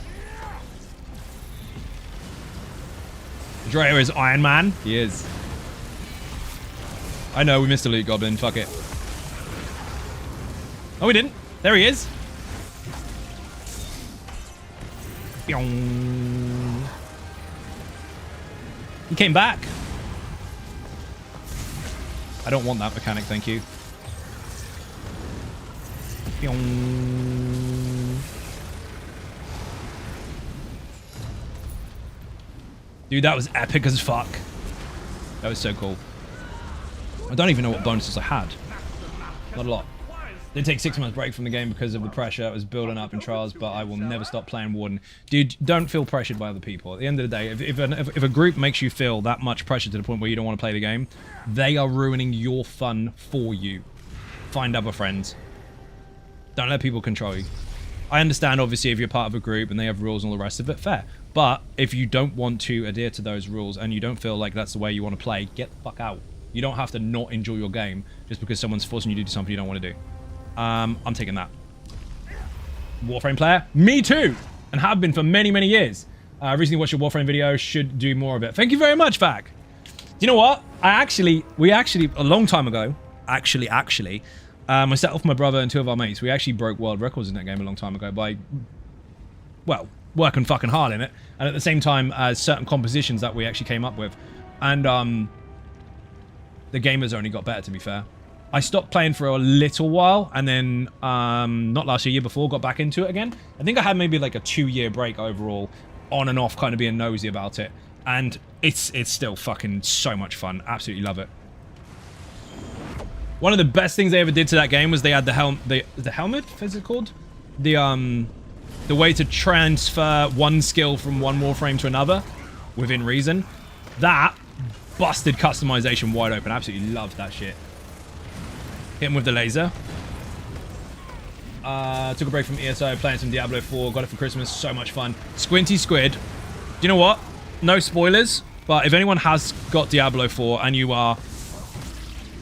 Drea is Iron Man. He is. I know, we missed a loot goblin. Fuck it. Oh, we didn't. There he is. Pyong. He came back. I don't want that mechanic, thank you. Pyong. Dude, that was epic as fuck. That was so cool. I don't even know what bonuses I had. Not a lot. Did take 6 months break from the game because of the pressure it was building up in Trials, but I will never stop playing Warden. Dude, don't feel pressured by other people. At the end of the day, if a group makes you feel that much pressure to the point where you don't want to play the game, they are ruining your fun for you. Find other friends. Don't let people control you. I understand, obviously, if you're part of a group and they have rules and all the rest of it, fair. But if you don't want to adhere to those rules and you don't feel like that's the way you want to play, get the fuck out. You don't have to not enjoy your game just because someone's forcing you to do something you don't want to do. I'm taking that. Warframe player? Me too! And have been for many, many years. I recently watched your Warframe video. Should do more of it. Thank you very much, Vac. Do you know what? We actually, a long time ago, myself, my brother, and 2 of our mates, we actually broke world records in that game a long time ago by, well, working fucking hard in it. And at the same time as certain compositions that we actually came up with. And, the game has only got better, to be fair. I stopped playing for a little while, and then, not last year before, got back into it again. I think I had maybe like a 2-year break overall, on and off, kind of being nosy about it. And it's still fucking so much fun. Absolutely love it. One of the best things they ever did to that game was they had the helmet, is it called? The way to transfer one skill from one Warframe to another, within reason. That busted customization wide open. Absolutely loved that shit. Hit him with the laser. Took a break from ESO, playing some Diablo 4. Got it for Christmas. So much fun. Squinty Squid. Do you know what? No spoilers, but if anyone has got Diablo 4 and you are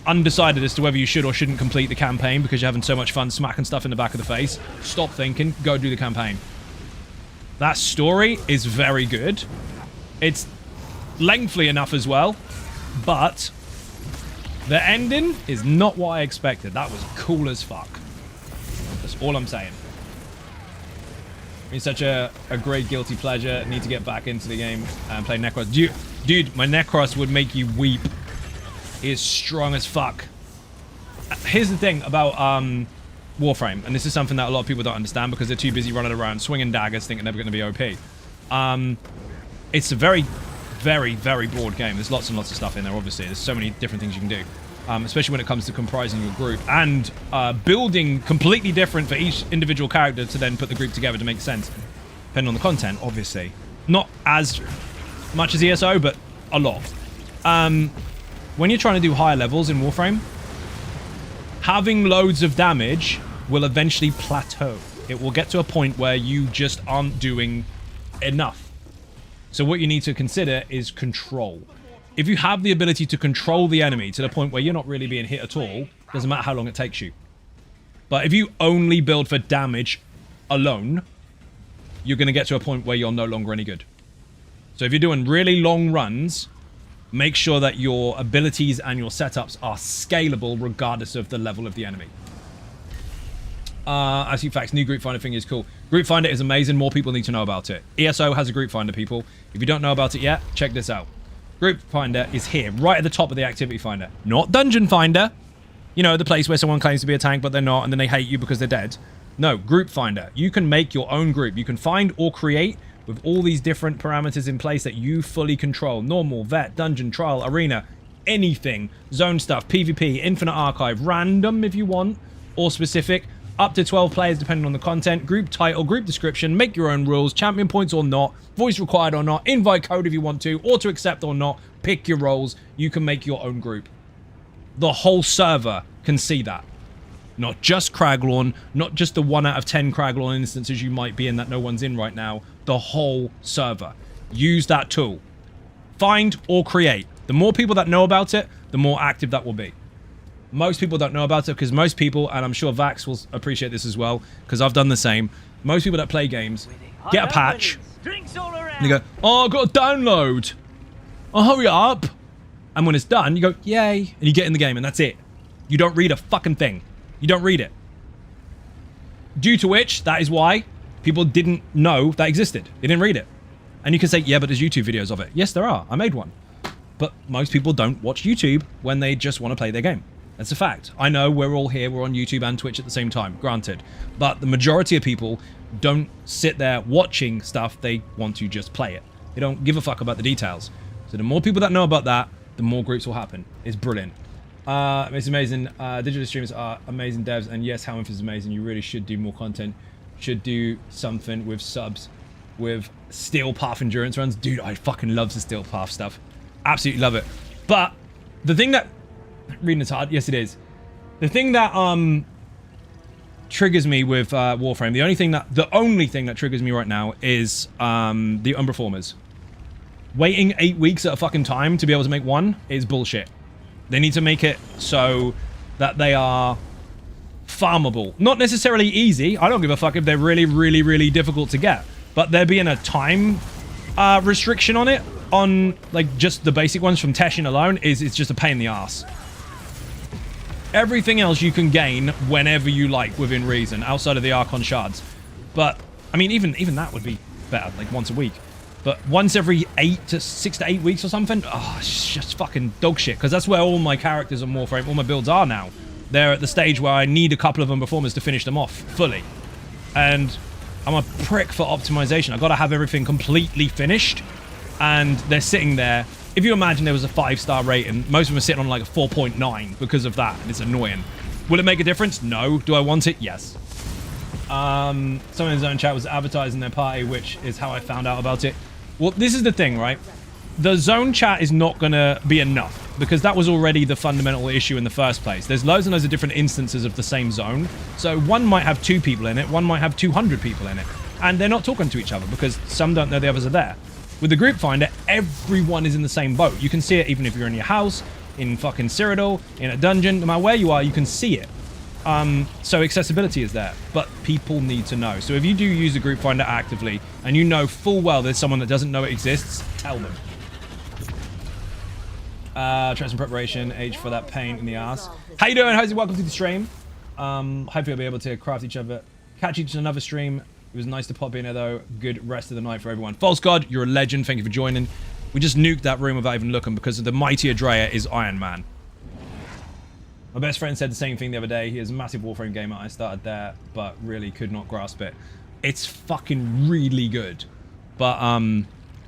undecided as to whether you should or shouldn't complete the campaign because you're having so much fun smacking stuff in the back of the face, stop thinking. Go do the campaign. That story is very good. It's lengthy enough as well, but the ending is not what I expected. That was cool as fuck. That's all I'm saying. It's such a great guilty pleasure. Need to get back into the game and play Necros. Dude, my Necros would make you weep. He is strong as fuck. Here's the thing about Warframe, and this is something that a lot of people don't understand because they're too busy running around swinging daggers thinking they're going to be OP. It's a very, very, very broad game. There's lots and lots of stuff in there, obviously. There's so many different things you can do. Especially when it comes to comprising your group and building completely different for each individual character to then put the group together to make sense, depending on the content, obviously. Not as much as ESO, but a lot. When you're trying to do higher levels in Warframe, having loads of damage will eventually plateau. It will get to a point where you just aren't doing enough. So what you need to consider is control. If you have the ability to control the enemy to the point where you're not really being hit at all, doesn't matter how long it takes you. But if you only build for damage alone, you're going to get to a point where you're no longer any good. So if you're doing really long runs, make sure that your abilities and your setups are scalable regardless of the level of the enemy. I see facts. New group finder thing is cool. Group finder is amazing. More people need to know about it. ESO has a group finder, people. If you don't know about it yet, check this out. Group finder is here, right at the top of the activity finder. Not dungeon finder. You know, the place where someone claims to be a tank, but they're not, and then they hate you because they're dead. No, group finder. You can make your own group. You can find or create with all these different parameters in place that you fully control. Normal, vet, dungeon, trial, arena, anything. Zone stuff, PvP, infinite archive, random if you want, or specific. Up to 12 players depending on the content. Group title, group description, make your own rules, champion points or not, voice required or not, invite code if you want to, auto accept or not, pick your roles. You can make your own group. The whole server can see that. Not just Craglorn, not just the 1 out of 10 Craglorn instances you might be in that no one's in right now. The whole server. Use that tool. Find or create. The more people that know about it, the more active that will be. Most people don't know about it because most people, and I'm sure Vax will appreciate this as well, because I've done the same. Most people that play games get a patch, and they go, oh, I've got to download. oh, hurry up. And when it's done, you go, yay. And you get in the game and that's it. You don't read a fucking thing. You don't read it. Due to which, that is why people didn't know that existed. They didn't read it. And you can say, yeah, but there's YouTube videos of it. Yes, there are. I made one. But most people don't watch YouTube when they just want to play their game. That's a fact. I know we're all here. We're on YouTube and Twitch at the same time. Granted. But the majority of people don't sit there watching stuff. They want to just play it. They don't give a fuck about the details. So the more people that know about that, the more groups will happen. It's brilliant. It's amazing. Digital streamers are amazing devs. And yes, how is amazing. You really should do more content. Should do something with subs. With Steel Path endurance runs. Dude, I fucking love the Steel Path stuff. Absolutely love it. But the thing that... Reading is hard. Yes, it is. The thing that triggers me with Warframe, the only thing that triggers me right now is the Umbra-formers. Waiting 8 weeks at a fucking time to be able to make one is bullshit. They need to make it so that they are farmable. Not necessarily easy. I don't give a fuck if they're really, really, really difficult to get. But there being a time restriction on it, on like just the basic ones from Teshin alone, it's just a pain in the ass. Everything else you can gain whenever you like within reason, outside of the Archon shards. But I mean, even that would be better, like once a week. But once every 6 to 8 weeks or something, oh, it's just fucking dog shit. Because that's where all my characters on Warframe, all my builds are now. They're at the stage where I need a couple of them performers to finish them off fully. And I'm a prick for optimization. I've got to have everything completely finished. And they're sitting there. If you imagine there was a 5-star rating, most of them are sitting on like a 4.9 because of that. And it's annoying. Will it make a difference? No. Do I want it? Yes. Someone in Zone Chat was advertising their party, which is how I found out about it. Well, this is the thing, right? The Zone Chat is not going to be enough because that was already the fundamental issue in the first place. There's loads and loads of different instances of the same zone. So one might have 2 people in it, one might have 200 people in it. And they're not talking to each other because some don't know the others are there. With the group finder, everyone is in the same boat. You can see it even if you're in your house, in fucking Cyrodiil, in a dungeon, no matter where you are, you can see it. So accessibility is there, but people need to know. So if you do use the group finder actively and you know full well there's someone that doesn't know it exists, tell them. Trust and preparation, age for that pain in the ass. How you doing, Jose? Welcome to the stream. Hopefully we'll be able to catch each another stream. It was nice to pop in here though. Good rest of the night for everyone. False God, you're a legend. Thank you for joining. We just nuked that room without even looking because the mighty Adrea is Iron Man. My best friend said the same thing the other day. He is a massive Warframe gamer. I started there, but really could not grasp it. It's fucking really good. But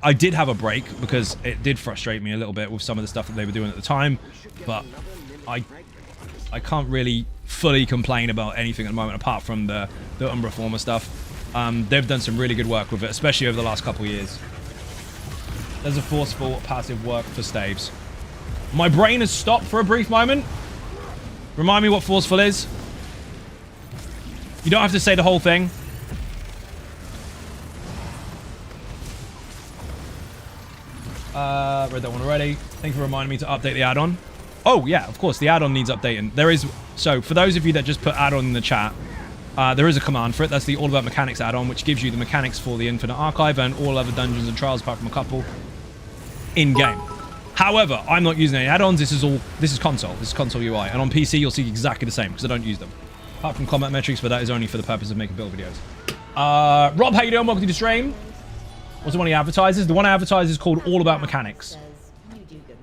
I did have a break because it did frustrate me a little bit with some of the stuff that they were doing at the time. But I can't really fully complain about anything at the moment apart from the Umbra-former stuff. They've done some really good work with it, especially over the last couple of years. There's a forceful passive work for staves. My brain has stopped for a brief moment. Remind me what forceful is. You don't have to say the whole thing. Read that one already. Thank you for reminding me to update the add-on. Oh, yeah, of course, the add-on needs updating. There is... So, for those of you that just put add-on in the chat, there is a command for it. That's the All About Mechanics add-on, which gives you the mechanics for the Infinite Archive and all other dungeons and trials, apart from a couple, in-game. However, I'm not using any add-ons. This is console. This is console UI. And on PC, you'll see exactly the same, because I don't use them. Apart from combat metrics, but that is only for the purpose of making build videos. Rob, how you doing? Welcome to the stream. What's the one he advertises? The one I advertise is called All About Mechanics.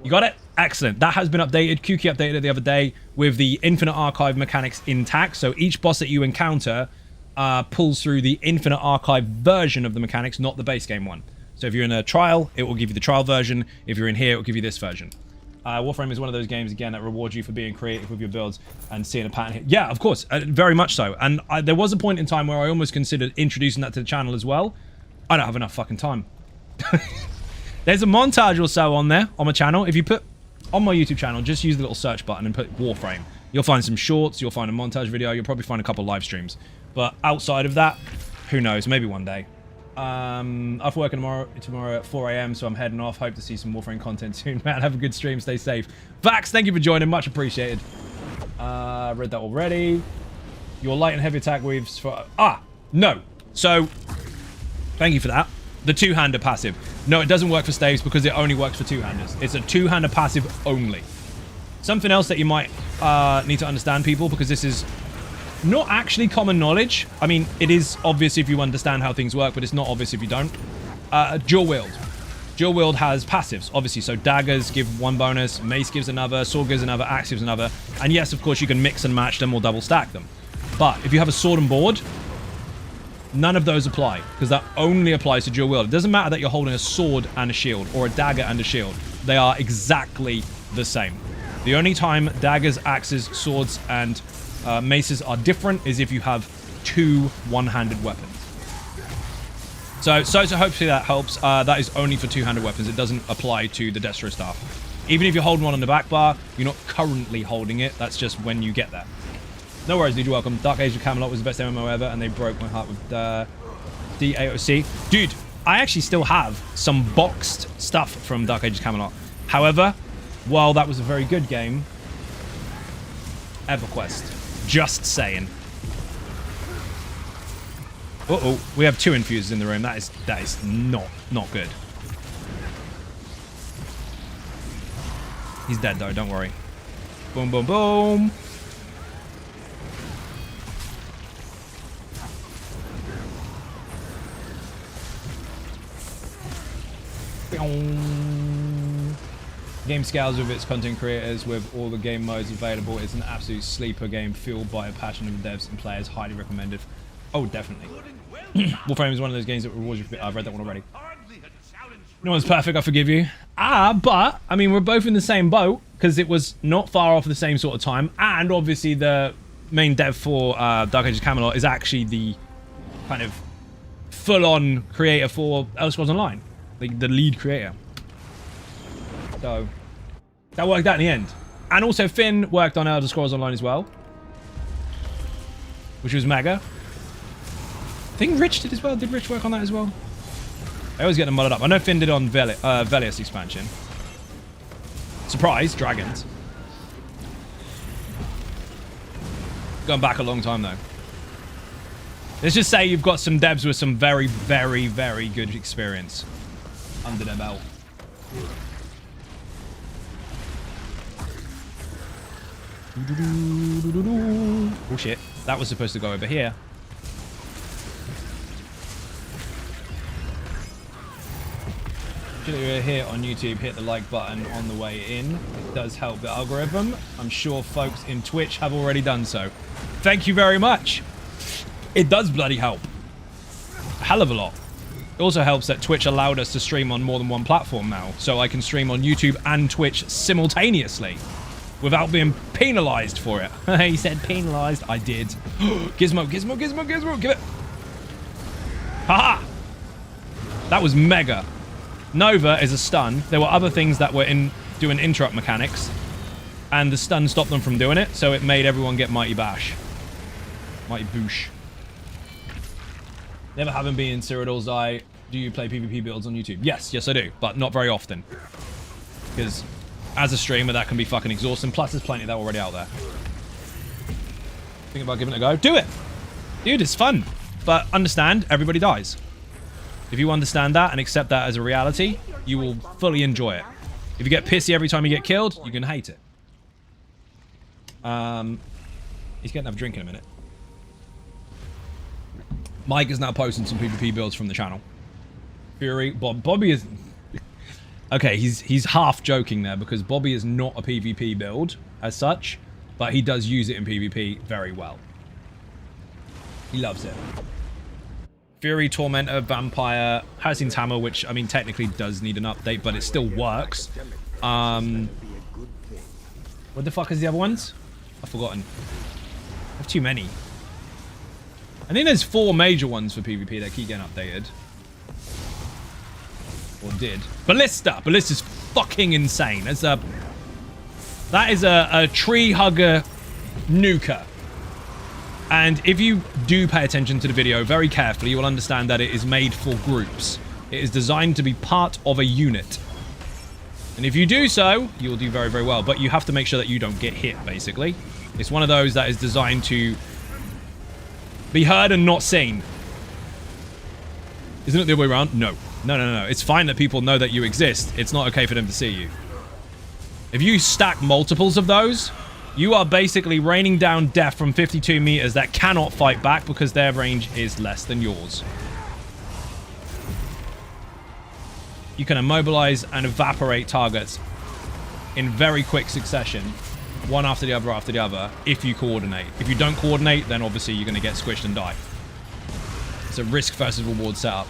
You got it? Excellent. That has been updated. Kuki updated it the other day with the Infinite Archive mechanics intact. So each boss that you encounter pulls through the Infinite Archive version of the mechanics, not the base game one. So if you're in a trial, it will give you the trial version. If you're in here, it will give you this version. Warframe is one of those games, again, that rewards you for being creative with your builds and seeing a pattern here. Yeah, of course. Very much so. And there was a point in time where I almost considered introducing that to the channel as well. I don't have enough fucking time. There's a montage or so on there on my channel. If you put on my YouTube channel, just use the little search button and put Warframe. You'll find some shorts. You'll find a montage video. You'll probably find a couple live streams. But outside of that, who knows? Maybe one day. Off work tomorrow at 4 a.m. So I'm heading off. Hope to see some Warframe content soon, man. Have a good stream. Stay safe. Vax, thank you for joining. Much appreciated. Read that already. Your light and heavy attack weaves for... no. So, thank you for that. The two-hander passive. No, it doesn't work for staves because it only works for two-handers. It's a two-hander passive only. Something else that you might need to understand, people, because this is not actually common knowledge. I mean, it is obvious if you understand how things work, but it's not obvious if you don't. Dual wield. Dual wield has passives, obviously. So daggers give one bonus, mace gives another, sword gives another, axe gives another. And yes, of course, you can mix and match them or double stack them. But if you have a sword and board, none of those apply, because that only applies to dual wield. It doesn't matter that you're holding a sword and a shield, or a dagger and a shield. They are exactly the same. The only time daggers, axes, swords, and maces are different is if you have two one-handed weapons. So hopefully that helps. That is only for two-handed weapons. It doesn't apply to the Destro staff. Even if you're holding one on the back bar, you're not currently holding it. That's just when you get there. No worries, dude. You're welcome. Dark Age of Camelot was the best MMO ever, and they broke my heart with DAOC. Dude, I actually still have some boxed stuff from Dark Age of Camelot. However, while that was a very good game, EverQuest. Just saying. Uh-oh, we have two infusers in the room. That is not good. He's dead though, don't worry. Boom, boom, boom. Game scales with its content creators with all the game modes available. It's an absolute sleeper game fueled by a passion of devs and players. Highly recommended. Oh, definitely. Warframe is one of those games that rewards you. I've read that one already. No one's perfect, I forgive you. But, I mean, we're both in the same boat, because it was not far off the same sort of time, and obviously the main dev for Dark Age of Camelot is actually the kind of full-on creator for Elder Scrolls Online. The lead creator. So, that worked out in the end. And also Finn worked on Elder Scrolls Online as well, which was mega. I think Rich did as well. Did Rich work on that as well? I always get them muddled up. I know Finn did on Velius expansion. Surprise, dragons. Going back a long time though. Let's just say you've got some devs with some very, very, very good experience under their belt. Oh shit, that was supposed to go over here. If you're here on YouTube, hit the like button on the way in. It does help the algorithm. I'm sure folks in Twitch have already done so. Thank you very much. It does bloody help. A hell of a lot. It also helps that Twitch allowed us to stream on more than one platform now. So I can stream on YouTube and Twitch simultaneously without being penalized for it. He said penalized. I did. Gizmo, Gizmo, Gizmo, Gizmo. Give it. Haha. That was mega. Nova is a stun. There were other things that were doing interrupt mechanics, and the stun stopped them from doing it, so it made everyone get Mighty Bash. Mighty Boosh. Never having been in Cyrodiil's Eye, do you play PvP builds on YouTube? Yes, I do, but not very often. Because as a streamer, that can be fucking exhausting, plus there's plenty that are already out there. Think about giving it a go? Do it! Dude, it's fun. But understand, everybody dies. If you understand that and accept that as a reality, you will fully enjoy it. If you get pissy every time you get killed, you can hate it. He's getting to have a drink in a minute. Mike is now posting some PvP builds from the channel. Fury, Bobby is... Okay, he's half joking there because Bobby is not a PvP build as such, but he does use it in PvP very well. He loves it. Fury, Tormentor, Vampire, Hurricane Hammer, which, I mean, technically does need an update, but it still works. What the fuck is the other ones? I've forgotten. I have too many. I think there's 4 major ones for PvP that keep getting updated. Or did. Ballista! Ballista's fucking insane. That is a tree hugger nuker. And if you do pay attention to the video very carefully, you will understand that it is made for groups. It is designed to be part of a unit. And if you do so, you'll do very, very well. But you have to make sure that you don't get hit, basically. It's one of those that is designed to be heard and not seen. Isn't it the other way around? No. No, no, no. It's fine that people know that you exist. It's not okay for them to see you. If you stack multiples of those, you are basically raining down death from 52 meters that cannot fight back because their range is less than yours. You can immobilize and evaporate targets in very quick succession, one after the other, if you coordinate. If you don't coordinate, then obviously you're going to get squished and die. It's a risk versus reward setup.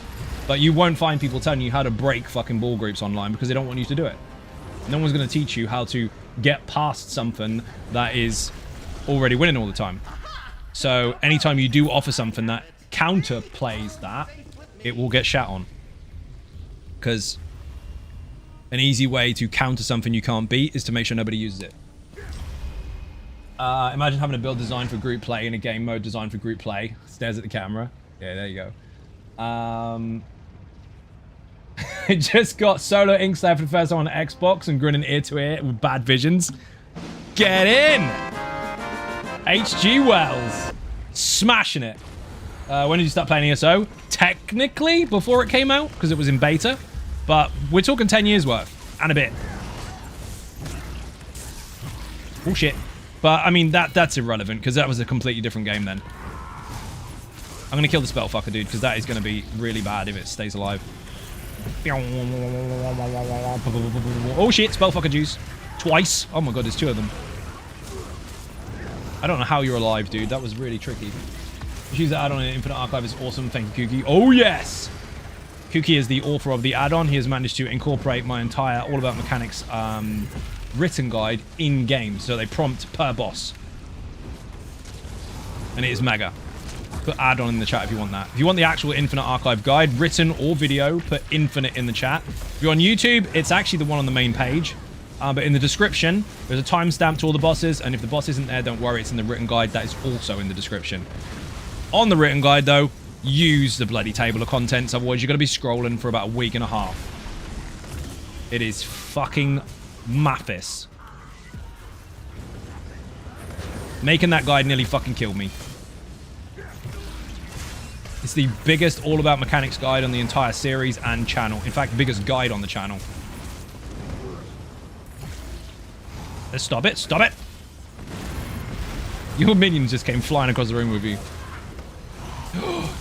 But you won't find people telling you how to break fucking ball groups online because they don't want you to do it. No one's going to teach you how to get past something that is already winning all the time. So anytime you do offer something that counterplays that, it will get shat on. Because an easy way to counter something you can't beat is to make sure nobody uses it. Imagine having a build designed for group play in a game mode designed for group play. Stares at the camera. Yeah, there you go. It just got solo Inkslayer for the first time on Xbox and grinning ear to ear with bad visions. Get in! HG Wells. Smashing it. When did you start playing ESO? Technically, before it came out, because it was in beta. But we're talking 10 years worth. And a bit. Oh, shit. But, I mean, that's irrelevant, because that was a completely different game then. I'm going to kill the spell fucker, dude, because that is going to be really bad if it stays alive. Oh, shit. Spell fucker juice. Twice. Oh, my God. There's two of them. I don't know how you're alive, dude. That was really tricky. Use the add-on in Infinite Archive is awesome. Thank you, Kuki. Oh, yes. Kuki is the author of the add-on. He has managed to incorporate my entire All About Mechanics written guide in-game. So they prompt per boss. And it is mega. Put add-on in the chat if you want that. If you want the actual Infinite Archive guide, written or video, put Infinite in the chat. If you're on YouTube, it's actually the one on the main page. But in the description, there's a timestamp to all the bosses. And if the boss isn't there, don't worry. It's in the written guide. That is also in the description. On the written guide, though, use the bloody table of contents. Otherwise, you're going to be scrolling for about a week and a half. It is fucking mathis. Making that guide nearly fucking killed me. It's the biggest All About Mechanics guide on the entire series and channel. In fact, biggest guide on the channel. Let's stop it. Stop it. Your minions just came flying across the room with you.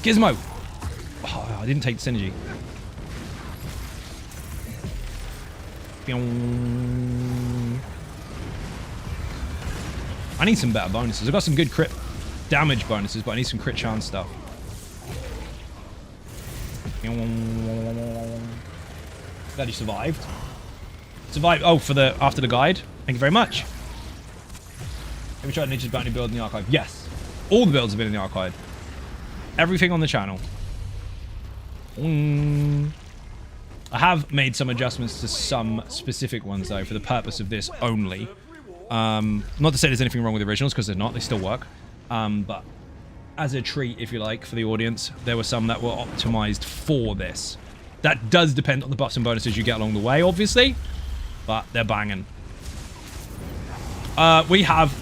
Gizmo! Oh, I didn't take the synergy. I need some better bonuses. I've got some good crit damage bonuses, but I need some crit chance stuff. Glad you survived. Survived. Oh, for the after the guide. Thank you very much. Have you tried Ninja's Bounty build in the archive? Yes. All the builds have been in the archive. Everything on the channel. I have made some adjustments to some specific ones, though, for the purpose of this only. Not to say there's anything wrong with the originals, because they're not. They still work. But as a treat, if you like, for the audience, there were some that were optimized for this. That does depend on the buffs and bonuses you get along the way, obviously. But they're banging. We have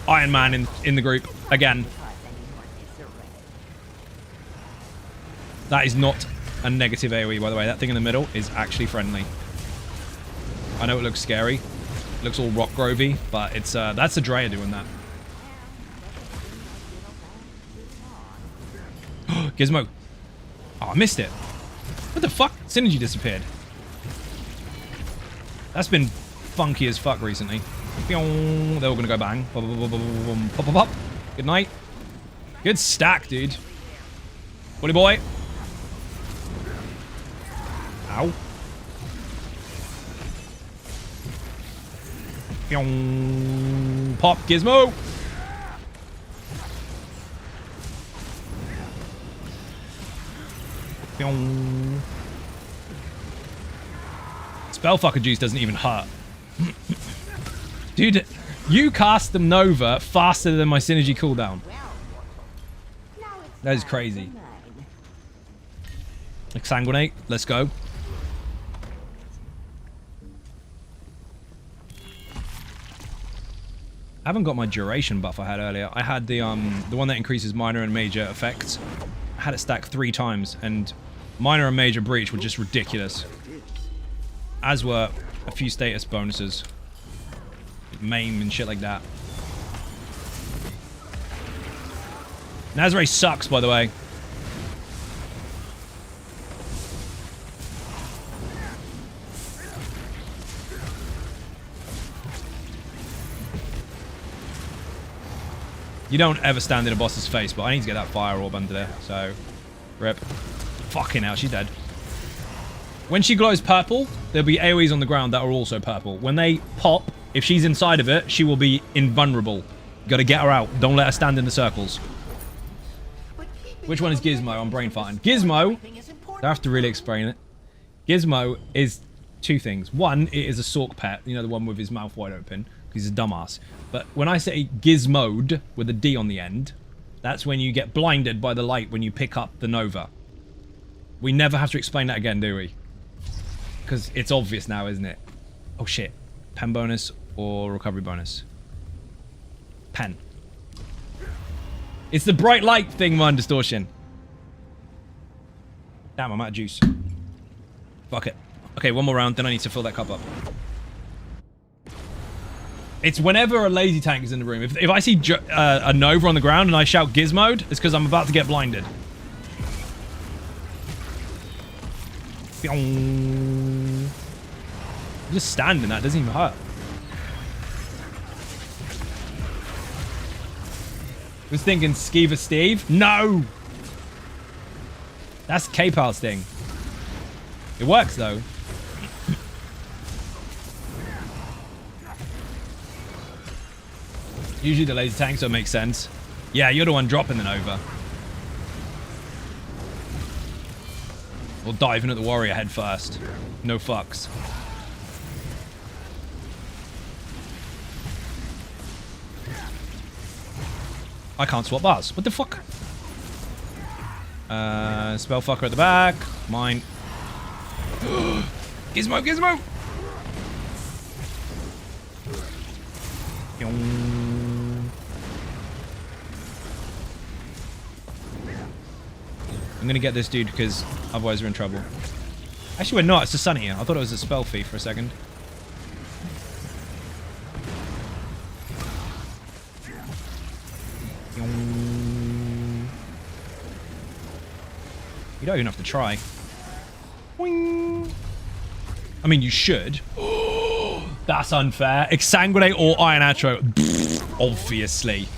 Iron Man in the group again. That is not a negative AoE, by the way. That thing in the middle is actually friendly. I know it looks scary. It looks all rock grovey, but it's that's the Drea doing that. Gizmo. Oh, I missed it. What the fuck? Synergy disappeared. That's been funky as fuck recently. They're all gonna go bang. Pop, pop, pop. Good night. Good stack, dude. Bully boy. Ow. Pop, Gizmo. Spellfucker juice doesn't even hurt. Dude, you cast them Nova faster than my synergy cooldown. That is crazy. Exsanguinate, let's go. I haven't got my duration buff I had earlier. I had the one that increases minor and major effects. I had it stacked 3 times, and Minor and major breach were just ridiculous. As were a few status bonuses. Maim and shit like that. Nazare sucks, by the way. You don't ever stand in a boss's face, but I need to get that fire orb under there, so... Rip. Fucking hell, she's dead. When she glows purple, there'll be AoEs on the ground that are also purple. When they pop, if she's inside of it, she will be invulnerable. You gotta get her out. Don't let her stand in the circles. Which one is Gizmo? I'm brain farting. Gizmo, I have to really explain it. Gizmo is two things. One, it is a Sork pet. You know, the one with his mouth wide open. Because he's a dumbass. But when I say Gizmode, with a D on the end, that's when you get blinded by the light when you pick up the Nova. We never have to explain that again, do we? Because it's obvious now, isn't it? Oh shit. Pen bonus or recovery bonus? Pen. It's the bright light thing, man, distortion. Damn, I'm out of juice. Fuck it. Okay, one more round, then I need to fill that cup up. It's whenever a lazy tank is in the room. If I see a Nova on the ground and I shout Gizmode, it's because I'm about to get blinded. Just standing that doesn't even hurt. Was thinking Skeever Steve? No! That's K-Pal's thing. It works though. Usually the laser tank, so it makes sense. Yeah, you're the one dropping the Nova. Or diving at the warrior head first. No fucks. I can't swap bars. What the fuck? Spellfucker at the back. Mine. Gizmo, Gizmo! I'm gonna get this dude because otherwise we're in trouble. Actually, we're not. It's the sun here. I thought it was a spell thief for a second. You don't even have to try. Boing. I mean, you should. That's unfair. Exsanguinate or Iron Atro. Obviously.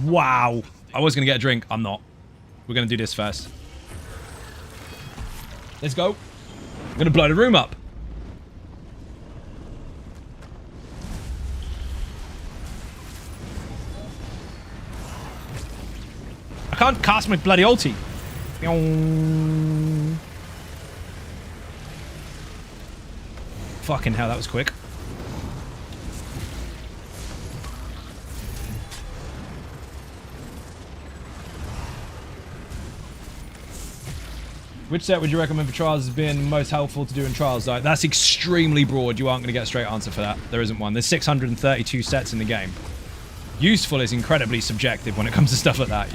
Wow. I was going to get a drink. I'm not. We're going to do this first. Let's go. I'm going to blow the room up. I can't cast my bloody ulti. Fucking hell, that was quick. Which set would you recommend for trials as being most helpful to do in trials? Like, that's extremely broad. You aren't going to get a straight answer for that. There isn't one. There's 632 sets in the game. Useful is incredibly subjective when it comes to stuff like that.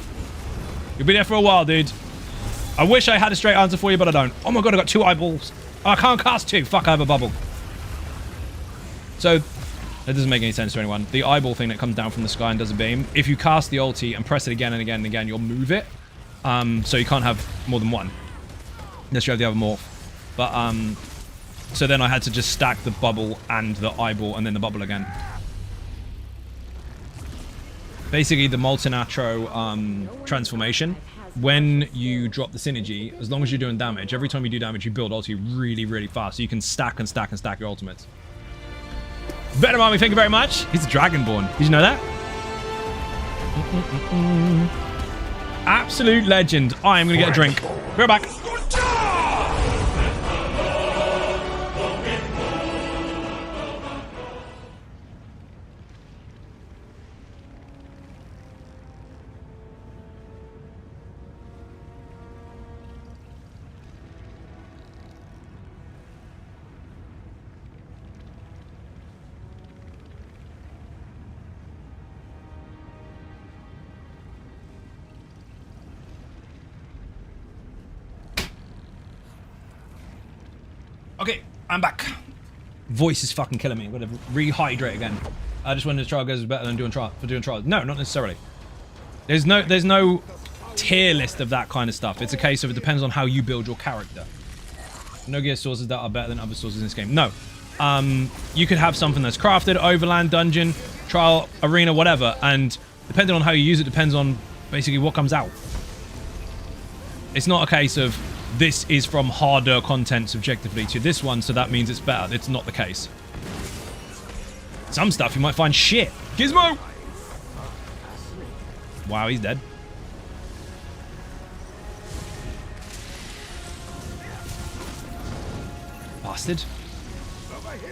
You'll be there for a while, dude. I wish I had a straight answer for you, but I don't. Oh my god, I got 2 eyeballs. Oh, I can't cast 2. Fuck, I have a bubble. So, that doesn't make any sense to anyone. The eyeball thing that comes down from the sky and does a beam, if you cast the ulti and press it again and again and again, you'll move it. So you can't have more than one. Unless you have the other morph. But, so then I had to just stack the bubble and the eyeball and then the bubble again. Basically, the Molten Atro transformation, when you drop the synergy, as long as you're doing damage, every time you do damage, you build ulti really, really fast. So you can stack and stack and stack your ultimates. Venom Army, thank you very much. He's a Dragonborn. Did you know that? Absolute legend. I am going to get a drink. Be right back. I'm back. Voice is fucking killing me. Whatever. Rehydrate again. I just wanted to trial goes better than doing trials. No, not necessarily. There's no tier list of that kind of stuff. It's a case of it depends on how you build your character. No gear sources that are better than other sources in this game. No. You could have something that's crafted, overland, dungeon, trial, arena, whatever, and depending on how you use it depends on basically what comes out. It's not a case of this is from harder content subjectively to this one, so that means it's better. It's not the case. Some stuff you might find shit. Gizmo! Wow, he's dead. Bastard. Over here,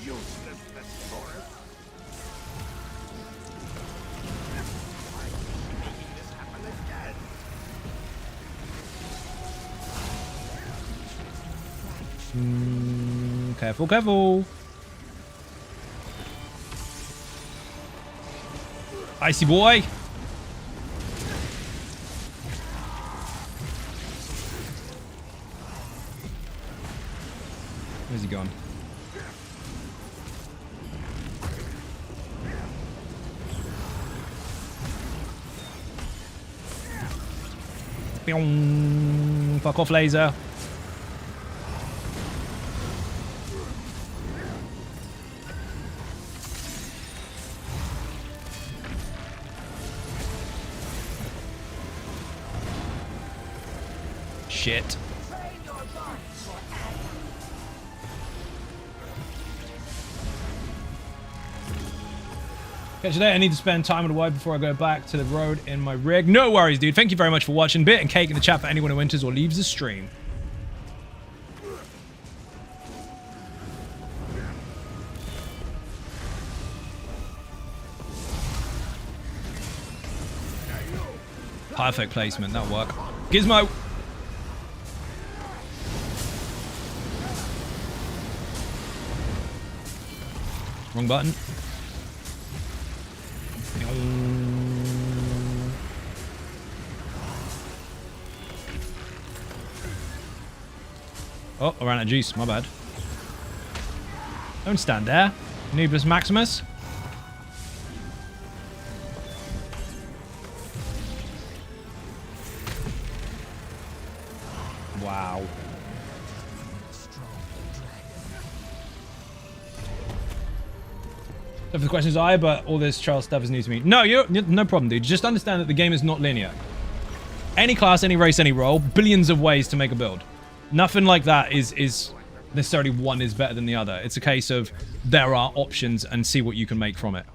you useless destroyer. Making this happen again. Careful, careful. Icy boy. Where's he gone? Pyong. Fuck off, laser. Shit. Okay, today I need to spend time with the wife before I go back to the road in my rig. No worries, dude. Thank you very much for watching. Bit and cake in the chat for anyone who enters or leaves the stream. Perfect placement. That'll work. Gizmo! Wrong button. Oh, I ran out of juice. My bad. Don't stand there. Nubus Maximus. Wow. So for the questions but all this trial stuff is new to me. No, no problem, dude. Just understand that the game is not linear. Any class, any race, any role, billions of ways to make a build. Nothing like that is necessarily one is better than the other. It's a case of there are options and see what you can make from it.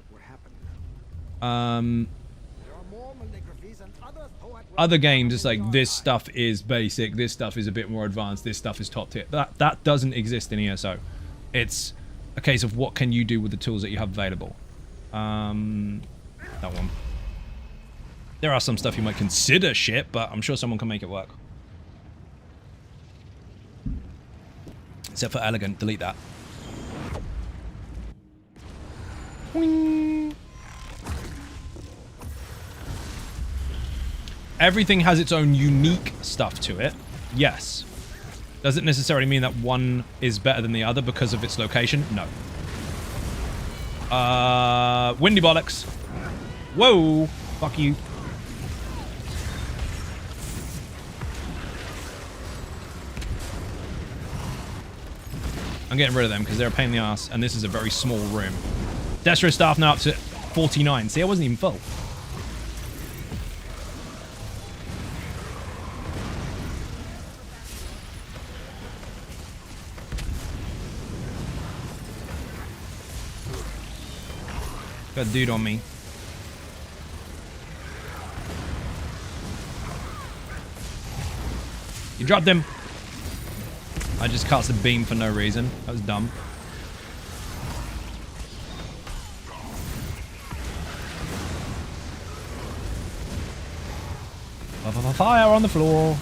Other games, it's like this stuff is basic, this stuff is a bit more advanced, this stuff is top tier. That doesn't exist in ESO. It's a case of what can you do with the tools that you have available. That one. There are some stuff you might consider shit, but I'm sure someone can make it work. Except for elegant, delete that. Boing. Everything has its own unique stuff to it. Yes. Does it necessarily mean that one is better than the other because of its location? No. Windy bollocks. Whoa. Fuck you. I'm getting rid of them because they're a pain in the ass, and this is a very small room. Destro staff now up to 49. See, I wasn't even full. Got a dude on me. You dropped him. I just cast a beam for no reason. That was dumb. Fire on the floor.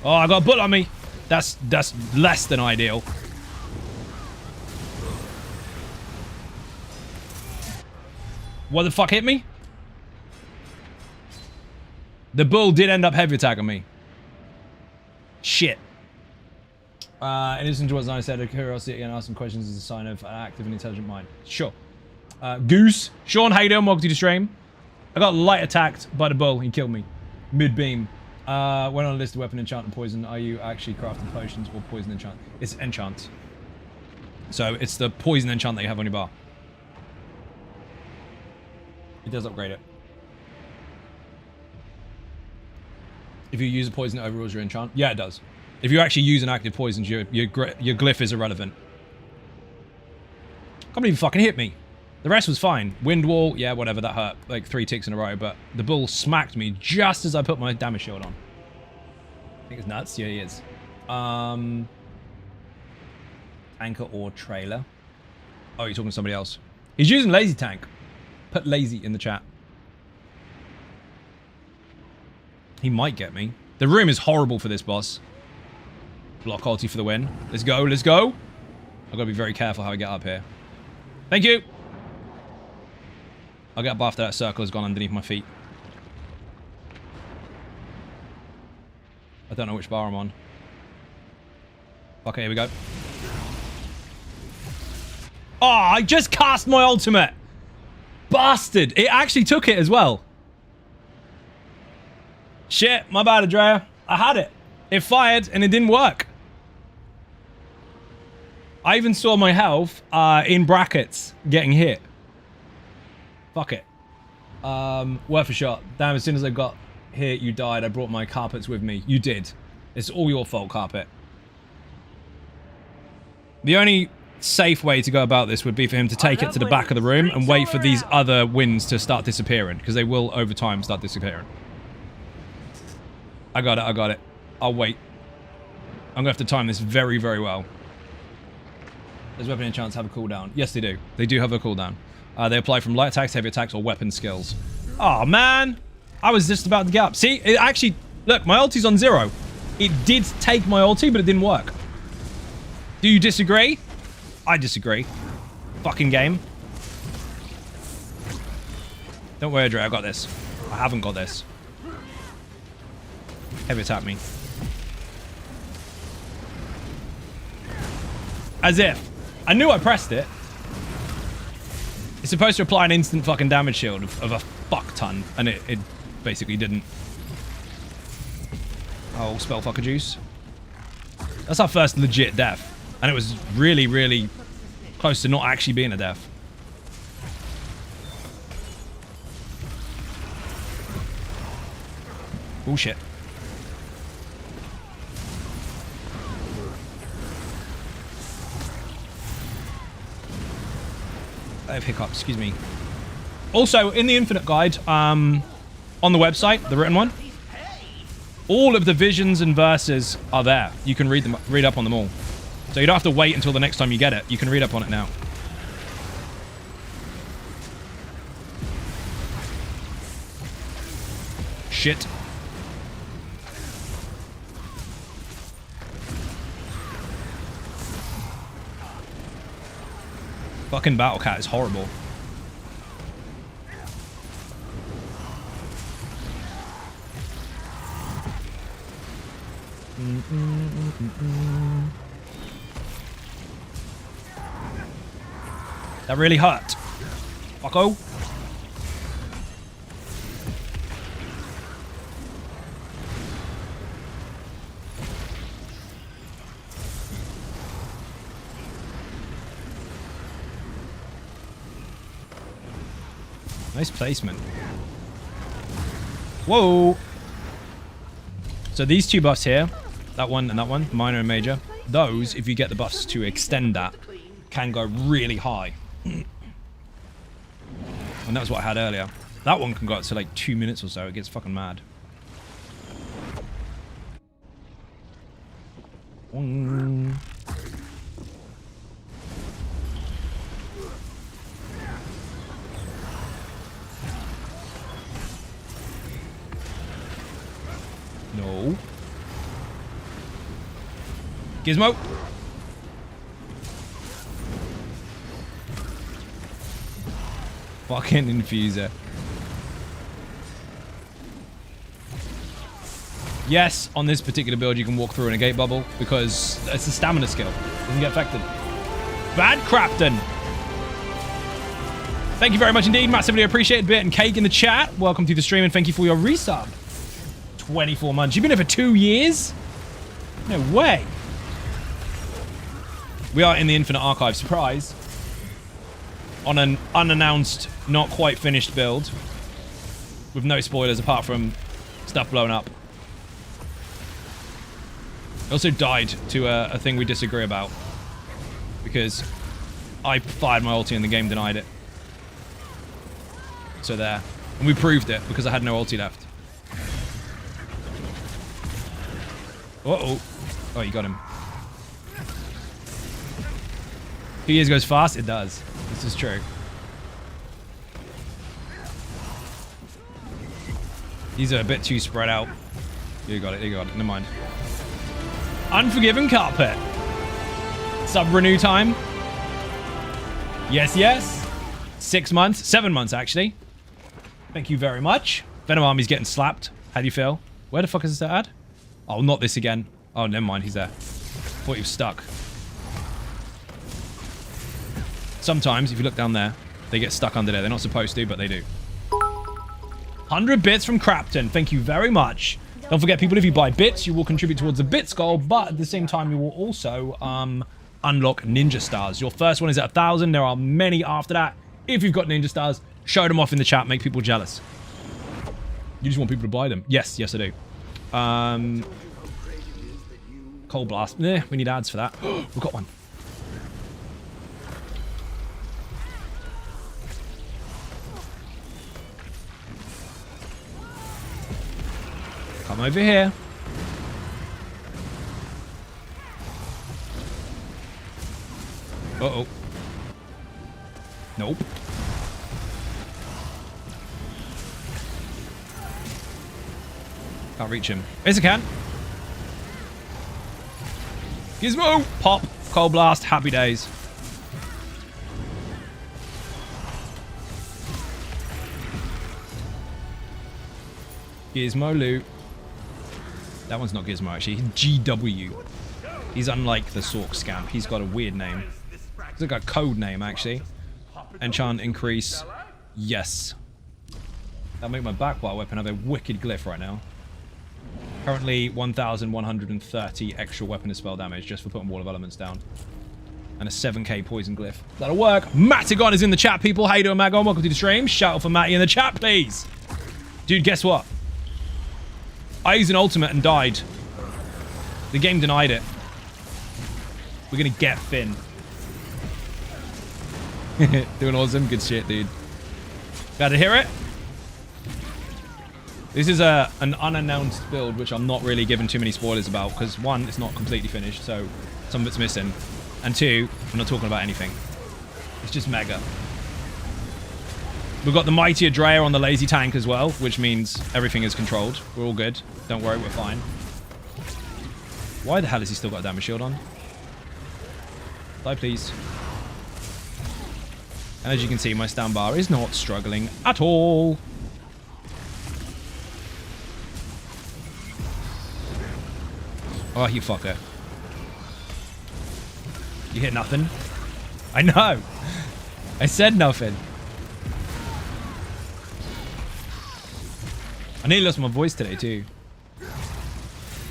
Oh, I got a bullet on me. That's less than ideal. What the fuck hit me? The bull did end up heavy attacking me. Shit. In addition to what I said, curiosity and asking questions is a sign of an active and intelligent mind. Sure. Goose. Sean, how you doing? Welcome to the stream. I got light attacked by the bull. He killed me. Mid-beam. Went on a list of weapon, enchant, and poison. Are you actually crafting potions or poison enchant? It's enchant. So it's the poison enchant that you have on your bar. It does upgrade it. If you use a poison, it overrules your enchant. Yeah, it does. If you actually use an active poison, your glyph is irrelevant. Can't believe you fucking hit me. The rest was fine. Wind wall, yeah, whatever, that hurt. Like 3 ticks in a row, but the bull smacked me just as I put my damage shield on. I think it's nuts. Yeah, he is. Anchor or trailer. Oh, you're talking to somebody else. He's using lazy tank. Put lazy in the chat. He might get me. The room is horrible for this boss. Block ulti for the win. Let's go, let's go. I've got to be very careful how I get up here. Thank you. I'll get up after that circle has gone underneath my feet. I don't know which bar I'm on. Okay, here we go. Oh, I just cast my ultimate. Bastard. It actually took it as well. Shit, my bad, Andrea. I had it. It fired and it didn't work. I even saw my health in brackets getting hit. Fuck it. Worth a shot. Damn, as soon as I got hit, you died. I brought my carpets with me. You did. It's all your fault, carpet. The only safe way to go about this would be for him to take it to the back of the room and wait for these other winds to start disappearing, because they will, over time, start disappearing. I got it, I got it. I'll wait. I'm going to have to time this very, very well. Does weapon enchants have a cooldown? Yes, they do. They do have a cooldown. They apply from light attacks, heavy attacks, or weapon skills. Oh, man. I was just about to get up. See, it actually... Look, my ulti's on 0. It did take my ulti, but it didn't work. Do you disagree? I disagree. Fucking game. Don't worry, Dre. I got this. I haven't got this. Heavy attack me. As if. I knew I pressed it. It's supposed to apply an instant fucking damage shield of a fuck ton, and it basically didn't. Oh, spellfucker juice. That's our first legit death. And it was really, really close to not actually being a death. Bullshit. I have hiccups, excuse me. Also, in the Infinite Guide, on the website, the written one, all of the visions and verses are there. You can read up on them all. So you don't have to wait until the next time you get it. You can read up on it now. Shit. Fucking Battle Cat is horrible. That really hurt. Fucko. Nice placement. Whoa. So these two buffs here, that one and that one, minor and major, those, if you get the buffs to extend that, can go really high. And that was what I had earlier. That one can go up to like 2 minutes or so. It gets fucking mad. No. Gizmo. Fucking infuser. Yes, on this particular build, you can walk through in a gate bubble because it's a stamina skill. It doesn't get affected. Bad Crafton. Thank you very much indeed. Massively appreciated. Bit and Cake in the chat. Welcome to the stream and thank you for your resub. 24 months. You've been here for 2 years? No way. We are in the Infinite Archive. Surprise. On an unannounced, not quite finished build. With no spoilers apart from stuff blowing up. I also died to a thing we disagree about. Because I fired my ulti and the game denied it. So there. And we proved it because I had no ulti left. Uh-oh. Oh, you got him. 2 years goes fast? It does. This is true. These are a bit too spread out. You got it, you got it. Never mind. Unforgiven Carpet. Sub-renew time. Yes, yes. 6 months. 7 months, actually. Thank you very much. Venom Army's getting slapped. How do you feel? Where the fuck is this at? Oh, not this again. Oh, never mind. He's there. Thought he was stuck. Sometimes, if you look down there, they get stuck under there. They're not supposed to, but they do. 100 bits from Crapton. Thank you very much. Don't forget, people, if you buy bits, you will contribute towards the bits goal, but at the same time, you will also unlock Ninja Stars. Your first one is at 1,000. There are many after that. If you've got Ninja Stars, show them off in the chat. Make people jealous. You just want people to buy them. Yes, yes, I do. Cold Blast. We need ads for that. We've got one. Come over here. Uh-oh. Nope. Can't reach him. Yes, I can. Gizmo! Pop. Cold Blast. Happy days. Gizmo loot. That one's not Gizmo, actually. GW. He's unlike the Sork Scamp. He's got a weird name. He's got a code name, actually. Enchant increase. Yes. That'll make my backfire weapon have a wicked glyph right now. Currently 1,130 extra weapon and spell damage just for putting Wall of Elements down. And a 7k poison glyph. That'll work. Matagon is in the chat, people. How you doing, Magon? Welcome to the stream. Shout out for Matty in the chat, please. Dude, guess what? I used an ultimate and died. The game denied it. We're gonna get Finn. Doing awesome. Good shit, dude. Glad to hear it. This is an unannounced build, which I'm not really giving too many spoilers about, because one, it's not completely finished, so some of it's missing. And two, I'm not talking about anything. It's just mega. We've got the Mighty Adrea on the lazy tank as well, which means everything is controlled. We're all good. Don't worry, we're fine. Why the hell has he still got a damage shield on? Die, please. And as you can see, my stand bar is not struggling at all. Oh, you fucker. You hit nothing? I know. I said nothing. I nearly lost my voice today, too.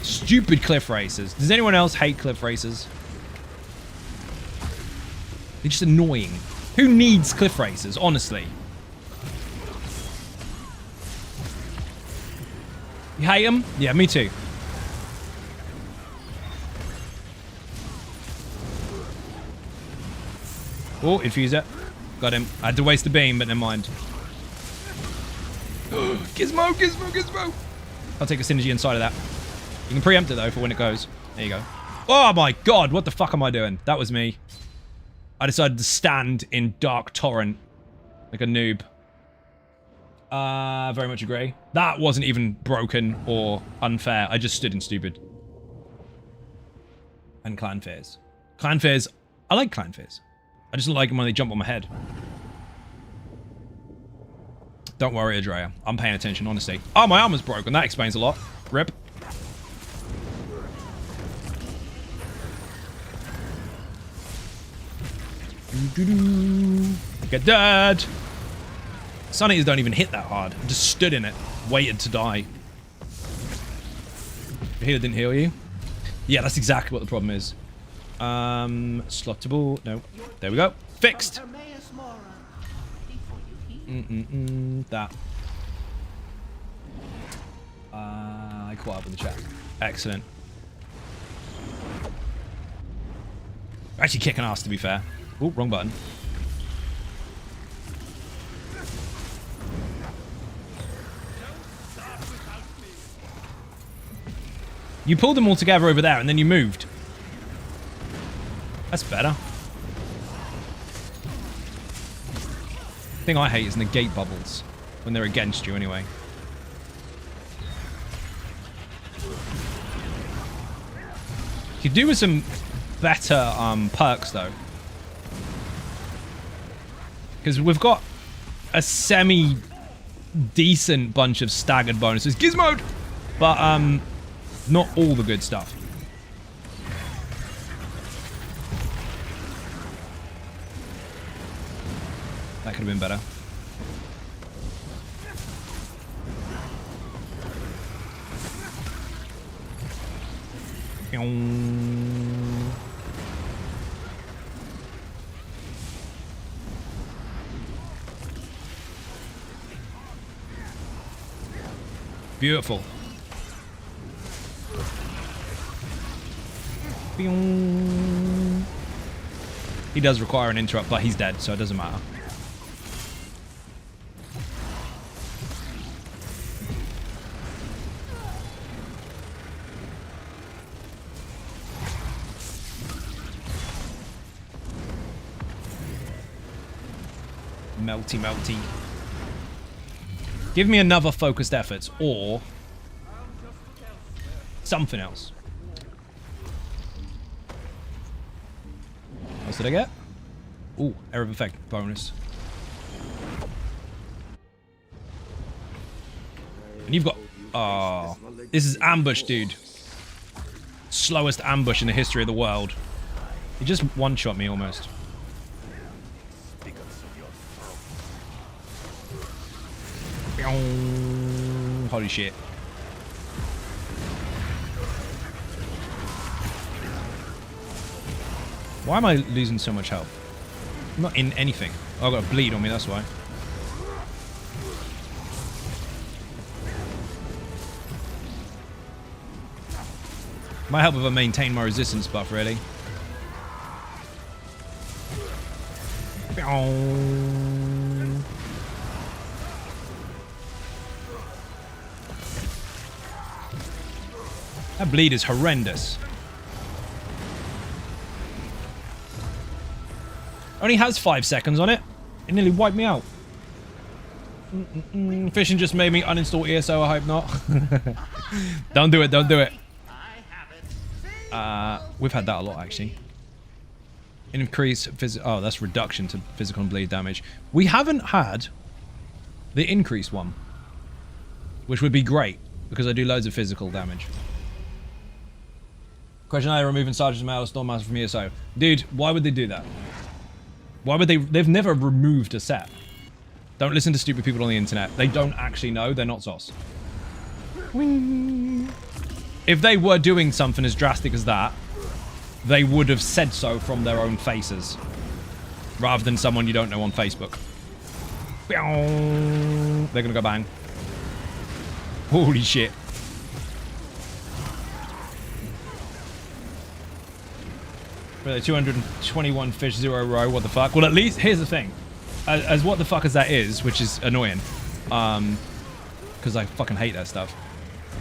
Stupid cliff racers. Does anyone else hate cliff racers? They're just annoying. Who needs cliff racers, honestly? You hate them? Yeah, me too. Oh, infuser. Got him. I had to waste a beam, but never mind. Gizmo, Gizmo, Gizmo. I'll take a synergy inside of that. You can preempt it, though, for when it goes. There you go. Oh, my God. What the fuck am I doing? That was me. I decided to stand in Dark Torrent. Like a noob. Very much agree. That wasn't even broken or unfair. I just stood in stupid. And Clan Fears. Clan Fears. I like Clan Fears. I just don't like them when they jump on my head. Don't worry, Adrea. I'm paying attention, honestly. Oh, my armor's broken. That explains a lot. Rip. Get dead. Sun Eaters don't even hit that hard. I just stood in it, waited to die. The healer didn't heal you? Yeah, that's exactly what the problem is. Slottable. No. There we go. Fixed. That. I caught up with the chat. Excellent. Actually kicking ass, to be fair. Oh, wrong button. You pulled them all together over there and then you moved. That's better. The thing I hate is negate bubbles when they're against you anyway. You could do with some better perks though. Because we've got a semi-decent bunch of staggered bonuses. Gizmode! But not all the good stuff. That could have been better. Beautiful. He does require an interrupt, but he's dead, so it doesn't matter. Melty, melty. Give me another focused effort, or something else. What else did I get? Ooh, error of effect bonus. And you've got... Oh, this is ambush, dude. Slowest ambush in the history of the world. He just one-shot me almost. Holy shit. Why am I losing so much health? I'm not in anything. Oh, I've got a bleed on me, that's why. Might help if I maintain my resistance buff, really. That bleed is horrendous. Only has 5 seconds on it. It nearly wiped me out. Fishing just made me uninstall ESO, I hope not. Don't do it, don't do it. We've had that a lot, actually. Increase oh, that's reduction to physical and bleed damage. We haven't had the increased one, which would be great because I do loads of physical damage. Question: are they removing Sergeant's Mail Stormmaster from ESO? Dude, why would they do that? Why would they? They've never removed a set. Don't listen to stupid people on the internet. They don't actually know. They're not sauce. If they were doing something as drastic as that, they would have said so from their own faces, rather than someone you don't know on Facebook. They're gonna go bang. Holy shit. Really, 221 fish, 0 row, what the fuck? Well, at least, here's the thing. As what the fuck as that is, which is annoying, because I fucking hate that stuff.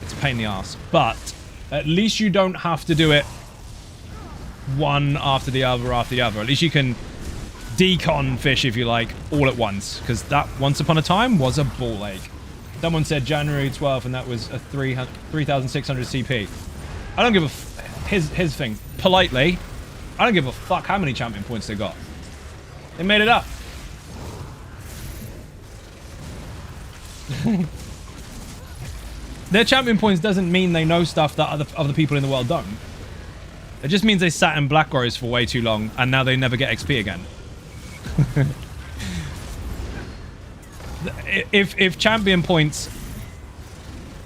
It's a pain in the ass. But at least you don't have to do it one after the other after the other. At least you can decon fish, if you like, all at once. Because that, once upon a time, was a ball ache. Someone said January 12th, and that was a 3,600 CP. I don't give a... Here's the thing. Politely, I don't give a fuck how many champion points they got. They made it up. Their champion points doesn't mean they know stuff that other people in the world don't. It just means they sat in Black Rose for way too long, and now they never get XP again. If champion points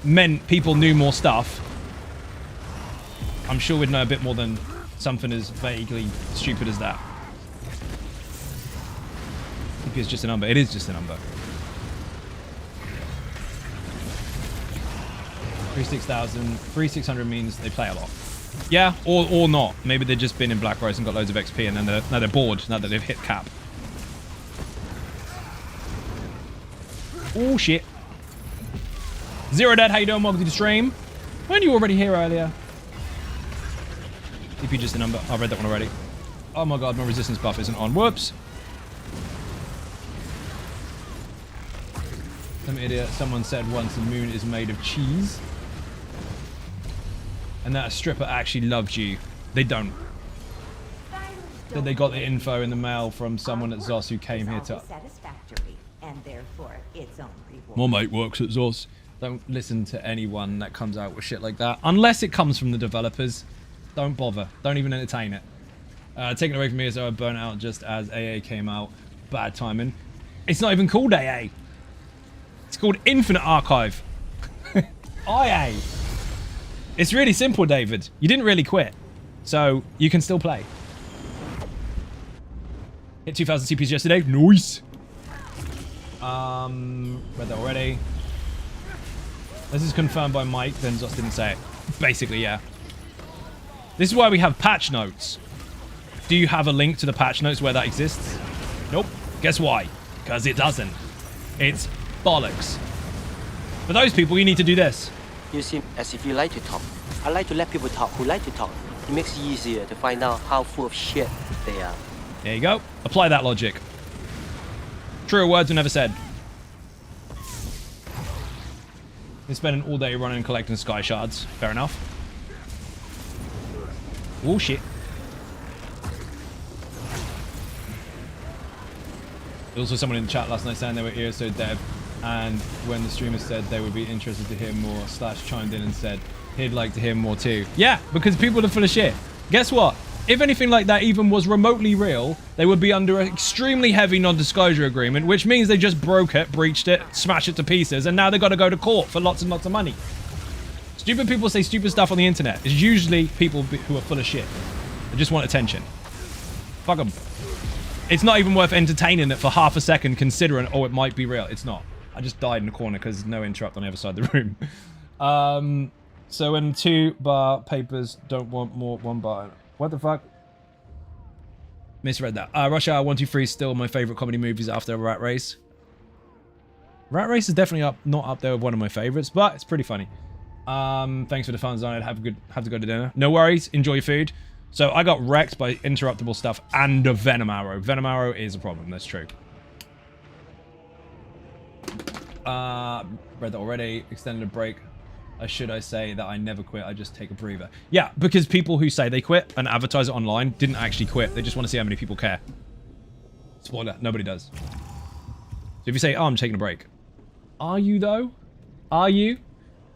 meant people knew more stuff, I'm sure we'd know a bit more than something as vaguely stupid as that. CP is just a number. It is just a number. 3600 means they play a lot. Yeah, or not. Maybe they've just been in Black Rose and got loads of XP, and then now they're bored now that they've hit cap. Oh shit. Zero Dead, how you doing? Welcome to the stream. Weren't you already here earlier? CP just a number. I read that one already. Oh my god, my resistance buff isn't on. Whoops. Some idiot. Someone said once the moon is made of cheese. And that a stripper actually loved you. They don't. That they got the info in the mail from someone at Zos who came here to... And therefore, its own reward. My mate works at Zos. Don't listen to anyone that comes out with shit like that. Unless it comes from the developers. Don't bother. Don't even entertain it. Taken away from me, so I burnt out just as AA came out. Bad timing. It's not even called AA. It's called Infinite Archive. IA. It's really simple, David. You didn't really quit. So, you can still play. Hit 2,000 CPs yesterday. Nice. Read that already. This is confirmed by Mike, then Zos didn't say it. Basically, yeah. This is why we have patch notes. Do you have a link to the patch notes where that exists? Nope. Guess why? Because it doesn't. It's bollocks. For those people, you need to do this. You seem as if you like to talk. I like to let people talk who like to talk. It makes it easier to find out how full of shit they are. There you go. Apply that logic. Truer words were never said. Been spending all day running and collecting sky shards. Fair enough. Oh shit. There was also someone in the chat last night saying they were ears so dead, and when the streamer said they would be interested to hear more, Slash chimed in and said he'd like to hear more too. Yeah, because people are full of shit. Guess what? If anything like that even was remotely real, they would be under an extremely heavy non-disclosure agreement, which means they just broke it, breached it, smashed it to pieces, and now they've got to go to court for lots and lots of money. Stupid people say stupid stuff on the internet. It's usually people who are full of shit. They just want attention. Fuck them. It's not even worth entertaining it for half a second, considering, oh, it might be real. It's not. I just died in the corner because there's no interrupt on the other side of the room. So when 2 bar papers don't want more 1 bar. What the fuck? Misread that. Rush Hour 123 is still my favorite comedy movies after Rat Race. Rat Race is definitely not up there with one of my favorites, but it's pretty funny. Thanks for the fun zone. I'd have to go to dinner. No worries. Enjoy your food. So I got wrecked by interruptible stuff and a Venom Arrow. Venom Arrow is a problem. That's true. Read that already. Extended a break. Should I say that I never quit? I just take a breather. Yeah, because people who say they quit and advertise it online didn't actually quit. They just want to see how many people care. Spoiler. Nobody does. So if you say, oh, I'm taking a break. Are you, though? Are you?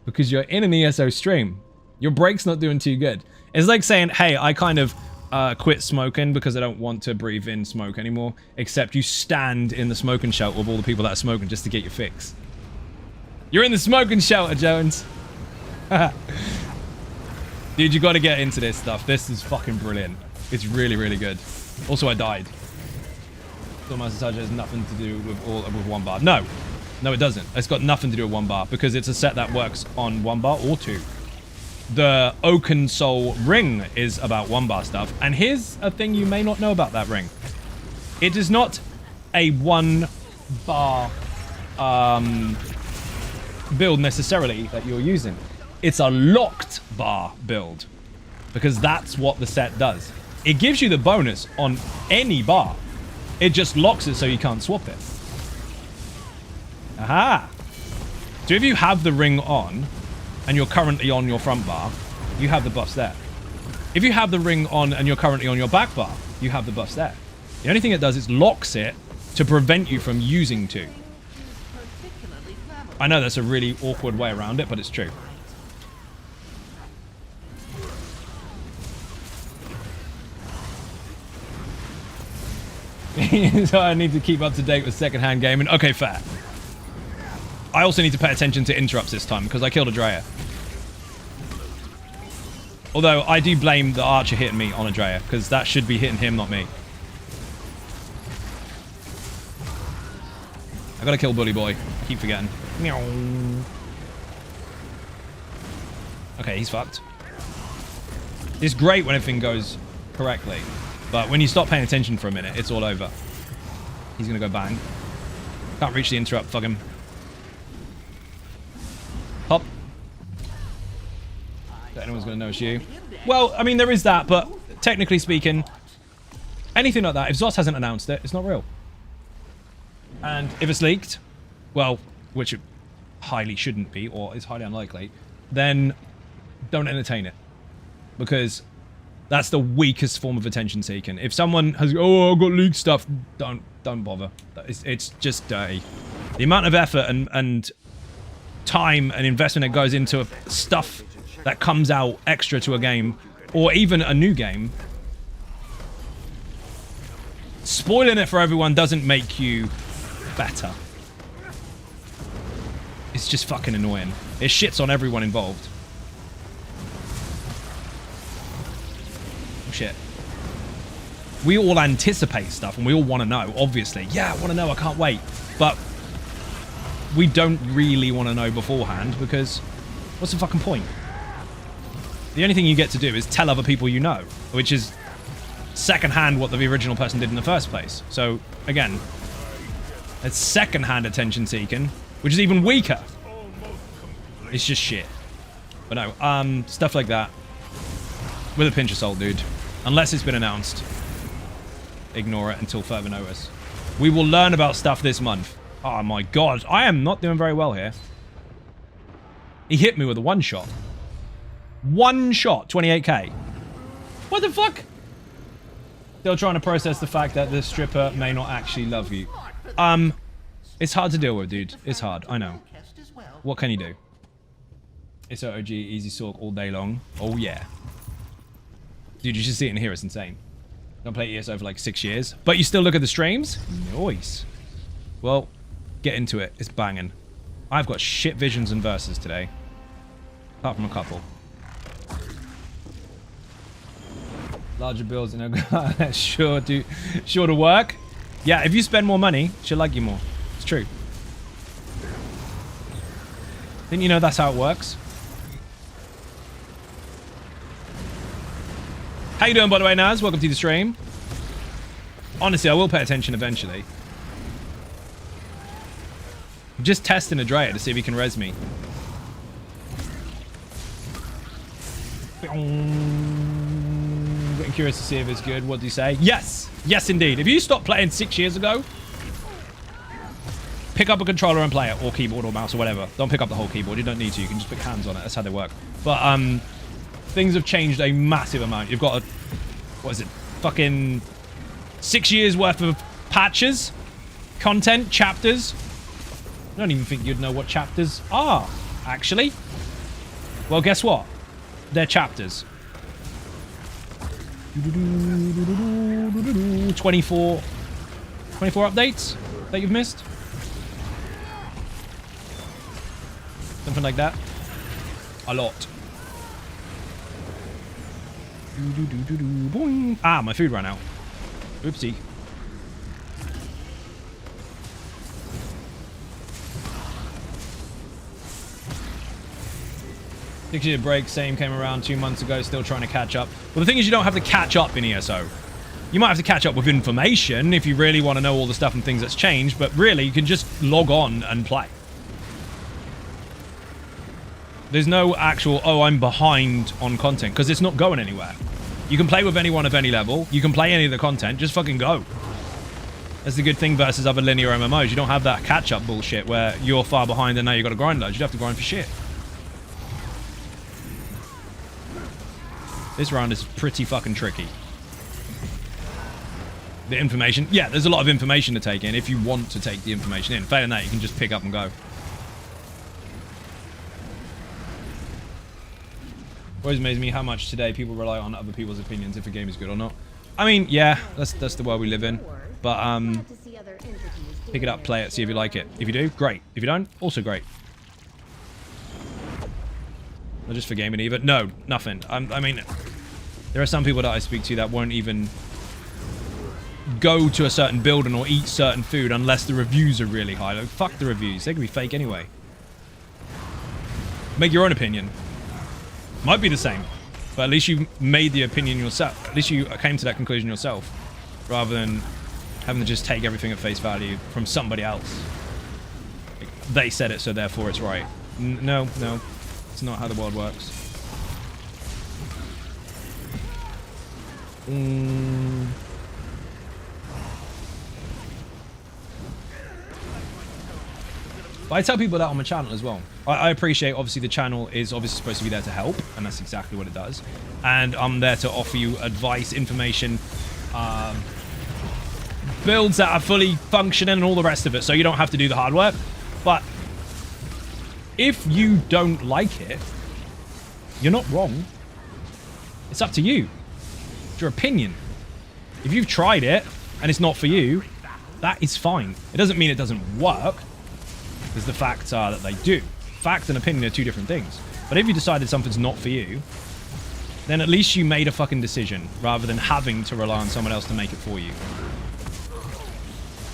Because you're in an ESO stream. Your break's not doing too good. It's like saying, hey, I kind of quit smoking because I don't want to breathe in smoke anymore. Except you stand in the smoking shelter with all the people that are smoking just to get your fix. You're in the smoking shelter, Jones. Dude, you got to get into this stuff. This is fucking brilliant. It's really, really good. Also, I died. Storm Master Sarge has nothing to do with 1 bar. No. No, it doesn't. It's got nothing to do with 1 bar because it's a set that works on 1 bar or 2. The Oaken Soul ring is about 1 bar stuff. And here's a thing you may not know about that ring. It is not a 1 bar build necessarily that you're using. It's a locked bar build because that's what the set does. It gives you the bonus on any bar. It just locks it so you can't swap it. Aha! So if you have the ring on and you're currently on your front bar, you have the buffs there. If you have the ring on and you're currently on your back bar, you have the buffs there. The only thing it does is locks it to prevent you from using 2. I know that's a really awkward way around it, but it's true. So I need to keep up to date with secondhand gaming. Okay, fair. I also need to pay attention to interrupts this time because I killed a Drea. Although I do blame the archer hitting me on a Drea because that should be hitting him, not me. I gotta kill Bully Boy. Keep forgetting. Meow. Okay, he's fucked. It's great when everything goes correctly, but when you stop paying attention for a minute, it's all over. He's gonna go bang. Can't reach the interrupt. Fuck him. Hop. That anyone's gonna know it's you. Well, I mean, there is that, but technically speaking, anything like that, if Zos hasn't announced it, it's not real. And if it's leaked, well, which it highly shouldn't be, or is highly unlikely, then don't entertain it. Because that's the weakest form of attention seeking. If someone has, oh, I've got leaked stuff, don't bother. It's just dirty. The amount of effort and time and investment that goes into stuff that comes out extra to a game, or even a new game, spoiling it for everyone doesn't make you better. It's just fucking annoying. It shits on everyone involved. Oh, shit. We all anticipate stuff and we all want to know, obviously. Yeah, I want to know, I can't wait. But we don't really want to know beforehand because what's the fucking point? The only thing you get to do is tell other people you know, which is secondhand what the original person did in the first place. So, again, it's secondhand attention seeking, which is even weaker. It's just shit. But no, stuff like that, with a pinch of salt, dude. Unless it's been announced, ignore it until further notice. We will learn about stuff this month. Oh my god, I am not doing very well here. He hit me with a one shot. One shot, 28k. What the fuck? Still trying to process the fact that the stripper may not actually love you. It's hard to deal with, dude. It's hard, I know. What can you do? It's OG, easy sork all day long. Oh yeah. Dude, you should see it in here, it's insane. Don't play ESO for like 6 years, but you still look at the streams? Nice. Well, get into it. It's banging. I've got shit visions and verses today. Apart from a couple. Larger builds, you know, sure to work. Yeah, if you spend more money, she'll like you more. It's true. Didn't you know that's how it works? How you doing, by the way, Naz? Welcome to the stream. Honestly, I will pay attention eventually. I'm just testing a Drea to see if he can res me. Getting curious to see if it's good. What do you say? Yes! Yes, indeed. If you stopped playing 6 years ago, pick up a controller and play it, or keyboard or mouse or whatever. Don't pick up the whole keyboard. You don't need to. You can just put hands on it. That's how they work. But, things have changed a massive amount. You've got a, what is it, fucking 6 years worth of patches, content, chapters. I don't even think you'd know what chapters are, actually. Well, guess what? They're chapters. 24 updates that you've missed? Something like that. A lot. Boing. Ah, my food ran out. Oopsie. Six-year break, same came around 2 months ago, still trying to catch up. Well, the thing is, you don't have to catch up in ESO. You might have to catch up with information if you really want to know all the stuff and things that's changed, but really, you can just log on and play. There's no actual, oh, I'm behind on content, because it's not going anywhere. You can play with anyone of any level. You can play any of the content. Just fucking go. That's the good thing versus other linear MMOs. You don't have that catch-up bullshit where you're far behind and now you've got to grind loads. You have to grind for shit. This round is pretty fucking tricky. The information, yeah, there's a lot of information to take in if you want to take the information in. Failing that, you can just pick up and go. Always amazes me how much today people rely on other people's opinions if a game is good or not. I mean, yeah, that's the world we live in. But Glad to see other entities pick it doing up, their play it, see if you share. like it. If you do, great. If you don't, also great. Not just for gaming either. No, nothing. I mean, there are some people that I speak to that won't even go to a certain building or eat certain food unless the reviews are really high. Like, fuck the reviews. They can be fake anyway. Make your own opinion. Might be the same, but at least you made the opinion yourself. At least you came to that conclusion yourself, rather than having to just take everything at face value from somebody else. Like, they said it, so therefore it's right. No, no. It's not how the world works. But I tell people that on my channel as well. I appreciate, obviously, the channel is obviously supposed to be there to help, and that's exactly what it does. And I'm there to offer you advice, information, builds that are fully functioning and all the rest of it, so you don't have to do the hard work. But if you don't like it, you're not wrong. It's up to you. It's your opinion. If you've tried it and it's not for you, that is fine. It doesn't mean it doesn't work, because the facts are that they do. Fact and opinion are two different things. But if you decided something's not for you, then at least you made a fucking decision, rather than having to rely on someone else to make it for you.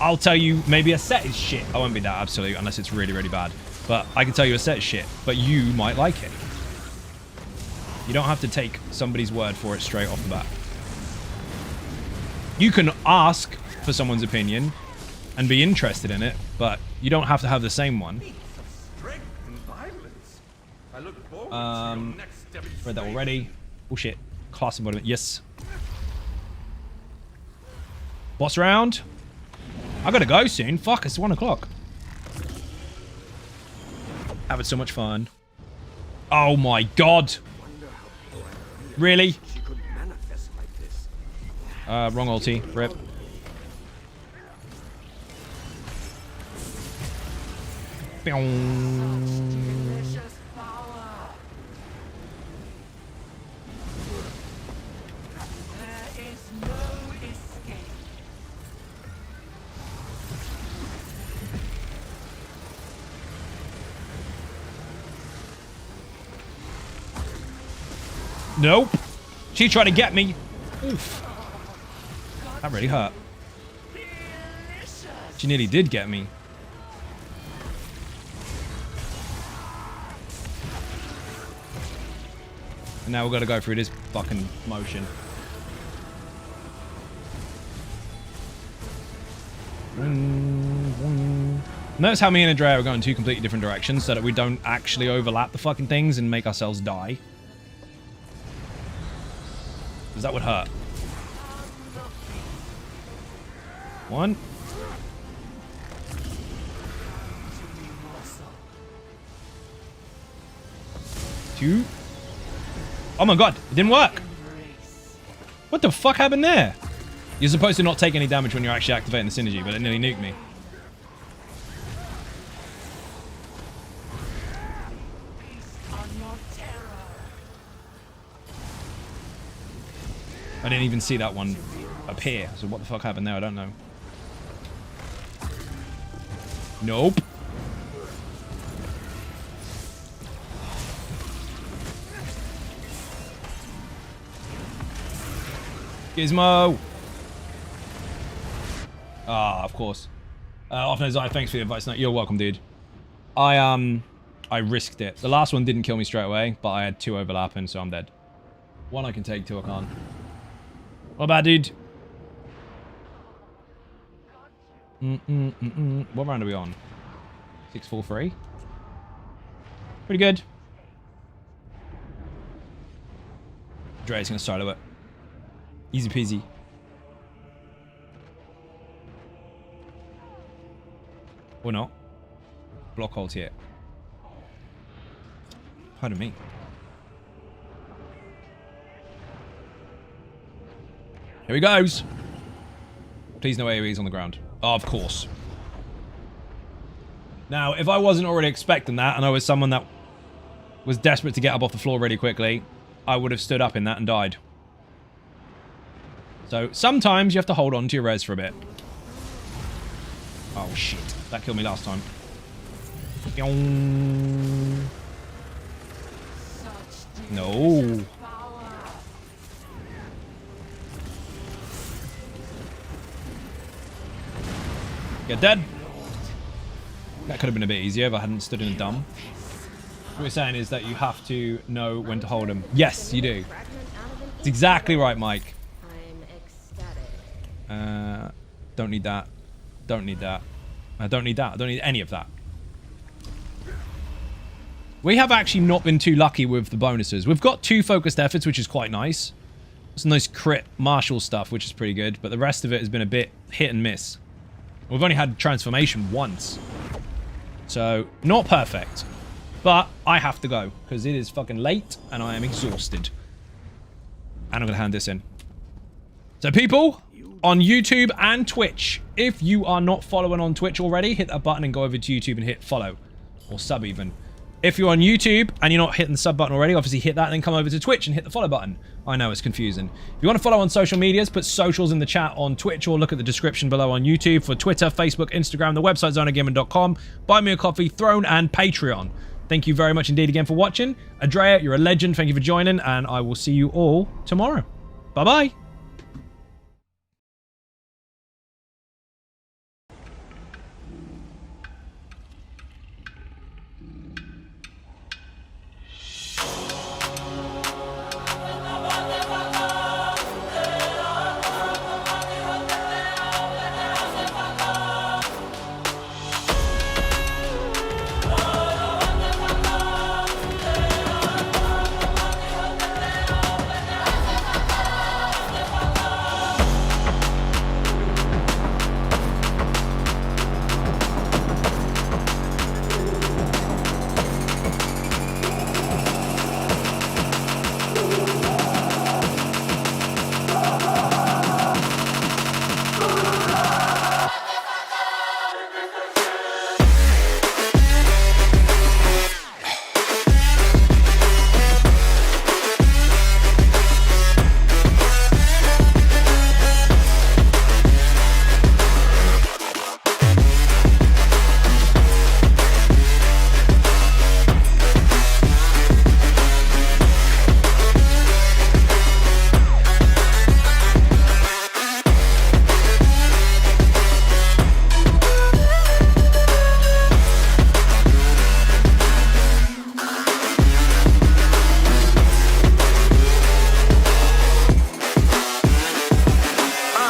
I'll tell you, maybe a set is shit. I won't be that absolute unless it's really, really bad. But I can tell you a set is shit, but you might like it. You don't have to take somebody's word for it straight off the bat. You can ask for someone's opinion and be interested in it, but you don't have to have the same one. Strength and violence. I look forward to your next Read that already. Oh shit. Class embodiment. Yes. Boss round. I gotta go soon. Fuck, it's 1 o'clock. Having so much fun. Oh my god. Really? She could manifest like this. Wrong ulti. Rip. Nope. She tried to get me. Oof. That really hurt. She nearly did get me. And now we've got to go through this fucking motion. Notice how me and Andrea are going two completely different directions so that we don't actually overlap the fucking things and make ourselves die. Because that would hurt. 1. 2. Oh my god, it didn't work. What the fuck happened there? You're supposed to not take any damage when you're actually activating the synergy, but it nearly nuked me. I didn't even see that one appear, so what the fuck happened there? I don't know. Nope. Gizmo! Ah, of course. Often thanks for the advice. No, you're welcome, dude. I risked it. The last one didn't kill me straight away, but I had 2 overlapping, so I'm dead. 1 I can take, 2 I can't. What about, dude? What round are we on? 6-4-3? Pretty good. Dre's gonna solo it. Easy peasy. Or not. Block hold here. Pardon me. Here he goes. Please no AoEs on the ground. Oh, of course. Now, if I wasn't already expecting that, and I was someone that was desperate to get up off the floor really quickly, I would have stood up in that and died. So, sometimes you have to hold on to your res for a bit. Oh shit, that killed me last time. Pyong. No. You're dead. That could have been a bit easier if I hadn't stood in a dumb. What we're saying is that you have to know when to hold them. Yes, you do. It's exactly right, Mike. I'm ecstatic. Don't need that. Don't need that. I don't need that. I don't need any of that. We have actually not been too lucky with the bonuses. We've got 2 focused efforts, which is quite nice. Some nice crit martial stuff, which is pretty good. But the rest of it has been a bit hit and miss. We've only had transformation once. So, not perfect. But I have to go, because it is fucking late, and I am exhausted. And I'm going to hand this in. So, people, on YouTube and Twitch, if you are not following on Twitch already, hit that button and go over to YouTube and hit follow. Or sub, even. If you're on YouTube and you're not hitting the sub button already, obviously hit that and then come over to Twitch and hit the follow button. I know, it's confusing. If you want to follow on social medias, put socials in the chat on Twitch or look at the description below on YouTube for Twitter, Facebook, Instagram, the website zonagaming.com, Buy Me a Coffee, Throne, and Patreon. Thank you very much indeed again for watching. Andrea, you're a legend. Thank you for joining, and I will see you all tomorrow. Bye-bye.